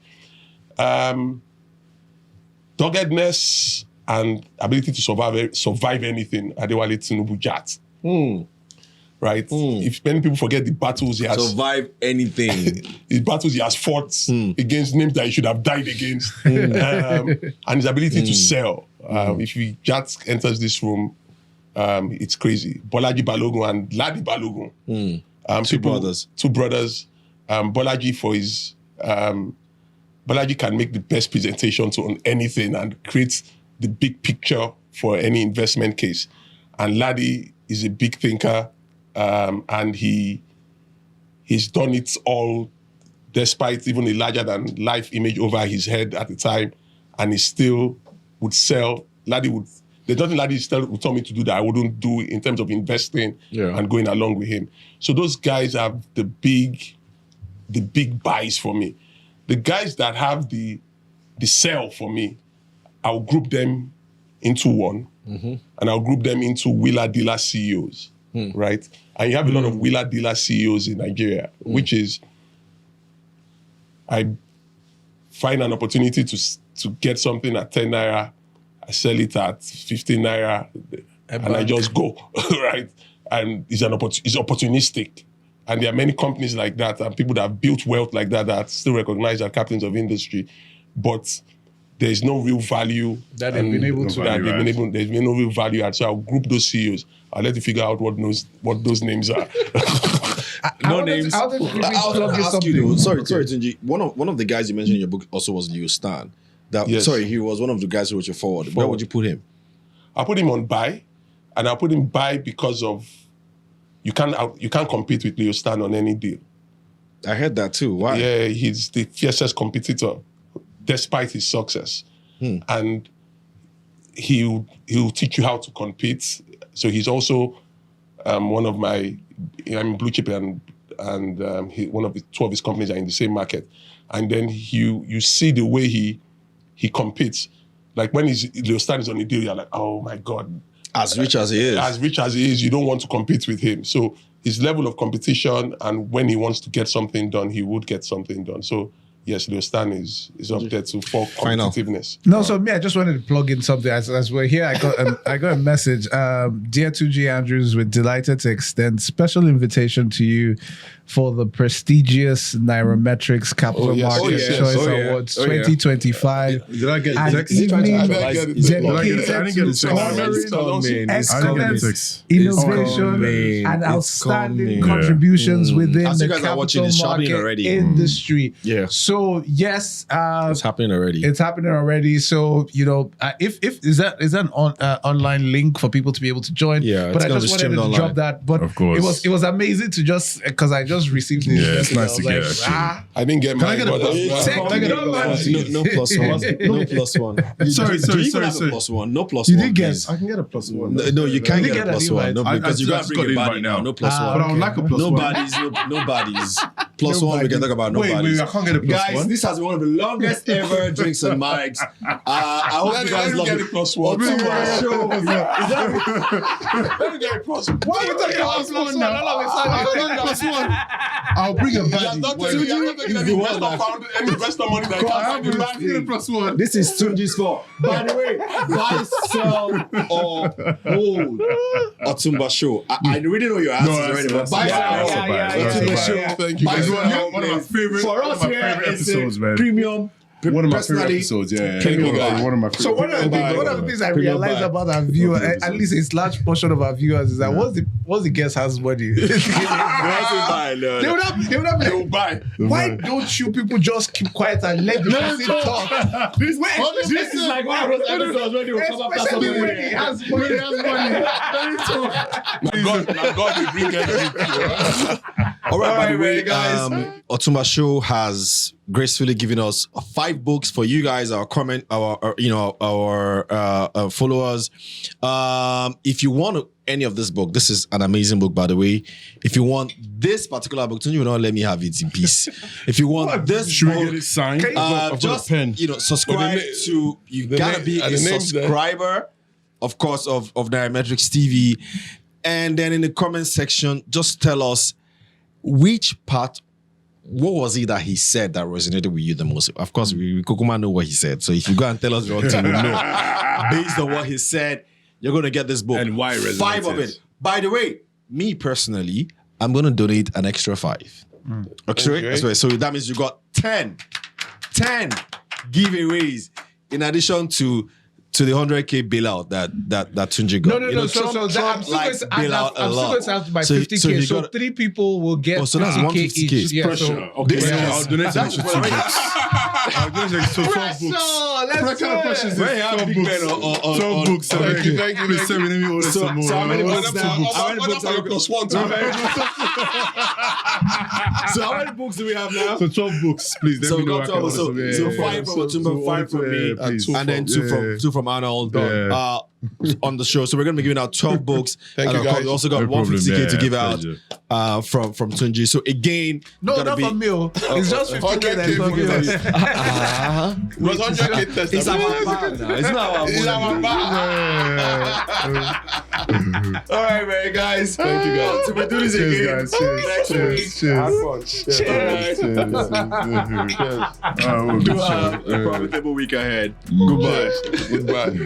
Doggedness and ability to survive anything, Adewale Tinubu Jat. Right? If many people forget the battles he has... Survive anything. His battles he has fought against names that he should have died against. And his ability to sell. If Jat enters this room, it's crazy. Bolaji Balogun and Ladi Balogun. Two brothers. Bolaji for his... Bolaji can make the best presentation on anything and create the big picture for any investment case. And Laddie is a big thinker, and he's done it all despite even a larger than life image over his head at the time, and he still would sell. There's nothing Laddie still would tell me to do that I wouldn't do in terms of investing and going along with him. So those guys have the big buys for me. The guys that have the sell for me, I'll group them into one, and I'll group them into wheeler-dealer CEOs, right? And you have a lot of wheeler-dealer CEOs in Nigeria, which is, I find an opportunity to get something at 10 naira, I sell it at 15 naira, and I just go, right? And it's opportunistic. And there are many companies like that and people that have built wealth like that that are still recognized as captains of industry, but there's no real value that they've been able to. There's been no real value add. So I'll group those CEOs. I'll let you figure out what those names are. No names. I'll ask you though. Sorry, Tunji. One of the guys you mentioned in your book also was Leo Stan. Yes. Sorry, he was one of the guys who wrote you forward. Where would you put him? I'll put him on buy, and I'll put him buy because of you can't compete with Leo Stan on any deal. I heard that too. Why? Yeah, he's the fiercest competitor, despite his success, and he'll teach you how to compete. So he's also one of my blue chip and one of the two of his companies are in the same market, and then you see the way he competes. Like when Leo Stan is on the deal, you're like, oh my God. As rich as he is. You don't want to compete with him. So his level of competition, and when he wants to get something done, he would get something done. So yes, Leo Stan is up there for competitiveness. No, so I just wanted to plug in something. As we're here, I got a message. Dear 2G Andrews, we're delighted to extend special invitation to you for the prestigious Nairametrics Capital Market Choice Awards 2025. Did I get An text? evening I didn't get dedicated it. to excellence, innovation, and outstanding contributions within As you the guys are watching, capital it's happening market already. industry. Yeah. So yes, It's happening already. it's happening already. So if is that an online link for people to be able to join? Yeah, but it's I gonna just be wanted to streamed drop online. that. But Of course. it was amazing to because I just received this. Yeah, it's message. nice I to was get, like, actually. I didn't get mine. get a but plus? that's- Can I get a plus? No plus one. No plus one. Sorry, Do you even sorry, have sorry. a plus one? No plus You one. did get- please. I can get a plus one. No, you can't You get get a an plus one. invite. No, because you I got to just bring got a the body invite now. now. No plus But I one. would like a plus one. Nobodies. Plus one, we can talk about Wait, nobodies. I can't get a plus Guys, one. this has been one of the longest ever drinks and mics. I hope you guys love get it. a plus one. Let me get a plus one. Why are you talking about plus one? I'll bring a You're body. not taking any investor money that comes from the bank. Plus one. This is Tunji's fault. By the way, buy, sell, or hold Otumba Show. I really know your answers already, but buy, sell, Otumba Show. Thank you. Buy, guys. sell, One of my favorite. For one us of my here, favorite it's episodes, a man. premium. One of my favorite Personally, episodes. Yeah, premium yeah. buy. One of my favorite. So one of the things I realized about our viewers, at least a large portion of our viewers, is that once the guest has money, they will buy. Why don't you people just keep quiet and let the person talk? This is like one of those episodes when they will come up after somebody when he has money. Now God will bring everything. All right, by the All way, right, guys. Otumba Show has gracefully given us 5 books for you guys, our followers. If you want any of this book, this is an amazing book, by the way. If you want this particular book, you will not let me have it in peace. If you want this Should we book, get it signed? I've got just a pen. subscribe to. You gotta be a subscriber, of course, of Nairametrics TV, and then in the comment section, just tell us which part. What was it that he said that resonated with you the most? Of course, we Kokuma know what he said. So if you go and tell us wrong, we'll know. Based on what he said, you're going to get this book. And why it resonated. 5 of it. By the way, me personally, I'm going to donate an extra 5. Okay. So that means you got 10 giveaways in addition to to the 100K bailout that Tunji got. No. You know, So Trump I'm still likes going to add bailout that. I'm a still lot. going to add my So 50K. he So got- 3 people will get Oh, so that's 50K 150K. each. Yeah, Pressure. so Okay, This so is- I'll donate an extra 2 books. I'll donate an extra 12 books. let's What kind of pressure is this? Where you have 12 big books. men on 12 books. Thank you, thank you, Please thank send me, let me order some more. so how many Order books some now? books. How many books are we plus one too? So how many books do we have now? So 12 books, please. Let So me we know got I can 12. order So, some. Yeah, so yeah, 5 yeah. from Otumba, 5 from me, please. and then two from Arnold Yeah. On the show. So we're gonna be giving out 12 books. Thank you, of course, guys. We also got No problem, 150K to yeah, give out pleasure. from Tunji. So again, No, gotta not be- for me. It's just 50K that's for me. It was 100K test. It's our bag now. It's not our It's our bag. All right, man, guys. Thank you, guys. So we do this Cheers, again. guys. Cheers. Next Cheers. week. Cheers. Have fun. Cheers. Cheers. Do a profitable week ahead. Goodbye. Goodbye.